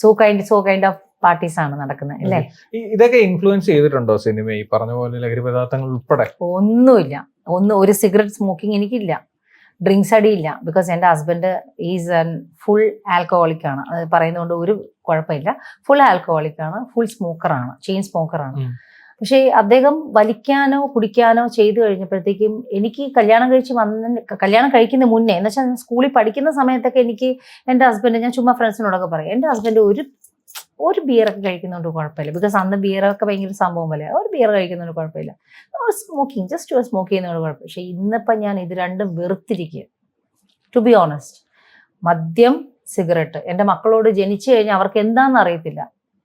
സോ കൈൻഡ് ഓഫ് പാർട്ടീസ് ആണ് നടക്കുന്നത് അല്ലേ? ഇതൊക്കെ ഇൻഫ്ലുവൻസ് ചെയ്തിട്ടുണ്ടോ സിനിമ, ഈ പറഞ്ഞ പോലെ ലഹരി പദാർത്ഥങ്ങൾ ഉൾപ്പെടെ? ഒന്നുമില്ല. ഒരു സിഗരറ്റ് സ്മോക്കിംഗ് എനിക്കില്ല, ഡ്രിങ്ക്സ് അടിയില്ല. ബിക്കോസ് എൻ്റെ ഹസ്ബൻഡ് ഈസ് ഫുൾ ആൽക്കഹോളിക് ആണ്. അത് പറയുന്നതുകൊണ്ട് ഒരു കുഴപ്പമില്ല. ഫുൾ ആൽക്കഹോളിക് ആണ്, ഫുൾ സ്മോക്കറാണ്, ചെയിൻ സ്മോക്കറാണ്. പക്ഷേ അദ്ദേഹം വലിക്കാനോ കുടിക്കാനോ ചെയ്തു കഴിഞ്ഞപ്പോഴത്തേക്കും എനിക്ക് കല്യാണം കഴിക്കുന്ന മുന്നേ, എന്ന് വെച്ചാൽ സ്കൂളിൽ പഠിക്കുന്ന സമയത്തൊക്കെ എനിക്ക് എൻ്റെ ഹസ്ബൻഡ്, ഞാൻ ചുമ്മാ ഫ്രണ്ട്സിനോടൊക്കെ പറയും, എൻ്റെ ഹസ്ബൻഡ് ഒരു ബിയറൊക്കെ കഴിക്കുന്നതുകൊണ്ട് കുഴപ്പമില്ല. ബിക്കോസ് അന്ന് ബിയറൊക്കെ ഭയങ്കര സംഭവം പോലെ, ഒരു ബിയർ കഴിക്കുന്നതുകൊണ്ട് കുഴപ്പമില്ല. ജസ്റ്റ് സ്മോക്ക് ചെയ്യുന്നതുകൊണ്ട് കുഴപ്പമില്ല. പക്ഷെ ഇന്നിപ്പം ഞാൻ ഇത് രണ്ടും വെറുത്തിരിക്കുക. ടു ബി ഓണസ്റ്റ്, മദ്യം, സിഗരറ്റ് എൻ്റെ മക്കളോട് ജനിച്ചു കഴിഞ്ഞാൽ അവർക്ക് എന്താണെന്ന് അറിയത്തില്ല.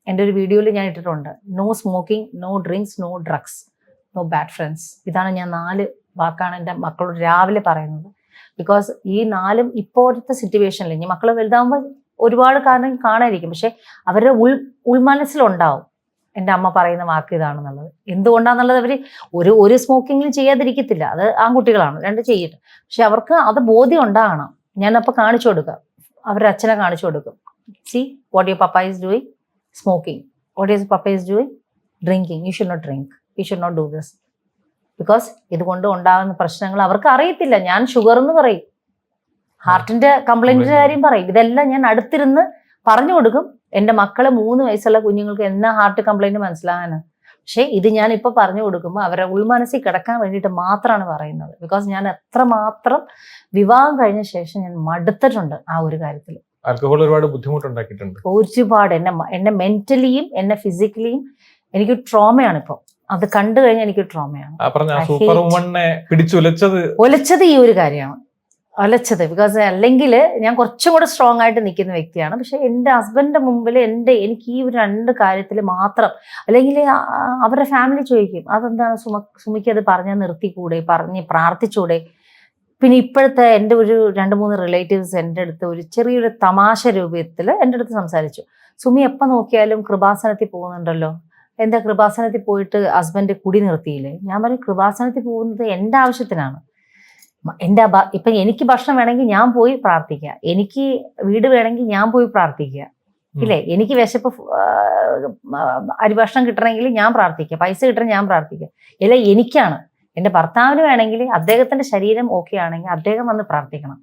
എൻ്റെ ഒരു വീഡിയോയിൽ ഞാൻ ഇട്ടിട്ടുണ്ട്, no smoking, no drinks, no drugs, no bad friends. ഇതാണ് ഞാൻ 4 വാക്കാണ് എൻ്റെ മക്കളോട് രാവിലെ പറയുന്നത്. ബിക്കോസ് ഈ 4ഉം ഇപ്പോഴത്തെ സിറ്റുവേഷനിൽ ഇനി മക്കൾ വലുതാകുമ്പോൾ ഒരുപാട് കാരണം കാണാതിരിക്കും. പക്ഷെ അവരുടെ ഉൾമനസ്സിലുണ്ടാവും എൻ്റെ അമ്മ പറയുന്ന വാക്ക് ഇതാണെന്നുള്ളത്. എന്തുകൊണ്ടാണെന്നുള്ളത് അവർ ഒരു സ്മോക്കിങ്ങിലും ചെയ്യാതിരിക്കത്തില്ല. അത് ആൺകുട്ടികളാണ്, 2 ചെയ്യട്ടെ. പക്ഷെ അവർക്ക് അത് ബോധ്യം ഉണ്ടാകണം. ഞാനപ്പോൾ കാണിച്ചു കൊടുക്കുക, അവരുടെ അച്ഛനെ കാണിച്ചു കൊടുക്കും. See what your papa is doing, smoking. What is Papa is doing? Drinking. You should not drink. You should not do this. Because ഇതുകൊണ്ട് ഉണ്ടാകുന്ന പ്രശ്നങ്ങൾ അവർക്ക് അറിയത്തില്ല. ഞാൻ ഷുഗർ എന്ന് പറയും, ഹാർട്ടിന്റെ കംപ്ലൈന്റിന്റെ കാര്യം പറയും, ഇതെല്ലാം ഞാൻ അടുത്തിരുന്ന് പറഞ്ഞു കൊടുക്കും. എൻ്റെ മക്കളെ 3 വയസ്സുള്ള കുഞ്ഞുങ്ങൾക്ക് എന്നാ ഹാർട്ട് കംപ്ലൈന്റ് മനസ്സിലാകാനാണ്. പക്ഷേ ഇത് ഞാൻ ഇപ്പൊ പറഞ്ഞു കൊടുക്കുമ്പോൾ അവരുടെ ഉൾമനസ്സിൽ കിടക്കാൻ വേണ്ടിയിട്ട് മാത്രമാണ് പറയുന്നത്. ബിക്കോസ് ഞാൻ എത്രമാത്രം വിവാഹം കഴിഞ്ഞ ശേഷം ഞാൻ മടുത്തിട്ടുണ്ട് ആ ഒരു കാര്യത്തിൽ. ആൽക്കഹോൾ ഒരുപാട് ബുദ്ധിമുട്ടുണ്ടാക്കിയിട്ടുണ്ട്. ഒരുപാട് എന്നെ മെന്റലിയും എന്നെ ഫിസിക്കലിയും എനിക്ക് ട്രോമയാണ് ഇപ്പോൾ. അത് കണ്ടു കഴിഞ്ഞാൽ എനിക്ക് ട്രോമയാണ്. സൂപ്പർ വുമണിനെ ഒലച്ചത് ഈ ഒരു കാര്യമാണ്. ഒലച്ചത് ബിക്കോസ് അല്ലെങ്കിൽ ഞാൻ കുറച്ചും കൂടെ സ്ട്രോങ് ആയിട്ട് നിൽക്കുന്ന വ്യക്തിയാണ്. പക്ഷെ എൻ്റെ ഹസ്ബൻഡിന്റെ മുമ്പിൽ എനിക്ക് ഈ ഒരു 2 കാര്യത്തിൽ മാത്രം, അല്ലെങ്കിൽ അവരുടെ ഫാമിലി ചോദിക്കും അതെന്താണ് സുമിക്ക് അത് പറഞ്ഞാൽ നിർത്തിക്കൂടെ, പറഞ്ഞ് പ്രാർത്ഥിച്ചൂടെ. പിന്നെ ഇപ്പോഴത്തെ എൻ്റെ ഒരു 2-3 റിലേറ്റീവ്സ് എൻ്റെ അടുത്ത് ഒരു ചെറിയൊരു തമാശ രൂപത്തിൽ എൻ്റെ അടുത്ത് സംസാരിച്ചു. സുമി എപ്പോൾ നോക്കിയാലും കൃപാസനത്തിൽ പോകുന്നുണ്ടല്ലോ, എന്താ കൃപാസനത്തിൽ പോയിട്ട് ഹസ്ബൻഡ് കുടി നിർത്തിയില്ലേ? ഞാൻ പറയും കൃപാസനത്തിൽ പോകുന്നത് എൻ്റെ ആവശ്യത്തിനാണ്. ഇപ്പം എനിക്ക് ഭക്ഷണം വേണമെങ്കിൽ ഞാൻ പോയി പ്രാർത്ഥിക്കുക, എനിക്ക് വീട് വേണമെങ്കിൽ ഞാൻ പോയി പ്രാർത്ഥിക്കുക, ഇല്ലേ? എനിക്ക് വിശപ്പ് അരിഭക്ഷണം കിട്ടണമെങ്കിൽ ഞാൻ പ്രാർത്ഥിക്കുക, പൈസ കിട്ടണം ഞാൻ പ്രാർത്ഥിക്കുക. ഇല്ല, എനിക്കാണ്. എൻ്റെ ഭർത്താവിന് വേണമെങ്കിൽ അദ്ദേഹത്തിന്റെ ശരീരം ഓക്കെ ആണെങ്കിൽ അദ്ദേഹം വന്ന് പ്രാർത്ഥിക്കണം.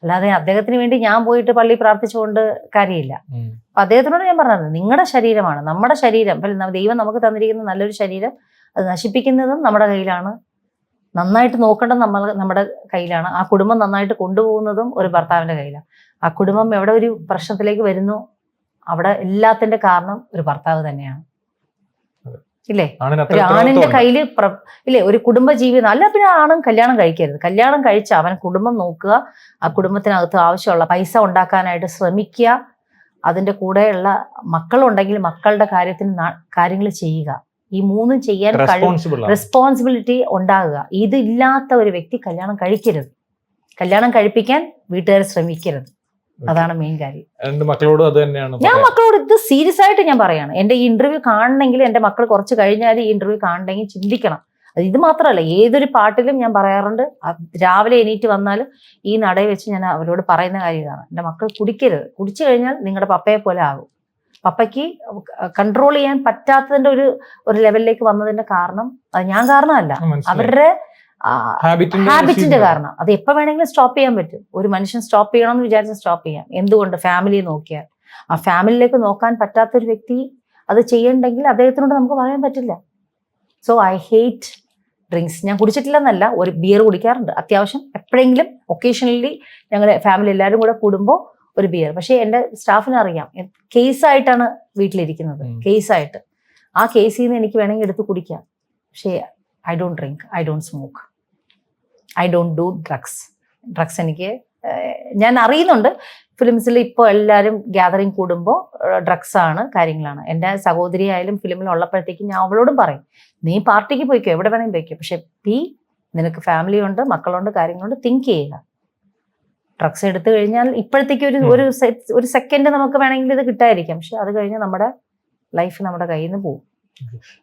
അല്ലാതെ അദ്ദേഹത്തിന് വേണ്ടി ഞാൻ പോയിട്ട് പള്ളി പ്രാർത്ഥിച്ചുകൊണ്ട് കാര്യമില്ല. അപ്പൊ അദ്ദേഹത്തിനോട് ഞാൻ പറഞ്ഞത് നിങ്ങളുടെ ശരീരമാണ്, നമ്മുടെ ശരീരം. ദൈവം നമുക്ക് തന്നിരിക്കുന്ന നല്ലൊരു ശരീരം അത് നശിപ്പിക്കുന്നതും നമ്മുടെ കയ്യിലാണ്, നന്നായിട്ട് നോക്കേണ്ടത് നമ്മുടെ കയ്യിലാണ്. ആ കുടുംബം നന്നായിട്ട് കൊണ്ടുപോകുന്നതും ഒരു ഭർത്താവിന്റെ കയ്യിലാണ്. ആ കുടുംബം എവിടെ ഒരു പ്രശ്നത്തിലേക്ക് വരുന്നു അവിടെ എല്ലാത്തിന്റെ കാരണം ഒരു ഭർത്താവ് തന്നെയാണ്, ഇല്ലേ? ഒരു ആണിന്റെ കയ്യില് ഇല്ലേ ഒരു കുടുംബ ജീവിതം. അല്ല പിന്നെ ആണും കല്യാണം കഴിക്കരുത്. കല്യാണം കഴിച്ച അവൻ കുടുംബം നോക്കുക, ആ കുടുംബത്തിനകത്ത് ആവശ്യമുള്ള പൈസ ഉണ്ടാക്കാനായിട്ട് ശ്രമിക്കുക, അതിന്റെ കൂടെയുള്ള മക്കളുണ്ടെങ്കിൽ മക്കളുടെ കാര്യങ്ങൾ ചെയ്യുക. ഈ 3 ചെയ്യാൻ റെസ്പോൺസിബിലിറ്റി ഉണ്ടാകുക. ഇതില്ലാത്ത ഒരു വ്യക്തി കല്യാണം കഴിക്കരുത്. കല്യാണം കഴിപ്പിക്കാൻ വീട്ടുകാർ ശ്രമിക്കരുത്. അതാണ് മെയിൻ കാര്യം. ഞാൻ മക്കളോട് ഇത് സീരിയസ് ആയിട്ട് ഞാൻ പറയാണ്. എൻ്റെ ഈ ഇന്റർവ്യൂ കാണണമെങ്കിൽ എൻ്റെ മക്കൾ കുറച്ച് കഴിഞ്ഞാൽ ഈ ഇന്റർവ്യൂ കാണണമെങ്കിൽ ചിന്തിക്കണം. അത് ഇത് മാത്രമല്ല, ഏതൊരു പാട്ടിലും ഞാൻ പറയാറുണ്ട്, രാവിലെ എണീറ്റ് വന്നാലും ഈ നടയിൽ വെച്ച് ഞാൻ അവരോട് പറയുന്ന കാര്യം ഇതാണ്: എൻ്റെ മക്കൾ കുടിക്കരുത്. കുടിച്ചു കഴിഞ്ഞാൽ നിങ്ങളുടെ പപ്പയെ പോലെ ആകും. പപ്പയ്ക്ക് കൺട്രോൾ ചെയ്യാൻ പറ്റാത്തതിന്റെ ഒരു ലെവലിലേക്ക് വന്നതിന്റെ കാരണം അത് ഞാൻ കാരണമല്ല, അവരുടെ ഹാബിറ്റിന്റെ കാരണം. അത് എപ്പോൾ വേണമെങ്കിലും സ്റ്റോപ്പ് ചെയ്യാൻ പറ്റും. ഒരു മനുഷ്യൻ സ്റ്റോപ്പ് ചെയ്യണമെന്ന് വിചാരിച്ചാൽ സ്റ്റോപ്പ് ചെയ്യാം. എന്തുകൊണ്ട്? ഫാമിലിയെ നോക്കിയാൽ. ആ ഫാമിലിയിലേക്ക് നോക്കാൻ പറ്റാത്തൊരു വ്യക്തി അത് ചെയ്യണ്ടെങ്കിൽ അദ്ദേഹത്തിനോട് നമുക്ക് പറയാൻ പറ്റില്ല. So I hate drinks. ഞാൻ കുടിച്ചിട്ടില്ലെന്നല്ല, ഒരു ബിയർ കുടിക്കാറുണ്ട് അത്യാവശ്യം എപ്പോഴെങ്കിലും ഒക്കേഷണലി. ഞങ്ങൾ ഫാമിലി എല്ലാവരും കൂടെ കൂടുമ്പോൾ ഒരു ബിയർ. പക്ഷേ എൻ്റെ സ്റ്റാഫിന് അറിയാം കേസായിട്ടാണ് വീട്ടിലിരിക്കുന്നത്, കേസായിട്ട്. ആ കേസിൽ നിന്ന് എനിക്ക് വേണമെങ്കിൽ എടുത്ത് കുടിക്കാം. പക്ഷേ I don't drink, I don't smoke, I don't do drugs. എനിക്ക് ഞാൻ അറിയുന്നുണ്ട് ഫിലിംസിൽ ഇപ്പോൾ എല്ലാവരും ഗ്യാതറിങ് കൂടുമ്പോൾ ഡ്രഗ്സ് ആണ്, കാര്യങ്ങളാണ്. എൻ്റെ സഹോദരി ആയാലും ഫിലിമിൽ ഉള്ളപ്പോഴത്തേക്കും ഞാൻ അവളോടും പറയും, നീ പാർട്ടിക്ക് പോയിക്കോ, എവിടെ വേണമെങ്കിൽ പോയിക്കോ, പക്ഷെ നിനക്ക് ഫാമിലി ഉണ്ട്, മക്കളുണ്ട്, കാര്യങ്ങളുണ്ട്, തിങ്ക് ചെയ്യുക. ഡ്രഗ്സ് എടുത്തു കഴിഞ്ഞാൽ ഇപ്പോഴത്തേക്ക് ഒരു സെക്കൻഡ് നമുക്ക് വേണമെങ്കിൽ ഇത് കിട്ടാതിരിക്കാം, പക്ഷെ അത് കഴിഞ്ഞാൽ നമ്മുടെ ലൈഫ് നമ്മുടെ കയ്യിൽ നിന്ന് പോകും.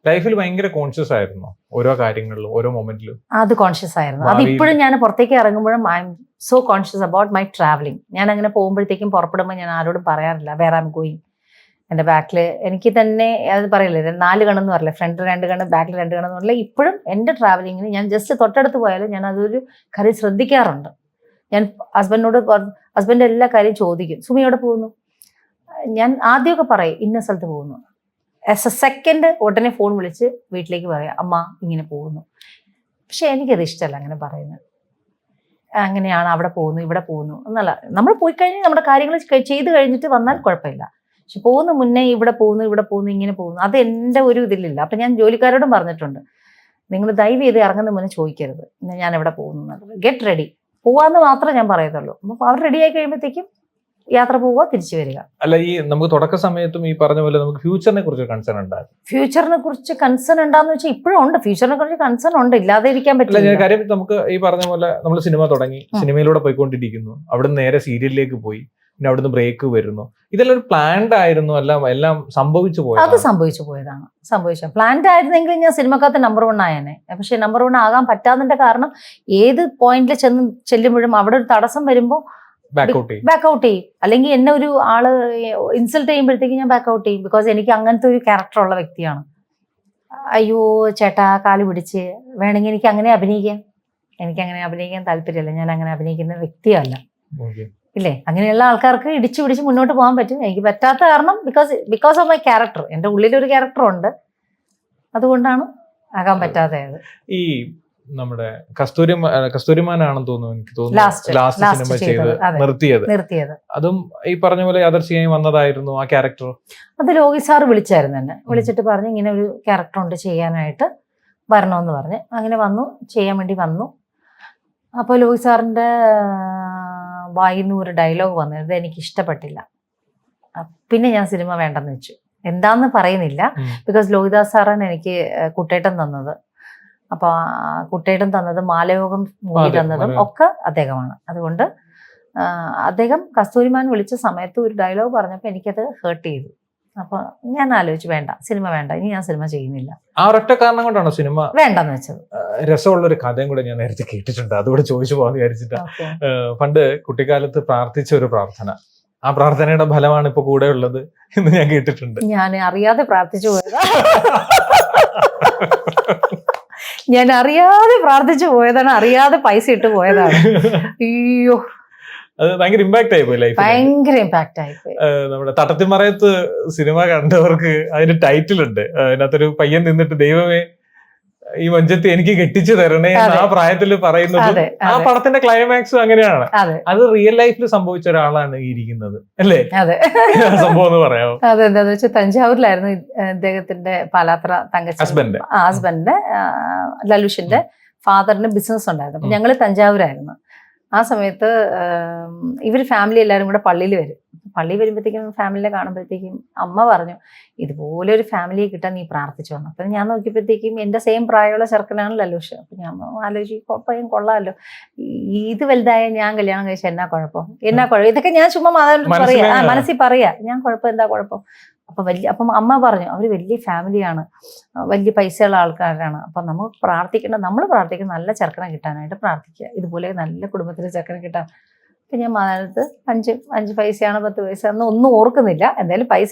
ലൈഫിൽ ഭയങ്കര കോൺഷ്യസ് ആയിരുന്നു ഓരോ കാര്യങ്ങളിലും, ഓരോ മൊമെന്റിലും. അത് കോൺഷ്യസ് ആയിരുന്നു. അത് ഇപ്പോഴും ഞാൻ പുറത്തേക്ക് ഇറങ്ങുമ്പോഴും I am so conscious about my travelling. ഞാൻ അങ്ങനെ പോകുമ്പോഴത്തേക്കും പുറപ്പെടുമ്പോൾ ഞാൻ ആരോടും പറയാറില്ല വേർ ഐ എം ഗോയിങ്. എൻ്റെ ബാക്കിൽ എനിക്ക് തന്നെ അത് പറയില്ലേ, 4 കണ്ണെന്ന് പറയില്ല, ഫ്രണ്ട് 2 കണ്ണ്, ബാക്കിൽ 2 കണ്ണെന്ന് പറയില്ല. ഇപ്പോഴും എൻ്റെ ട്രാവലിങ്ങിന് ഞാൻ ജസ്റ്റ് തൊട്ടടുത്ത് പോയാലും ഞാൻ അതൊരു കാര്യം ശ്രദ്ധിക്കാറുണ്ട്. ഞാൻ ഹസ്ബൻഡ് എല്ലാ കാര്യം ചോദിക്കും, സുമി എവിടെ പോകുന്നു? ഞാൻ ആദ്യമൊക്കെ പറയും ഇന്ന സ്ഥലത്ത് പോകുന്നു. ആസ് എ സെക്കൻഡ് ഉടനെ ഫോൺ വിളിച്ച് വീട്ടിലേക്ക് പറയാം, അമ്മ ഇങ്ങനെ പോകുന്നു. പക്ഷെ എനിക്കത് ഇഷ്ടമല്ല അങ്ങനെ പറയുന്നത്. അങ്ങനെയാണ്, അവിടെ പോകുന്നു, ഇവിടെ പോകുന്നു എന്നല്ല. നമ്മൾ പോയി കഴിഞ്ഞാൽ നമ്മുടെ കാര്യങ്ങൾ ചെയ്ത് കഴിഞ്ഞിട്ട് വന്നാൽ കുഴപ്പമില്ല. പക്ഷെ പോകുന്ന മുന്നേ ഇവിടെ പോകുന്നു, ഇങ്ങനെ പോകുന്നു, അത് എൻ്റെ ഒരു ഇതിലില്ല. അപ്പം ഞാൻ ജോലിക്കാരോടും പറഞ്ഞിട്ടുണ്ട്, നിങ്ങൾ ദയവ് ചെയ്ത് ഇറങ്ങുന്ന മുന്നേ ചോദിക്കരുത് ഞാൻ എവിടെ പോകുന്നു എന്നുള്ളത്. ഗെറ്റ് റെഡി, പോവാന്ന് മാത്രമേ ഞാൻ പറയത്തുള്ളൂ. അപ്പൊ അവർ റെഡി ആയി കഴിയുമ്പോഴത്തേക്കും യാത്ര പോവുക, തിരിച്ചു വരിക. അല്ല, ഈ നമുക്ക് തുടക്ക സമയത്തും ഈ പറഞ്ഞ പോലെ നമുക്ക് ഫ്യൂച്ചറിനെ കുറിച്ച് കൺസേൺ ഉണ്ടായിരുന്നു. ഫ്യൂച്ചറിനെ കുറിച്ച് കൺസേൺ ഉണ്ടാന്ന് വെച്ചാൽ ഇപ്പോഴും ഉണ്ട്. ഫ്യൂച്ചറിനെ കുറിച്ച് കൺസേൺ ഉണ്ട്, ഇല്ലാതെ ഇരിക്കാൻ പറ്റില്ല. കാര്യം നമുക്ക് ഈ പറഞ്ഞ പോലെ നമ്മൾ സിനിമ തുടങ്ങി, സിനിമയിലൂടെ പോയിക്കൊണ്ടിരിക്കുന്നു, അവിടുന്ന് നേരെ സീരിയലിലേക്ക് പോയി, പിന്നെ അവിടുന്ന് ബ്രേക്ക് വരുന്നു. ഇതെല്ലാം ഒരു പ്ലാൻഡ് ആയിരുന്നു, എല്ലാം സംഭവിച്ചു പോയത്? അത് സംഭവിച്ചു പോയതാണ്. പ്ലാൻഡ് ആയിരുന്നെങ്കിൽ ഞാൻ സിനിമക്കകത്ത് നമ്പർ 1 ആയേനെ. പക്ഷെ നമ്പർ 1 ആകാൻ പറ്റാത്തതിന്റെ കാരണം ഏത് പോയിന്റിൽ ചെല്ലുമ്പോഴും അവിടെ ഒരു തടസ്സം വരുമ്പോൾ ബാക്ക് ഔട്ട് ചെയ്യും. അല്ലെങ്കിൽ എന്നെ ഒരു ആള് ഇൻസൾട്ട് ചെയ്യുമ്പോഴത്തേക്ക് ഞാൻ ബാക്ക് ഔട്ട് ചെയ്യും. ബിക്കോസ് എനിക്ക് അങ്ങനത്തെ ഒരു ക്യാരക്ടർ ഉള്ള വ്യക്തിയാണ്. അയ്യോ ചേട്ടാ കാല് പിടിച്ച് വേണമെങ്കിൽ എനിക്ക് അങ്ങനെ അഭിനയിക്കാൻ താല്പര്യമില്ല, ഞാൻ അങ്ങനെ അഭിനയിക്കുന്ന വ്യക്തിയല്ല. ഇല്ലേ, അങ്ങനെയുള്ള ആൾക്കാർക്ക് ഇടിച്ചു പിടിച്ച് മുന്നോട്ട് പോകാൻ പറ്റും. എനിക്ക് പറ്റാത്ത കാരണം ബിക്കോസ് ഓഫ് മൈ ക്യാരക്ടർ, എൻ്റെ ഉള്ളിലൊരു ക്യാരക്ടർ ഉണ്ട്, അതുകൊണ്ടാണ് ആകാൻ പറ്റാത്തത്. ഈ നമ്മുടെ കസ്തൂരിമാനാണെന്ന് തോന്നുന്നു, എനിക്ക് തോന്നുന്നു ലാസ്റ്റ് സിനിമ ചെയ്ത് നിർത്തിയത്. അതും ഈ പറഞ്ഞ പോലെ യാദർച്ഛികമായി വന്നതായിരുന്നു ആ ക്യാരക്ടർ. അത് ലോകി സാർ വിളിച്ചായിരുന്നു എന്നെ, വിളിച്ചിട്ട് പറഞ്ഞു ഇങ്ങനെ ഒരു ക്യാരക്ടർ ഉണ്ട് ചെയ്യാനായിട്ട്, വരണമെന്ന് പറഞ്ഞ്. അങ്ങനെ ചെയ്യാൻ വേണ്ടി വന്നു. അപ്പോൾ ലോകി സാറിൻ്റെ വായിന്ന് ഒരു ഡയലോഗ് വന്നത് എനിക്ക് ഇഷ്ടപ്പെട്ടില്ല. പിന്നെ ഞാൻ സിനിമ വേണ്ടെന്ന് വെച്ചു. എന്താന്ന് പറയുന്നില്ല, ബിക്കോസ് ലോഹിദാസ് സാറാണ് എനിക്ക് കുട്ടേട്ടൻ തന്നത്. അപ്പൊ കുട്ടേട്ടൻ തന്നതും മാലയോഗം മൂവി തന്നതും ഒക്കെ അദ്ദേഹമാണ്. അതുകൊണ്ട് അദ്ദേഹം കസ്തൂരിമാൻ വിളിച്ച സമയത്ത് ഒരു ഡയലോഗ് പറഞ്ഞപ്പോൾ എനിക്കത് ഹേർട്ട് ചെയ്തു. അപ്പൊ ഞാൻ ആലോചിച്ചു, വേണ്ട, സിനിമ വേണ്ട, ഇനി ഞാൻ സിനിമ ചെയ്യുന്നില്ല. ആ ഒരൊറ്റ കാരണം കൊണ്ടാണോ സിനിമ വേണ്ടെന്ന് വെച്ചത്? രസമുള്ള ഒരു കഥയും കൂടെ ഞാൻ നേരത്തെ കേട്ടിട്ടുണ്ട്, അതുകൂടെ ചോദിച്ചു പോകാന്ന് വിചാരിച്ചിട്ടാ. പണ്ട് കുട്ടിക്കാലത്ത് പ്രാർത്ഥിച്ച ഒരു പ്രാർത്ഥന, ആ പ്രാർത്ഥനയുടെ ഫലമാണ് ഇപ്പൊ കൂടെ ഉള്ളത് എന്ന് ഞാൻ കേട്ടിട്ടുണ്ട്. ഞാൻ അറിയാതെ പ്രാർത്ഥിച്ചു പോയതാ. അറിയാതെ പൈസ ഇട്ട് പോയതാണ്. അയ്യോ, അത് ഭയങ്കര ഇമ്പാക്ട് ആയിപ്പോയി ലൈഫ്. ഭയങ്കര ഇമ്പാക്ട് ആയിപ്പോയി. നമ്മുടെ തട്ടത്തിമറയത്ത് സിനിമ കണ്ടവർക്ക് അതിന് ടൈറ്റിൽ ഉണ്ട്. അതിനകത്തൊരു പയ്യൻ നിന്നിട്ട് ദൈവമേ ഈ മഞ്ചത്തി എനിക്ക് കെട്ടിച്ചു തരണേ ആ പ്രായത്തിൽ പറയുന്നത്. ആ പടത്തിന്റെ ക്ലൈമാക്സും അങ്ങനെയാണ്. അത് റിയൽ ലൈഫിൽ സംഭവിച്ച ഒരാളാണ് ഈ ഇരിക്കുന്നത്, അല്ലേ? സംഭവം എന്ന് പറയാമോ? അതെ, എന്താന്ന് വെച്ചാൽ തഞ്ചാവൂരിലായിരുന്നു ഇദ്ദേഹത്തിന്റെ പാലാത്ര തങ്കച്ചൻ ഹസ്ബൻഡിന്റെ ലലുഷിന്റെ ഫാദറിന് ബിസിനസ് ഉണ്ടായിരുന്നു. അപ്പൊ ഞങ്ങള് തഞ്ചാവൂരായിരുന്നു. ആ സമയത്ത് ഇവർ ഫാമിലി എല്ലാവരും കൂടെ പള്ളിയിൽ വരും. പള്ളി വരുമ്പോഴത്തേക്കും ഫാമിലിനെ കാണുമ്പോഴത്തേക്കും അമ്മ പറഞ്ഞു, ഇതുപോലെ ഒരു ഫാമിലിയെ കിട്ടാൻ നീ പ്രാർത്ഥിച്ചു വന്നു. അപ്പം ഞാൻ നോക്കിയപ്പോഴത്തേക്കും എൻ്റെ സെയിം പ്രായമുള്ള ചെറുക്കനാണ് ലലൂഷ്. അപ്പം ഞാൻ ആലോചിക്കും, പയ്യൻ കൊള്ളാമല്ലോ, ഇത് വലുതായ ഞാൻ കല്യാണം കഴിച്ചാൽ എന്നാ കുഴപ്പം. ഇതൊക്കെ ഞാൻ ചുമ്മാ മനസ്സിൽ പറയാ, ഞാൻ കുഴപ്പം, എന്താ കുഴപ്പം. അപ്പം അമ്മ പറഞ്ഞു, അവർ വലിയ ഫാമിലിയാണ്, വലിയ പൈസയുള്ള ആൾക്കാരാണ്. അപ്പം നമുക്ക് നമ്മൾ പ്രാർത്ഥിക്കണം നല്ല ചെറുക്കനെ കിട്ടാനായിട്ട് പ്രാർത്ഥിക്കുക, ഇതുപോലെ നല്ല കുടുംബത്തിലെ ചെറുക്കനെ കിട്ടാൻ. അപ്പം ഞാൻ മാതാനത്ത് 5 പൈസയാണ് 10 പൈസ ഒന്നും ഓർക്കുന്നില്ല. എന്തായാലും പൈസ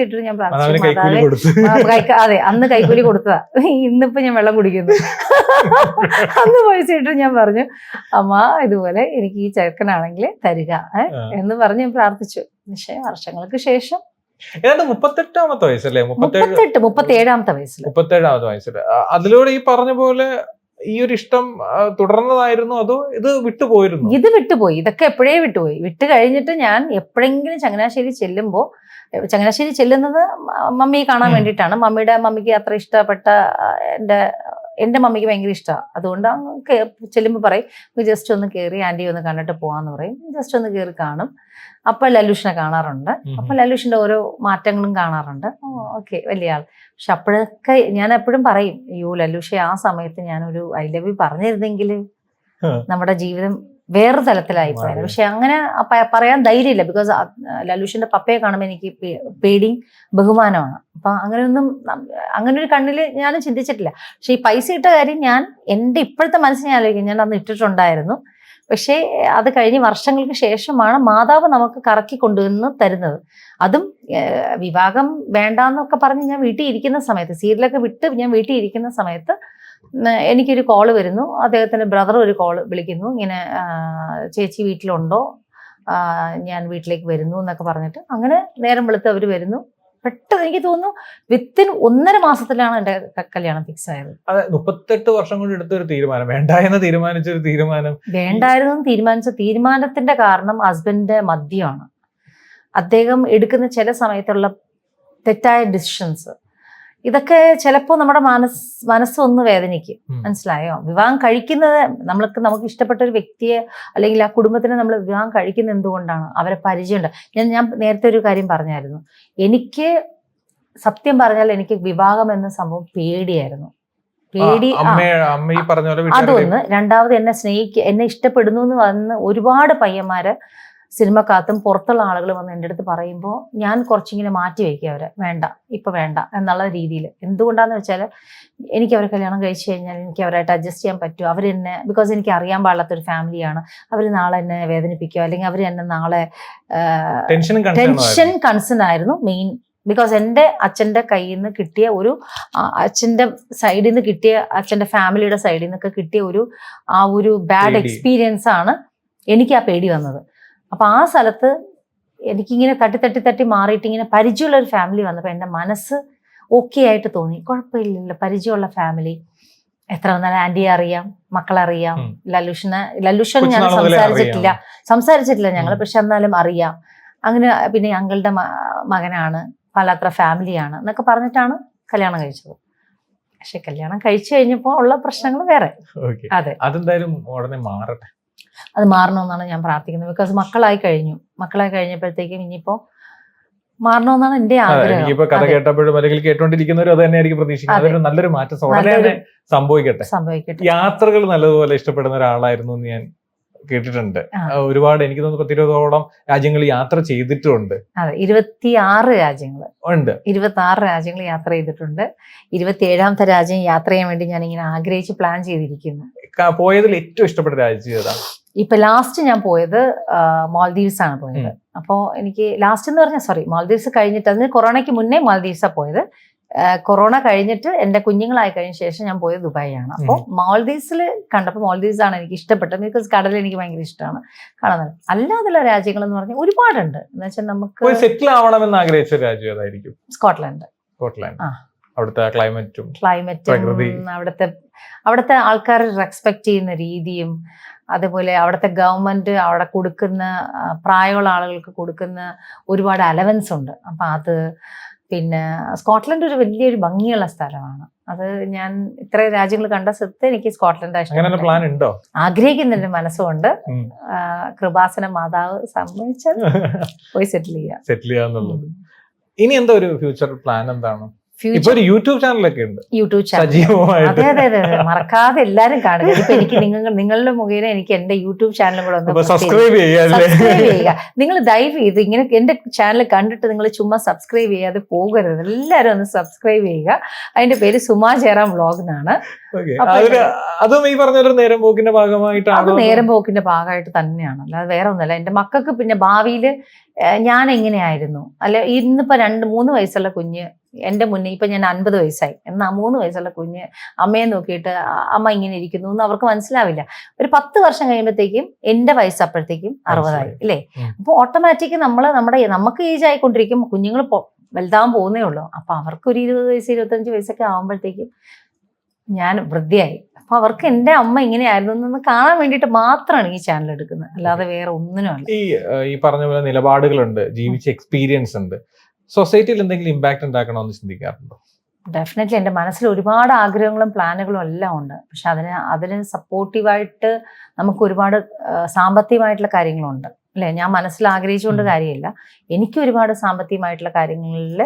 ഇട്ടിട്ട് ഞാൻ പ്രാർത്ഥിച്ചു. അതെ, അന്ന് കൈക്കൂലി കൊടുത്തതാ. ഇന്നിപ്പോ ഞാൻ വെള്ളം കുടിക്കുന്നു. അന്ന് പൈസ ഇട്ടിട്ട് ഞാൻ പറഞ്ഞു, അമ്മ ഇതുപോലെ എനിക്ക് ഈ ചെറുക്കനാണെങ്കിൽ തരിക എന്ന് പറഞ്ഞ് ഞാൻ പ്രാർത്ഥിച്ചു. പക്ഷേ വർഷങ്ങൾക്ക് ശേഷം 37ാമത്തെ വയസ്സല്ലേ? 37ാമത്തെ വയസ്സിൽ അതിലൂടെ ഈ പറഞ്ഞ പോലെ ഈ ഒരു ഇഷ്ടം തുടർന്നതായിരുന്നു, അതോ ഇത് വിട്ടുപോയിരുന്നു? ഇത് വിട്ടുപോയി. ഇതൊക്കെ എപ്പോഴേ വിട്ടുപോയി. വിട്ട് കഴിഞ്ഞിട്ട് ഞാൻ എപ്പോഴെങ്കിലും ചങ്ങനാശ്ശേരി ചെല്ലുന്നത് മമ്മിയെ കാണാൻ വേണ്ടിയിട്ടാണ്. മമ്മിക്ക് അത്ര ഇഷ്ടപ്പെട്ട എൻ്റെ മമ്മിക്ക് ഭയങ്കര ഇഷ്ടമാണ്. അതുകൊണ്ട് ചെല്ലുമ്പോൾ പറയും ജസ്റ്റ് ഒന്ന് കയറി ആൻറ്റി ഒന്ന് കണ്ടിട്ട് പോകാന്ന് പറയും. ജസ്റ്റ് ഒന്ന് കയറി കാണും. അപ്പോൾ ലലൂഷിനെ കാണാറുണ്ട്. അപ്പോൾ ലലൂഷിന്റെ ഓരോ മാറ്റങ്ങളും കാണാറുണ്ട്. ഓക്കെ, വലിയ ആൾ. പക്ഷെ അപ്പോഴൊക്കെ ഞാൻ എപ്പോഴും പറയും, അയ്യോ ലലൂഷെ, ആ സമയത്ത് ഞാനൊരു ഐ ലവ് യു പറഞ്ഞിരുന്നെങ്കിൽ നമ്മുടെ ജീവിതം വേറെ തലത്തിലായിപ്പോയത്. പക്ഷെ അങ്ങനെ പറയാൻ ധൈര്യമില്ല. ബിക്കോസ് ലലൂഷിന്റെ പപ്പയെ കാണുമ്പോൾ എനിക്ക് പേടിയും ബഹുമാനമാണ്. അപ്പൊ അങ്ങനെ ഒരു കണ്ണിൽ ഞാനും ചിന്തിച്ചിട്ടില്ല. പക്ഷെ ഈ പൈസ ഇട്ട കാര്യം ഞാൻ എൻ്റെ ഇപ്പോഴത്തെ മനസ്സിൽ ഞാൻ ആലോചിക്കും, ഞാൻ അന്ന് ഇട്ടിട്ടുണ്ടായിരുന്നു. പക്ഷേ അത് കഴിഞ്ഞ് വർഷങ്ങൾക്ക് ശേഷമാണ് മാതാവ് നമുക്ക് കറക്കി കൊണ്ടുവന്ന് തരുന്നത്. അതും വിവാഹം വേണ്ടാന്നൊക്കെ പറഞ്ഞ് ഞാൻ വീട്ടിൽ ഇരിക്കുന്ന സമയത്ത്, സീരിയലൊക്കെ വിട്ട് ഞാൻ വീട്ടിൽ ഇരിക്കുന്ന സമയത്ത് എനിക്കൊരു കോള് വരുന്നു. അദ്ദേഹത്തിൻ്റെ ബ്രദർ ഒരു കോള് വിളിക്കുന്നു, ഇങ്ങനെ ചേച്ചി വീട്ടിലുണ്ടോ, ഞാൻ വീട്ടിലേക്ക് വരുന്നു എന്നൊക്കെ പറഞ്ഞിട്ട്. അങ്ങനെ നേരം വെളുത്ത് അവർ വരുന്നു. പെട്ടെന്ന് എനിക്ക് തോന്നുന്നു വിത്തിൻ 1.5 മാസത്തിലാണ് എൻ്റെ കല്യാണം ഫിക്സ് ആയത്. അതെ, 38 വർഷം കൊണ്ട് എടുത്തൊരു തീരുമാനം, വേണ്ടായിരുന്നു തീരുമാനിച്ച തീരുമാനത്തിന്റെ കാരണം ഹസ്ബൻഡിന്റെ മദ്യമാണ്. അദ്ദേഹം എടുക്കുന്ന ചില സമയത്തുള്ള തെറ്റായ ഡിസിഷൻസ്, ഇതൊക്കെ ചിലപ്പോൾ നമ്മുടെ മനസ്സൊന്ന് വേദനിക്കും. മനസ്സിലായോ? വിവാഹം കഴിക്കുന്നത് നമുക്ക് ഇഷ്ടപ്പെട്ട ഒരു വ്യക്തിയെ അല്ലെങ്കിൽ ആ കുടുംബത്തിനെ നമ്മൾ വിവാഹം കഴിക്കുന്നത് എന്തുകൊണ്ടാണ്? അവരെ പരിചയമുണ്ട്. ഞാൻ നേരത്തെ ഒരു കാര്യം പറഞ്ഞായിരുന്നു, എനിക്ക് സത്യം പറഞ്ഞാൽ എനിക്ക് വിവാഹം എന്ന സംഭവം പേടിയായിരുന്നു. അതൊന്ന്. രണ്ടാമത് എന്നെ ഇഷ്ടപ്പെടുന്നു എന്ന് വന്ന് ഒരുപാട് പയ്യന്മാര് സിനിമക്കകത്തും പുറത്തുള്ള ആളുകൾ വന്ന് എൻ്റെ അടുത്ത് പറയുമ്പോൾ ഞാൻ കുറച്ചിങ്ങനെ മാറ്റി വയ്ക്കുക അവരെ, ഇപ്പൊ വേണ്ട എന്നുള്ള രീതിയിൽ. എന്തുകൊണ്ടാന്ന് വെച്ചാൽ എനിക്ക് അവരെ കല്യാണം കഴിച്ചു കഴിഞ്ഞാൽ എനിക്ക് അവരായിട്ട് അഡ്ജസ്റ്റ് ചെയ്യാൻ പറ്റുമോ, അവരെന്നെ, ബിക്കോസ് എനിക്ക് അറിയാൻ പാടില്ലാത്തൊരു ഫാമിലിയാണ്, അവർ നാളെ എന്നെ വേദനിപ്പിക്കുക, അല്ലെങ്കിൽ അവർ എന്നെ നാളെ ടെൻഷൻ കൺസേൺ ആയിരുന്നു മെയിൻ ബിക്കോസ് എൻ്റെ അച്ഛൻ്റെ കയ്യിൽ നിന്ന് കിട്ടിയ ഒരു അച്ഛൻ്റെ സൈഡിൽ നിന്ന് കിട്ടിയ അച്ഛൻ്റെ ഫാമിലിയുടെ സൈഡിൽ നിന്നൊക്കെ കിട്ടിയ ആ ഒരു ബാഡ് പേടി. എക്സ്പീരിയൻസ് ആണ് എനിക്ക് ആ പേടി വന്നത്. അപ്പൊ ആ സ്ഥലത്ത് എനിക്കിങ്ങനെ തട്ടി മാറിയിട്ട് ഇങ്ങനെ പരിചയമുള്ള ഒരു ഫാമിലി വന്നപ്പോൾ എൻ്റെ മനസ്സ് ഓക്കെ ആയിട്ട് തോന്നി. കുഴപ്പമില്ലല്ലോ, പരിചയമുള്ള ഫാമിലി, എത്ര വന്നാലും ആന്റിയെ അറിയാം, മക്കളറിയാം, ലല്ലുഷൻ ഞാൻ സംസാരിച്ചിട്ടില്ല ഞങ്ങൾ, പക്ഷെ എന്നാലും അറിയാം. അങ്ങനെ പിന്നെ അങ്കിളുടെ മകനാണ്, പലത്ര ഫാമിലിയാണ് എന്നൊക്കെ പറഞ്ഞിട്ടാണ് കല്യാണം കഴിച്ചത്. പക്ഷെ കല്യാണം കഴിച്ചു കഴിഞ്ഞപ്പോൾ ഉള്ള പ്രശ്നങ്ങൾ വേറെ. അതെ, അതെന്തായാലും ഉടനെ മാറട്ടെ. അത് മാറണമെന്നാണ് ഞാൻ പ്രാർത്ഥിക്കുന്നത്. ബിക്കോസ് മക്കളായി കഴിഞ്ഞപ്പോഴത്തേക്കും ഇനിയിപ്പോ മാറണമെന്നാണ് എന്റെ ആഗ്രഹം. ഇപ്പൊ കഥ കേട്ടപ്പോഴും അല്ലെങ്കിൽ കേട്ടോണ്ടിരിക്കുന്നവരും അത് തന്നെയായിരിക്കും പ്രതീക്ഷിക്കുന്നത്. അതൊരു നല്ലൊരു മാറ്റം ഉടനെ തന്നെ സംഭവിക്കട്ടെ. യാത്രകൾ നല്ലതുപോലെ ഇഷ്ടപ്പെടുന്ന ഒരാളായിരുന്നു എന്ന് ഞാൻ കേട്ടിട്ടുണ്ട്. ഒരുപാട്, എനിക്ക് തോന്നുന്നു 10-20ഓളം രാജ്യങ്ങൾ യാത്ര ചെയ്തിട്ടുണ്ട്. അതെ, 26 രാജ്യങ്ങൾ ഉണ്ട്. 26 രാജ്യങ്ങൾ യാത്ര ചെയ്തിട്ടുണ്ട്. 27ാമത്തെ രാജ്യം യാത്ര ചെയ്യാൻ വേണ്ടി ഞാൻ ഇങ്ങനെ ആഗ്രഹിച്ച് പ്ലാൻ ചെയ്തിരിക്കുന്നു. പോയതിൽ ഏറ്റവും ഇഷ്ടപ്പെട്ട രാജ്യം ഏതാണ്? ഇപ്പൊ ലാസ്റ്റ് ഞാൻ പോയത് മാൽദീവ്സ് ആണ് പോയത്. അപ്പോൾ എനിക്ക് ലാസ്റ്റ് എന്ന് പറഞ്ഞാൽ മാൽദീവ്സ് കഴിഞ്ഞിട്ട്, അതിന് കൊറോണയ്ക്ക് മുന്നേ മാൽദീവ്സാണ് പോയത്. കൊറോണ കഴിഞ്ഞിട്ട് എൻ്റെ കുഞ്ഞുങ്ങളായി കഴിഞ്ഞ ശേഷം ഞാൻ പോയത് ദുബായിയാണ്. അപ്പോൾ മാൽദീവ്സിൽ കണ്ടപ്പോൾ മാൽദീവ്സ് ആണ് എനിക്ക് ഇഷ്ടപ്പെട്ടത്. ബിക്കോസ് കടൽ എനിക്ക് ഭയങ്കര ഇഷ്ടമാണ് കാണുന്നത്. അല്ലാതുള്ള രാജ്യങ്ങൾ എന്ന് പറഞ്ഞാൽ ഒരുപാടുണ്ട്. എന്ന് വെച്ചാൽ നമുക്ക് സെറ്റിൽ ആവണമെന്ന് ആഗ്രഹിച്ച രാജ്യം ഏതായിരിക്കും? സ്കോട്ട്ലൻഡ്. അവിടുത്തെ ക്ലൈമറ്റും അവിടുത്തെ ആൾക്കാർ റെസ്പെക്ട് ചെയ്യുന്ന രീതിയും, അതുപോലെ അവിടുത്തെ ഗവൺമെന്റ് അവിടെ കൊടുക്കുന്ന പ്രായമുള്ള ആളുകൾക്ക് കൊടുക്കുന്ന ഒരുപാട് അലവൻസ് ഉണ്ട്. അപ്പൊ അത് പിന്നെ സ്കോട്ട്ലൻഡ് ഒരു വലിയൊരു ഭംഗിയുള്ള സ്ഥലമാണ്. അത് ഞാൻ ഇത്ര രാജ്യങ്ങൾ കണ്ട സ്ഥലത്ത് എനിക്ക് സ്കോട്ട്ലൻഡ് ഇഷ്ടം. ആഗ്രഹിക്കുന്നുണ്ട്, മനസ്സുകൊണ്ട്. കൃപാസന മാതാവ് സമ്മതിച്ചാൽ പോയി സെറ്റിൽ ചെയ്യാന്നുള്ളത്. ഇനി എന്താ ഒരു ഫ്യൂച്ചർ പ്ലാൻ എന്താണ്? ഇപ്പൊ ഒരു യൂട്യൂബ് ചാനലൊക്കെ ഉണ്ട്. യൂട്യൂബ് ചാനൽ അതെ മറക്കാതെ എല്ലാരും കാണുക. ഇപ്പൊ എനിക്ക് നിങ്ങളുടെ മുഖേന എനിക്ക് എന്റെ യൂട്യൂബ് ചാനലും കൂടെ ഒന്ന് സബ്സ്ക്രൈബ് ചെയ്യുക. നിങ്ങൾ ദയവ് ചെയ്ത് ഇങ്ങനെ എന്റെ ചാനൽ കണ്ടിട്ട് നിങ്ങൾ ചുമ്മാ സബ്സ്ക്രൈബ് ചെയ്യാതെ പോകരുത്. എല്ലാരും ഒന്ന് സബ്സ്ക്രൈബ് ചെയ്യുക. അതിന്റെ പേര് സുമാ ജയറാം വ്ലോഗ് എന്നാണ്. അതും ഈ പറഞ്ഞ നേരം പോക്കിന്റെ ഭാഗമായിട്ടാണ്. അത് നേരം പോക്കിന്റെ ഭാഗമായിട്ട് തന്നെയാണ്, അല്ലാതെ വേറെ ഒന്നുമല്ല. എന്റെ മക്കൾക്ക് പിന്നെ ഭാവിയിൽ ഞാൻ എങ്ങനെയായിരുന്നു, അല്ലെ ഇന്നിപ്പോ 2-3 വയസ്സുള്ള കുഞ്ഞ് എന്റെ മുന്നേ, ഇപ്പൊ ഞാൻ 50 വയസ്സായി എന്നാ 3 വയസ്സുള്ള കുഞ്ഞ് അമ്മയെ നോക്കിയിട്ട് അമ്മ ഇങ്ങനെ ഇരിക്കുന്നു എന്ന് അവർക്ക് മനസ്സിലാവില്ല. ഒരു 10 വർഷം കഴിയുമ്പോഴത്തേക്കും എന്റെ വയസ്സ് അപ്പോഴത്തേക്കും 60 അല്ലേ? അപ്പൊ ഓട്ടോമാറ്റിക് നമുക്ക് ഏജ് ആയിക്കൊണ്ടിരിക്കും, കുഞ്ഞുങ്ങൾ വലുതാവാൻ പോകുന്നേ ഉള്ളൂ. അപ്പൊ അവർക്ക് ഒരു 20 വയസ്സ് 25 വയസ്സൊക്കെ ആകുമ്പോഴത്തേക്കും ഞാൻ വൃദ്ധയായി. അപ്പൊ അവർക്ക് എന്റെ അമ്മ ഇങ്ങനെയായിരുന്നു എന്ന് കാണാൻ വേണ്ടിയിട്ട് മാത്രമാണ് ഈ ചാനൽ എടുക്കുന്നത്, അല്ലാതെ വേറെ ഒന്നിനുമല്ല. ഈ പറഞ്ഞ പോലെ നിലപാടുകളുണ്ട്, ജീവിച്ച എക്സ്പീരിയൻസ് ഉണ്ട്. സൊസൈറ്റിയിൽ എന്തെങ്കിലും ഇമ്പാക്ട് ഉണ്ടാക്കണമെന്ന് ചിന്തിക്കാറുണ്ടോ? ഡെഫിനറ്റ്ലി. എൻ്റെ മനസ്സിൽ ഒരുപാട് ആഗ്രഹങ്ങളും പ്ലാനുകളും എല്ലാം ഉണ്ട്. പക്ഷെ അതിന് സപ്പോർട്ടീവായിട്ട് നമുക്ക് ഒരുപാട് സാമ്പത്തികമായിട്ടുള്ള കാര്യങ്ങളുണ്ട്, അല്ലേ? ഞാൻ മനസ്സിൽ ആഗ്രഹിച്ചുകൊണ്ട് കാര്യമില്ല. എനിക്ക് ഒരുപാട് സാമ്പത്തികമായിട്ടുള്ള കാര്യങ്ങളിൽ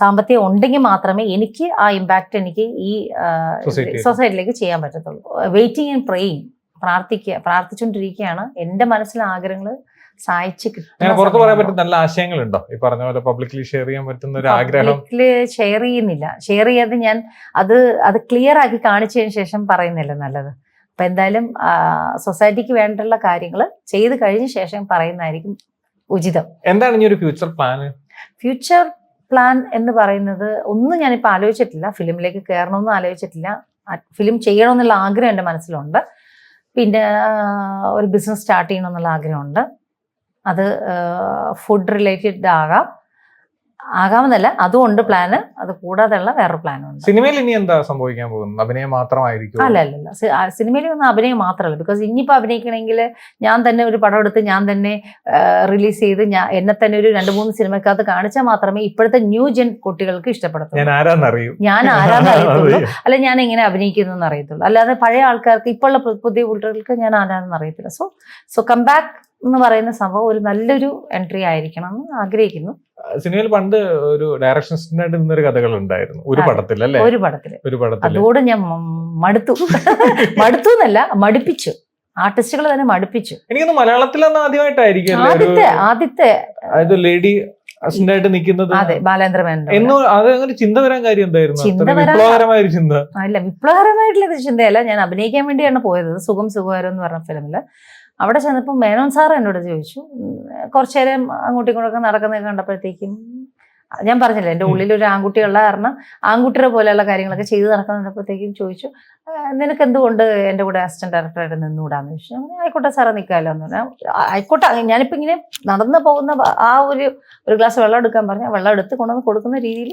സാമ്പത്തികം ഉണ്ടെങ്കിൽ മാത്രമേ എനിക്ക് ആ ഇമ്പാക്റ്റ് എനിക്ക് ഈ സൊസൈറ്റിയിലേക്ക് ചെയ്യാൻ പറ്റത്തുള്ളൂ. വെയിറ്റിംഗ് ആൻഡ് പ്രേയിങ്, പ്രാർത്ഥിച്ചുകൊണ്ടിരിക്കുകയാണ്. എൻ്റെ മനസ്സിലെ ആഗ്രഹങ്ങൾ സഹായിച്ച് പുറത്ത് പറയാൻ പറ്റുന്ന നല്ല ആശയങ്ങളുണ്ടോ? ഈ പറഞ്ഞ പോലെ പബ്ലിക്കലി ഷെയർ ചെയ്യാൻ പറ്റുന്ന ഒരു ആഗ്രഹം? ഷെയർ ചെയ്യുന്നില്ല. ഷെയർ ചെയ്യാതെ ഞാൻ അത് ക്ലിയർ ആക്കി കാണിച്ചതിന് ശേഷം പറയുന്നില്ല നല്ലത്. അപ്പൊ എന്തായാലും സൊസൈറ്റിക്ക് വേണ്ടിയുള്ള കാര്യങ്ങൾ ചെയ്ത് കഴിഞ്ഞ ശേഷം പറയുന്നതായിരിക്കും ഉചിതം. എന്താണ് ഇനി ഒരു ഫ്യൂച്ചർ പ്ലാൻ? ഫ്യൂച്ചർ പ്ലാൻ എന്ന് പറയുന്നത് ഒന്നും ഞാനിപ്പോൾ ആലോചിച്ചിട്ടില്ല. ഫിലിമിലേക്ക് കയറണമെന്നും ആലോചിച്ചിട്ടില്ല. ഫിലിം ചെയ്യണമെന്നുള്ള ആഗ്രഹം എൻ്റെ മനസ്സിലുണ്ട്. പിന്നെ ഒരു ബിസിനസ് സ്റ്റാർട്ട് ചെയ്യണമെന്നുള്ള ആഗ്രഹമുണ്ട്. അത് ഫുഡ് റിലേറ്റഡ് ആകാമെന്നല്ല, അതുകൊണ്ട് പ്ലാന്. അത് കൂടാതെയുള്ള വേറൊരു പ്ലാനുണ്ട്. സിനിമയിൽ ഇനി എന്താ സംഭവിക്കാൻ പോകുന്നത്? അഭിനയം മാത്രമായിരിക്കും? അല്ല, സിനിമയിൽ ഒന്നും അഭിനയം മാത്രമല്ല. ബിക്കോസ് ഇനിയിപ്പോൾ അഭിനയിക്കണമെങ്കിൽ ഞാൻ തന്നെ ഒരു പടം എടുത്ത് ഞാൻ തന്നെ റിലീസ് ചെയ്ത് എന്നെ തന്നെ ഒരു 2-3 സിനിമക്കകത്ത് കാണിച്ചാൽ മാത്രമേ ഇപ്പോഴത്തെ ന്യൂ ജെൻ കുട്ടികൾക്ക് ഇഷ്ടപ്പെടത്തുള്ളൂ. ഞാൻ ആരാന്ന് അറിയത്തുള്ളൂ, അല്ലെ ഞാൻ എങ്ങനെ അഭിനയിക്കുന്നു അറിയത്തുള്ളൂ. അല്ലാതെ പഴയ ആൾക്കാർക്ക്, ഇപ്പോഴുള്ള പുതിയ കുട്ടികൾക്ക് ഞാൻ ആരാണെന്ന് അറിയത്തില്ല. സോ കം ബാക്ക് എന്ന് പറയുന്ന സംഭവം ഒരു നല്ലൊരു എൻട്രി ആയിരിക്കണം എന്ന് ആഗ്രഹിക്കുന്നു. സിനിമയിൽ പണ്ട് ഒരു ഡയറക്ഷൻ അസിസ്റ്റന്റായിട്ട് നിന്നൊരു കഥകൾ ഉണ്ടായിരുന്നു ഒരു പടത്തിൽ, അല്ലേ? ഒരു പടത്തിൽ അതോട് ഞാൻ മടുത്തുന്നല്ല, മടുപ്പിച്ചു. ആർട്ടിസ്റ്റുകൾ തന്നെ മടുപ്പിച്ചു. എനിക്കൊന്ന് മലയാളത്തിലൊന്നും ആദ്യമായിട്ടായിരിക്കും ആദ്യത്തെ ലേഡി അസിസ്റ്റന്റായിട്ട് നിൽക്കുന്നത്. അതെ, ബാലേന്ദ്ര മേനോൻ. അത് അങ്ങനെ ചിന്ത വരാൻ കാര്യം എന്തായിരുന്നു? വിപ്ലവകരമായ ഒരു ചിന്ത? അല്ല, വിപ്ലവകരമായിട്ടുള്ള ചിന്തയല്ല. ഞാൻ അഭിനയിക്കാൻ വേണ്ടിയാണ് പോയത്. സുഖകരം എന്ന് പറഞ്ഞ ഫിലിമില്. അവിടെ ചെന്നപ്പോൾ മേനോൻ സാർ എന്നോട് ചോദിച്ചു, കുറച്ചു നേരം അങ്ങോട്ടും ഇങ്ങോട്ടൊക്കെ നടക്കുന്നത് കണ്ടപ്പോഴത്തേക്കും ഞാൻ പറഞ്ഞില്ല എൻ്റെ ഉള്ളിൽ ഒരു ആൺകുട്ടിയുള്ള കാരണം ആൺകുട്ടിയുടെ പോലെയുള്ള കാര്യങ്ങളൊക്കെ ചെയ്തു നടക്കുന്നപ്പോഴത്തേക്കും ചോദിച്ചു നിനക്ക് എന്തുകൊണ്ട് എൻ്റെ കൂടെ അസിസ്റ്റന്റ് ഡയറക്ടറായിട്ട് നിന്നുകൂടാന്ന് ചോദിച്ചു. അങ്ങനെ ആയിക്കോട്ടെ സാറേ നിൽക്കാമല്ലോ എന്ന് പറഞ്ഞാൽ ആയിക്കോട്ടെ. ഞാനിപ്പോൾ ഇങ്ങനെ നടന്നു പോകുന്ന ആ ഒരു ഗ്ലാസ് വെള്ളം എടുക്കാൻ പറഞ്ഞാൽ വെള്ളം എടുത്ത് കൊണ്ടുവന്ന് കൊടുക്കുന്ന രീതിയിൽ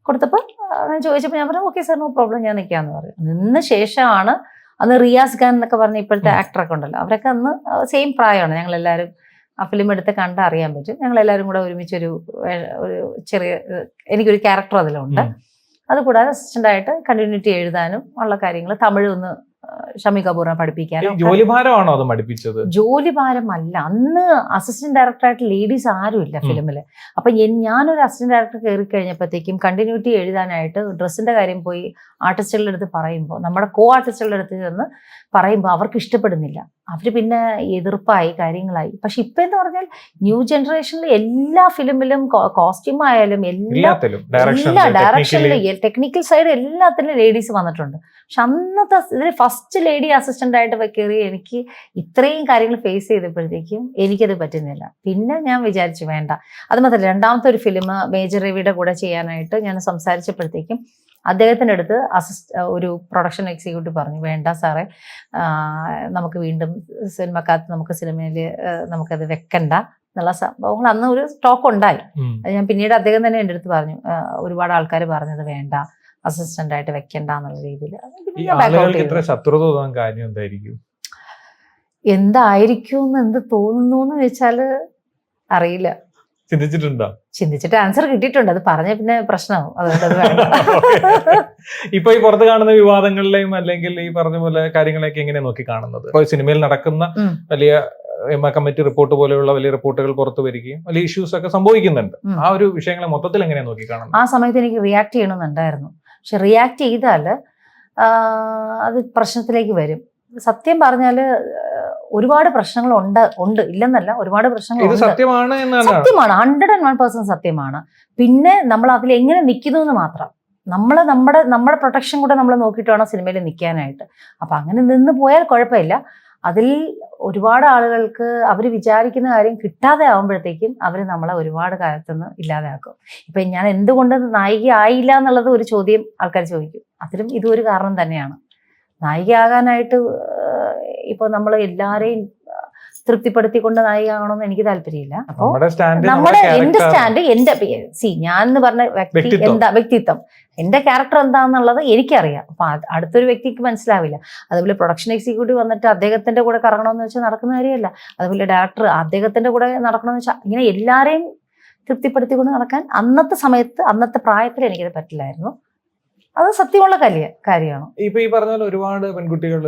കൊടുത്തപ്പോൾ ഞാൻ ചോദിച്ചപ്പോൾ ഞാൻ പറഞ്ഞു ഓക്കെ സാർ നോ പ്രോബ്ലം ഞാൻ നിൽക്കാമെന്ന് പറഞ്ഞു. നിന്ന ശേഷമാണ് അന്ന് റിയാസ് ഖാൻ എന്നൊക്കെ പറഞ്ഞ ഇപ്പോഴത്തെ ആക്ടറൊക്കെ ഉണ്ടല്ലോ, അവരൊക്കെ അന്ന് സെയിം പ്രായമാണ്. ഞങ്ങളെല്ലാവരും ആ ഫിലിം എടുത്ത് അറിയാൻ പറ്റും. ഞങ്ങളെല്ലാവരും കൂടെ ഒരുമിച്ചൊരു ചെറിയ എനിക്കൊരു ക്യാരക്ടർ അതിലുണ്ട്. അതുകൂടാതെ അസിസ്റ്റൻ്റായിട്ട് കണ്ടിന്യൂറ്റി എഴുതാനും ഉള്ള കാര്യങ്ങൾ, തമിഴ് ഒന്ന് ഷമി കപൂറിനെ പഠിപ്പിക്കാനും. ജോലിഭാരമാണോ അത് പഠിപ്പിച്ചത്? ജോലിഭാരമല്ല. അന്ന് അസിസ്റ്റന്റ് ഡയറക്ടറായിട്ട് ലേഡീസ് ആരും ഇല്ല ഫിലിമിൽ. അപ്പൊ ഞാനൊരു അസിസ്റ്റന്റ് ഡയറക്ടർ കയറി കഴിഞ്ഞപ്പോഴത്തേക്കും കണ്ടിന്യൂറ്റി എഴുതാനായിട്ട് ഡ്രസ്സിന്റെ കാര്യം പോയി ആർട്ടിസ്റ്റുകളുടെ അടുത്ത് പറയുമ്പോൾ, നമ്മുടെ കോ ആർട്ടിസ്റ്റുകളുടെ അടുത്ത് ചെന്ന് പറയുമ്പോൾ അവർക്ക് ഇഷ്ടപ്പെടുന്നില്ല. അവർ പിന്നെ എതിർപ്പായി കാര്യങ്ങളായി. പക്ഷെ ഇപ്പൊ എന്ന് പറഞ്ഞാൽ ന്യൂ ജനറേഷനിൽ എല്ലാ ഫിലിമിലും കോസ്റ്റ്യൂം ആയാലും എല്ലാ ഡയറക്ഷനിലും ടെക്നിക്കൽ സൈഡ് എല്ലാത്തിലും ലേഡീസ് വന്നിട്ടുണ്ട്. പക്ഷെ അന്നത്തെ ഇതിൽ ഫസ്റ്റ് ലേഡി അസിസ്റ്റന്റ് ആയിട്ട് കയറി എനിക്ക് ഇത്രയും കാര്യങ്ങൾ ഫേസ് ചെയ്തപ്പോഴത്തേക്കും എനിക്കത് പറ്റുന്നില്ല. പിന്നെ ഞാൻ വിചാരിച്ചു വേണ്ട. അത് മാത്രമല്ല രണ്ടാമത്തെ ഒരു ഫിലിം മേജർ രവിയുടെ കൂടെ ചെയ്യാനായിട്ട് ഞാൻ സംസാരിച്ചപ്പോഴത്തേക്കും അദ്ദേഹത്തിൻ്റെ അടുത്ത് ഒരു പ്രൊഡക്ഷൻ എക്സിക്യൂട്ടീവ് പറഞ്ഞു വേണ്ട സാറേ, നമുക്ക് വീണ്ടും സിനിമക്കകത്ത് നമുക്ക് സിനിമയിൽ നമുക്കത് വെക്കണ്ട എന്നുള്ള സംഭവങ്ങൾ അന്ന് ഒരു ടോക്ക് ഉണ്ടായി. അത് ഞാൻ പിന്നീട് അദ്ദേഹം തന്നെ എൻ്റെ അടുത്ത് പറഞ്ഞു, ഒരുപാട് ആൾക്കാർ പറഞ്ഞത് വേണ്ട അസിസ്റ്റന്റ് ആയിട്ട് വെക്കണ്ട എന്നുള്ള രീതിയിൽ. എന്തായിരിക്കും എന്ത് തോന്നുന്നു എന്ന് വെച്ചാല് അറിയില്ല. ചിന്തിച്ചിട്ടുണ്ടോ? ചിന്തിച്ചിട്ട് ആൻസർ കിട്ടിയിട്ടുണ്ട്. അത് പറഞ്ഞ പിന്നെ പ്രശ്നമാവും. അതുകൊണ്ട് അത് വേണ്ട. ഇപ്പൊ ഈ പുറത്ത് കാണുന്ന വിവാദങ്ങളിലെയും അല്ലെങ്കിൽ ഈ പറഞ്ഞ പോലെ കാര്യങ്ങളെയൊക്കെ എങ്ങനെ നോക്കി കാണുന്നത്? ഇപ്പൊ സിനിമയിൽ നടക്കുന്ന വലിയ കമ്മിറ്റി റിപ്പോർട്ട് പോലെയുള്ള വലിയ റിപ്പോർട്ടുകൾ പുറത്തു വരികയും വലിയ ഇഷ്യൂസ് ഒക്കെ സംഭവിക്കുന്നുണ്ട്. ആ ഒരു വിഷയങ്ങളെ മൊത്തത്തിൽ എങ്ങനെ നോക്കി കാണുന്നത്? ആ സമയത്ത് എനിക്ക് റിയാക്ട് ചെയ്യണമെന്നുണ്ടായിരുന്നു. പക്ഷെ റിയാക്ട് ചെയ്താൽ അത് പ്രശ്നത്തിലേക്ക് വരും. സത്യം പറഞ്ഞാല് ഒരുപാട് പ്രശ്നങ്ങൾ ഉണ്ട് ഇല്ലെന്നല്ല, ഒരുപാട് പ്രശ്നങ്ങൾ സത്യമാണ് 101% സത്യമാണ്. പിന്നെ നമ്മൾ അതിൽ എങ്ങനെ നിൽക്കുന്നു എന്ന് മാത്രം. നമ്മുടെ പ്രൊട്ടക്ഷൻ കൂടെ നമ്മൾ നോക്കിയിട്ട് വേണം സിനിമയിൽ നിൽക്കാനായിട്ട്. അപ്പൊ അങ്ങനെ നിന്ന് പോയാൽ കുഴപ്പമില്ല. അതിൽ ഒരുപാട് ആളുകൾക്ക് അവർ വിചാരിക്കുന്ന കാര്യം കിട്ടാതെ ആകുമ്പോഴത്തേക്കും അവർ നമ്മളെ ഒരുപാട് കാലത്തുനിന്ന് ഇല്ലാതെയാക്കും. ഇപ്പൊ ഞാൻ എന്തുകൊണ്ട് നായിക ആയില്ല എന്നുള്ളത് ഒരു ചോദ്യം ആൾക്കാർ ചോദിക്കും. അതിലും ഇതൊരു കാരണം തന്നെയാണ്. നായികയാകാനായിട്ട് ഇപ്പോൾ നമ്മൾ എല്ലാരെയും തൃപ്തിപ്പെടുത്തിക്കൊണ്ട് നായികയാകണമെന്ന് എനിക്ക് താല്പര്യമില്ല. അപ്പോൾ എന്റെ സ്റ്റാൻഡ് ഞാൻ എന്ന് പറഞ്ഞ വ്യക്തിത്വം എന്റെ ക്യാരക്ടർ എന്താണെന്നുള്ളത് എനിക്കറിയാം. അപ്പൊ അടുത്തൊരു വ്യക്തിക്ക് മനസ്സിലാവില്ല. അതുപോലെ പ്രൊഡക്ഷൻ എക്സിക്യൂട്ടീവ് വന്നിട്ട് അദ്ദേഹത്തിന്റെ കൂടെ കറങ്ങണമെന്ന് വെച്ചാൽ നടക്കുന്ന കാര്യമല്ല. അതുപോലെ ഡയറക്ടർ അദ്ദേഹത്തിന്റെ കൂടെ നടക്കണമെന്ന് വെച്ചാൽ ഇങ്ങനെ എല്ലാരെയും തൃപ്തിപ്പെടുത്തിക്കൊണ്ട് നടക്കാൻ അന്നത്തെ സമയത്ത് അന്നത്തെ പ്രായത്തിൽ എനിക്കത് പറ്റില്ലായിരുന്നു. അത് സത്യമുള്ള കാര്യമാണ്. ഇപ്പൊ ഈ പറഞ്ഞ പോലെ ഒരുപാട് പെൺകുട്ടികൾ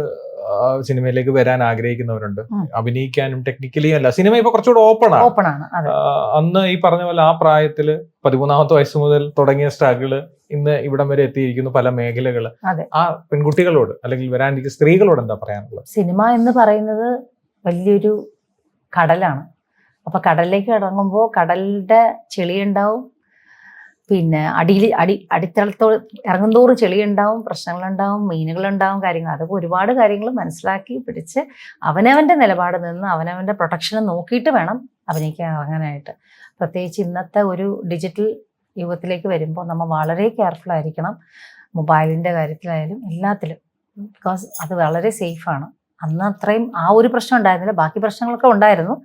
സിനിമയിലേക്ക് വരാൻ ആഗ്രഹിക്കുന്നവരുണ്ട്. അഭിനയിക്കാനും ടെക്നിക്കലി അല്ല, സിനിമ ഇപ്പൊ കുറച്ചുകൂടെ ഓപ്പൺ ആണ്. അന്ന് ഈ പറഞ്ഞ പോലെ ആ പ്രായത്തില് 13ാമത്തെ വയസ്സ് മുതൽ തുടങ്ങിയ സ്ട്രഗിള് ഇന്ന് ഇവിടം വരെ എത്തിയിരിക്കുന്നു പല മേഖലകള്. ആ പെൺകുട്ടികളോട് അല്ലെങ്കിൽ വരാനിരിക്കുന്ന സ്ത്രീകളോട് എന്താ പറയാനുള്ളത്? സിനിമ എന്ന് പറയുന്നത് വലിയൊരു കടലാണ്. അപ്പൊ കടലിലേക്ക് ഇറങ്ങുമ്പോൾ കടലിന്റെ ചെളിയുണ്ടാവും, പിന്നെ അടിത്തളത്തോ ഇറങ്ങുന്തോറും ചെളിയുണ്ടാവും, പ്രശ്നങ്ങളുണ്ടാവും, മീനുകളുണ്ടാവും, കാര്യങ്ങൾ. അതൊക്കെ ഒരുപാട് കാര്യങ്ങൾ മനസ്സിലാക്കി പിടിച്ച് അവനവൻ്റെ നിലപാട് നിന്ന് അവനവൻ്റെ പ്രൊട്ടക്ഷനെ നോക്കിയിട്ട് വേണം അഭിനയിക്കാൻ ഇറങ്ങാനായിട്ട്. പ്രത്യേകിച്ച് ഇന്നത്തെ ഒരു ഡിജിറ്റൽ യുഗത്തിലേക്ക് വരുമ്പോൾ നമ്മൾ വളരെ കെയർഫുൾ ആയിരിക്കണം. മൊബൈലിൻ്റെ കാര്യത്തിലായാലും എല്ലാത്തിലും. ബിക്കോസ് അത് വളരെ സേഫാണ്. അന്ന് അത്രയും ആ ഒരു പ്രശ്നം ഉണ്ടായിരുന്നില്ല, ബാക്കി പ്രശ്നങ്ങളൊക്കെ ഉണ്ടായിരുന്നു.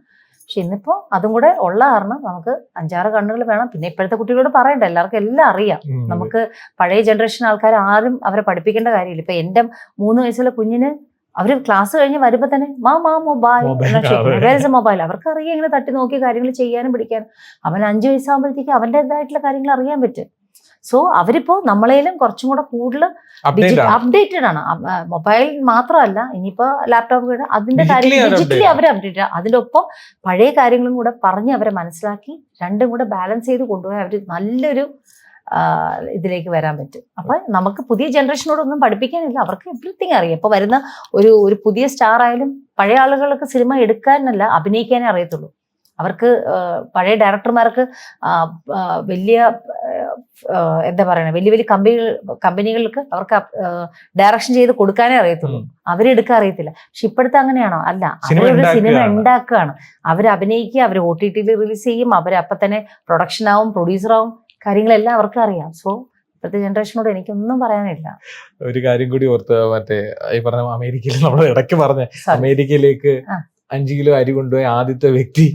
പക്ഷെ ഇന്നിപ്പോ അതും കൂടെ ഉള്ള കാരണം നമുക്ക് 5-6 കണ്ണുകൾ വേണം. പിന്നെ ഇപ്പോഴത്തെ കുട്ടികളോട് പറയണ്ട, എല്ലാവർക്കും എല്ലാം അറിയാം. നമുക്ക് പഴയ ജനറേഷൻ ആൾക്കാർ ആരും അവരെ പഠിപ്പിക്കേണ്ട കാര്യമില്ല. ഇപ്പൊ എന്റെ 3 വയസ്സുള്ള കുഞ്ഞിന് അവര് ക്ലാസ് കഴിഞ്ഞ് വരുമ്പോ തന്നെ മൊബൈൽ അവർക്ക് അറിയാം, ഇങ്ങനെ തട്ടി നോക്കി കാര്യങ്ങൾ ചെയ്യാനും പിടിക്കാനും. അവൻ 5 വയസ്സാകുമ്പോഴത്തേക്ക് അവൻ്റെതായിട്ടുള്ള കാര്യങ്ങൾ അറിയാൻ പറ്റും. സോ അവരിപ്പോ നമ്മളേലും കുറച്ചും കൂടെ കൂടുതൽ അപ്ഡേറ്റഡ് ആണ്. മൊബൈൽ മാത്രമല്ല, ഇനിയിപ്പോ ലാപ്ടോപ്പ് അതിന്റെ കാര്യം ഡിജിറ്റലി അവർ അപ്ഡേറ്റഡ്. അതിന്റെ ഒപ്പം പഴയ കാര്യങ്ങളും കൂടെ പറഞ്ഞ് അവരെ മനസ്സിലാക്കി രണ്ടും കൂടെ ബാലൻസ് ചെയ്ത് കൊണ്ടുപോയി അവർ നല്ലൊരു ഇതിലേക്ക് വരാൻ പറ്റും. അപ്പൊ നമുക്ക് പുതിയ ജനറേഷനോടൊന്നും പഠിപ്പിക്കാനില്ല, അവർക്ക് എവറിത്തിങ് അറിയാം. ഇപ്പൊ വരുന്ന ഒരു പുതിയ സ്റ്റാർ ആയാലും പഴയ ആളുകൾക്ക് സിനിമ എടുക്കാനല്ല അഭിനയിക്കാനേ അറിയത്തുള്ളൂ. അവർക്ക് പഴയ ഡയറക്ടർമാർക്ക് വലിയ എന്താ പറയണേ, വലിയ വലിയ കമ്പനികൾക്ക് അവർക്ക് ഡയറക്ഷൻ ചെയ്ത് കൊടുക്കാനേ അറിയത്തുള്ളൂ, അവരെടുക്കാൻ അറിയത്തില്ല. പക്ഷെ ഇപ്പോഴത്തെ അങ്ങനെയാണോ? അല്ല, അവരൊരു സിനിമ ഉണ്ടാക്കുകയാണ്, അവർ അഭിനയിക്കുക, അവർ OTT റിലീസ് ചെയ്യും, അവർ അപ്പം തന്നെ പ്രൊഡക്ഷൻ ആവും, പ്രൊഡ്യൂസർ ആവും, കാര്യങ്ങളെല്ലാം അവർക്കും അറിയാം. സോ ഇപ്പോഴത്തെ ജനറേഷനോട് എനിക്കൊന്നും പറയാനില്ല. ഒരു കാര്യം കൂടി ഓർത്ത്, മറ്റേ ഈ പറഞ്ഞ അമേരിക്കയിൽ നമ്മൾ ഇടയ്ക്ക് പറഞ്ഞ Sorry. അമേരിക്കയിലേക്ക് ആ. 5 കിലോ അരി കൊണ്ടുപോയ ആദ്യത്തെ വ്യക്തി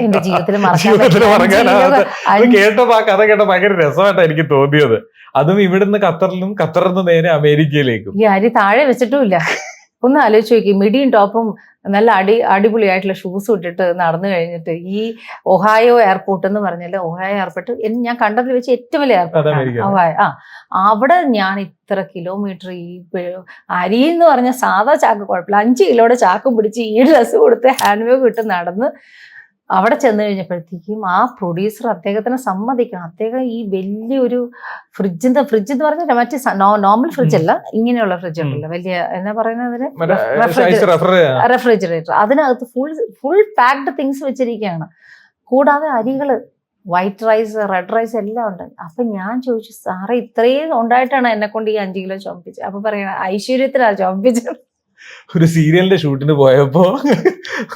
എന്റെ ജീവിതത്തിൽ മറക്കാൻ ജീവിതത്തിൽ പറ്റില്ല. മറക്കാനാവാത്ത. അത് 5 കേട്ടപ്പോ ആ കഥ കേട്ടപ്പോ ഭയങ്കര രസമായിട്ടാണ് എനിക്ക് തോന്നിയത്. അതും ഇവിടുന്ന് ഖത്തറിലും ഖത്തറിൽ നിന്ന് നേരെ അമേരിക്കയിലേക്കും. ഈ അരി താഴെ വെച്ചിട്ടുമില്ല. ഒന്ന് ആലോചിച്ച് നോക്കി, മിഡിയും ടോപ്പും നല്ല അടിപൊളിയായിട്ടുള്ള ഷൂസും ഇട്ടിട്ട് നടന്നു കഴിഞ്ഞിട്ട് ഈ ഒഹായോ എയർപോർട്ട് എന്ന് പറഞ്ഞാൽ, ഒഹായോ എയർപോർട്ട് ഞാൻ കണ്ടതിൽ വെച്ച് ഏറ്റവും വലിയ അത് എയർപോർട്ടാണ് അമേരിക്കയിലെ. ഒഹായോ. അവിടെ ഞാൻ ഇത്ര കിലോമീറ്റർ ഈ അരി എന്ന് പറഞ്ഞ സാധാ ചാക്ക് കുഴപ്പമില്ല, 5 കിലോയുടെ ചാക്കും പിടിച്ച് ഈ ഡ്രസ്സ് കൊടുത്ത് ഹാൻഡ് ബാഗ് ഇട്ട് നടന്ന് അവിടെ ചെന്ന് കഴിഞ്ഞപ്പോഴത്തേക്കും ആ പ്രൊഡ്യൂസർ അദ്ദേഹത്തിന് സമ്മതിക്കണം. അദ്ദേഹം ഈ വലിയൊരു ഫ്രിഡ്ജ് എന്ന് പറഞ്ഞാൽ മറ്റേ നോർമൽ ഫ്രിഡ്ജ് അല്ല, ഇങ്ങനെയുള്ള ഫ്രിഡ്ജ് ഉണ്ടല്ലോ, വലിയ എന്നാ പറയുന്നതിന് റെഫ്രിജറേറ്റർ, അതിനകത്ത് ഫുൾ പാക്ഡ് തിങ്സ് വെച്ചിരിക്കുകയാണ്. കൂടാതെ അരികള് വൈറ്റ് റൈസ്, റെഡ് റൈസ് എല്ലാം ഉണ്ട്. അപ്പൊ ഞാൻ ചോദിച്ചു, സാറേ ഇത്രയും ഉണ്ടായിട്ടാണ് എന്നെ കൊണ്ട് ഈ 5 കിലോ ചുമപ്പിച്ചത്? അപ്പൊ പറയണ ഐശ്വര്യത്തിനാണ് ചുമപ്പിച്ചത്. ഒരു സീരിയലിന്റെ ഷൂട്ടിന് പോയപ്പോ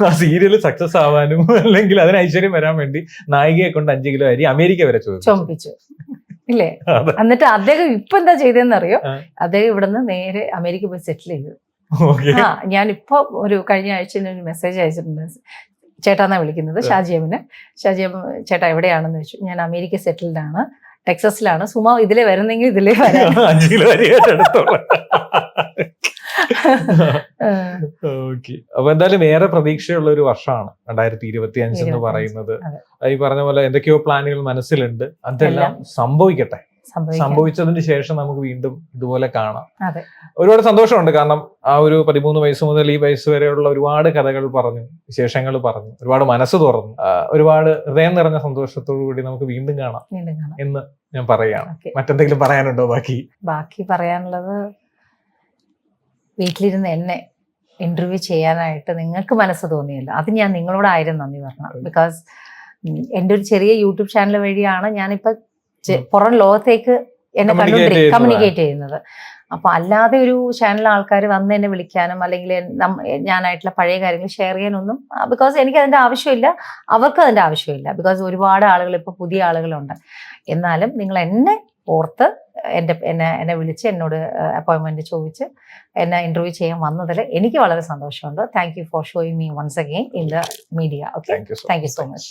ആ സീരിയൽ സക്സസ് ആവാനും അല്ലെങ്കിൽ അതിന് ഐശ്വര്യം വരാൻ വേണ്ടി നായികയെ കൊണ്ട് 5 കിലോ അരി അമേരിക്ക വരെ ചുമപ്പിച്ചു ഇല്ലേ? അതെ. എന്നിട്ട് അദ്ദേഹം ഇപ്പൊ എന്താ ചെയ്തതെന്നറിയോ? ആ. അദ്ദേഹം ഇവിടുന്ന് നേരെ അമേരിക്ക പോയി സെറ്റിൽ ചെയ്തു. ഓക്കെ. ഞാനിപ്പോ കഴിഞ്ഞ ആഴ്ച ഒരു മെസ്സേജ് അയച്ചിട്ടുണ്ട്. ചേട്ടാന്നാ വിളിക്കുന്നത്, ഷാജിയമ്മന്. ഷാജിയമ്മ ചേട്ടാ എവിടെയാണെന്ന് ചോദിച്ചു. ഞാൻ അമേരിക്ക സെറ്റിൽഡ് ആണ്, ടെക്സസിലാണ്. സുമ ഇതിലേ വരുന്നെങ്കിൽ ഇതിലേ വരാം. 5 കിലോ അരി എടുത്തോളാം. ഓക്കെ. അപ്പൊ എന്തായാലും ഏറെ പ്രതീക്ഷയുള്ള ഒരു വർഷമാണ് 2025 എന്ന് പറയുന്നത്. അതെ. ഈ പറഞ്ഞ പോലെ എന്തൊക്കെയോ പ്ലാനുകൾ മനസ്സിലുണ്ട്, അതെല്ലാം സംഭവിക്കട്ടെ. സംഭവിച്ചതിന് ശേഷം നമുക്ക് വീണ്ടും ഇതുപോലെ കാണാം. അതെ. ഒരുപാട് സന്തോഷമുണ്ട്. കാരണം ആ ഒരു 13 വയസ്സ് മുതൽ ഈ വയസ്സ് വരെയുള്ള ഒരുപാട് കഥകൾ പറഞ്ഞു, വിശേഷങ്ങൾ പറഞ്ഞു, ഒരുപാട് മനസ്സ് തുറന്നു, ഒരുപാട് ഹൃദയം നിറഞ്ഞ സന്തോഷത്തോടു കൂടി നമുക്ക് വീണ്ടും കാണാം എന്ന് ഞാൻ പറയുകയാണ്. മറ്റെന്തെങ്കിലും പറയാനുണ്ടോ? ബാക്കി പറയാനുള്ളത്, വീട്ടിലിരുന്ന് എന്നെ ഇന്റർവ്യൂ ചെയ്യാനായിട്ട് നിങ്ങൾക്ക് മനസ്സ് തോന്നിയല്ലോ, അത് ഞാൻ നിങ്ങളോട് 1000 നന്ദി പറഞ്ഞു. ബിക്കോസ് എൻ്റെ ഒരു ചെറിയ യൂട്യൂബ് ചാനൽ വഴിയാണ് ഞാനിപ്പോൾ പുറം ലോകത്തേക്ക് എന്നെ കമ്മ്യൂണിക്കേറ്റ് ചെയ്യുന്നത്. അപ്പൊ അല്ലാതെ ഒരു ചാനൽ ആൾക്കാർ വന്ന് എന്നെ വിളിക്കാനും അല്ലെങ്കിൽ ഞാനായിട്ടുള്ള പഴയ കാര്യങ്ങൾ ഷെയർ ചെയ്യാനൊന്നും, ബിക്കോസ് എനിക്ക് അതിന്റെ ആവശ്യമില്ല, അവർക്ക് അതിന്റെ ആവശ്യമില്ല. ബിക്കോസ് ഒരുപാട് ആളുകൾ, ഇപ്പൊ പുതിയ ആളുകളുണ്ട്. എന്നാലും നിങ്ങൾ എന്നെ ഓർത്ത് എന്നെ വിളിച്ച് എന്നോട് അപ്പോയിൻമെന്റ് ചോദിച്ച് എന്നെ ഇന്റർവ്യൂ ചെയ്യാൻ വന്നതിൽ എനിക്ക് വളരെ സന്തോഷമുണ്ട്. Thank you for showing me once again in the media. Okay, thank you so much.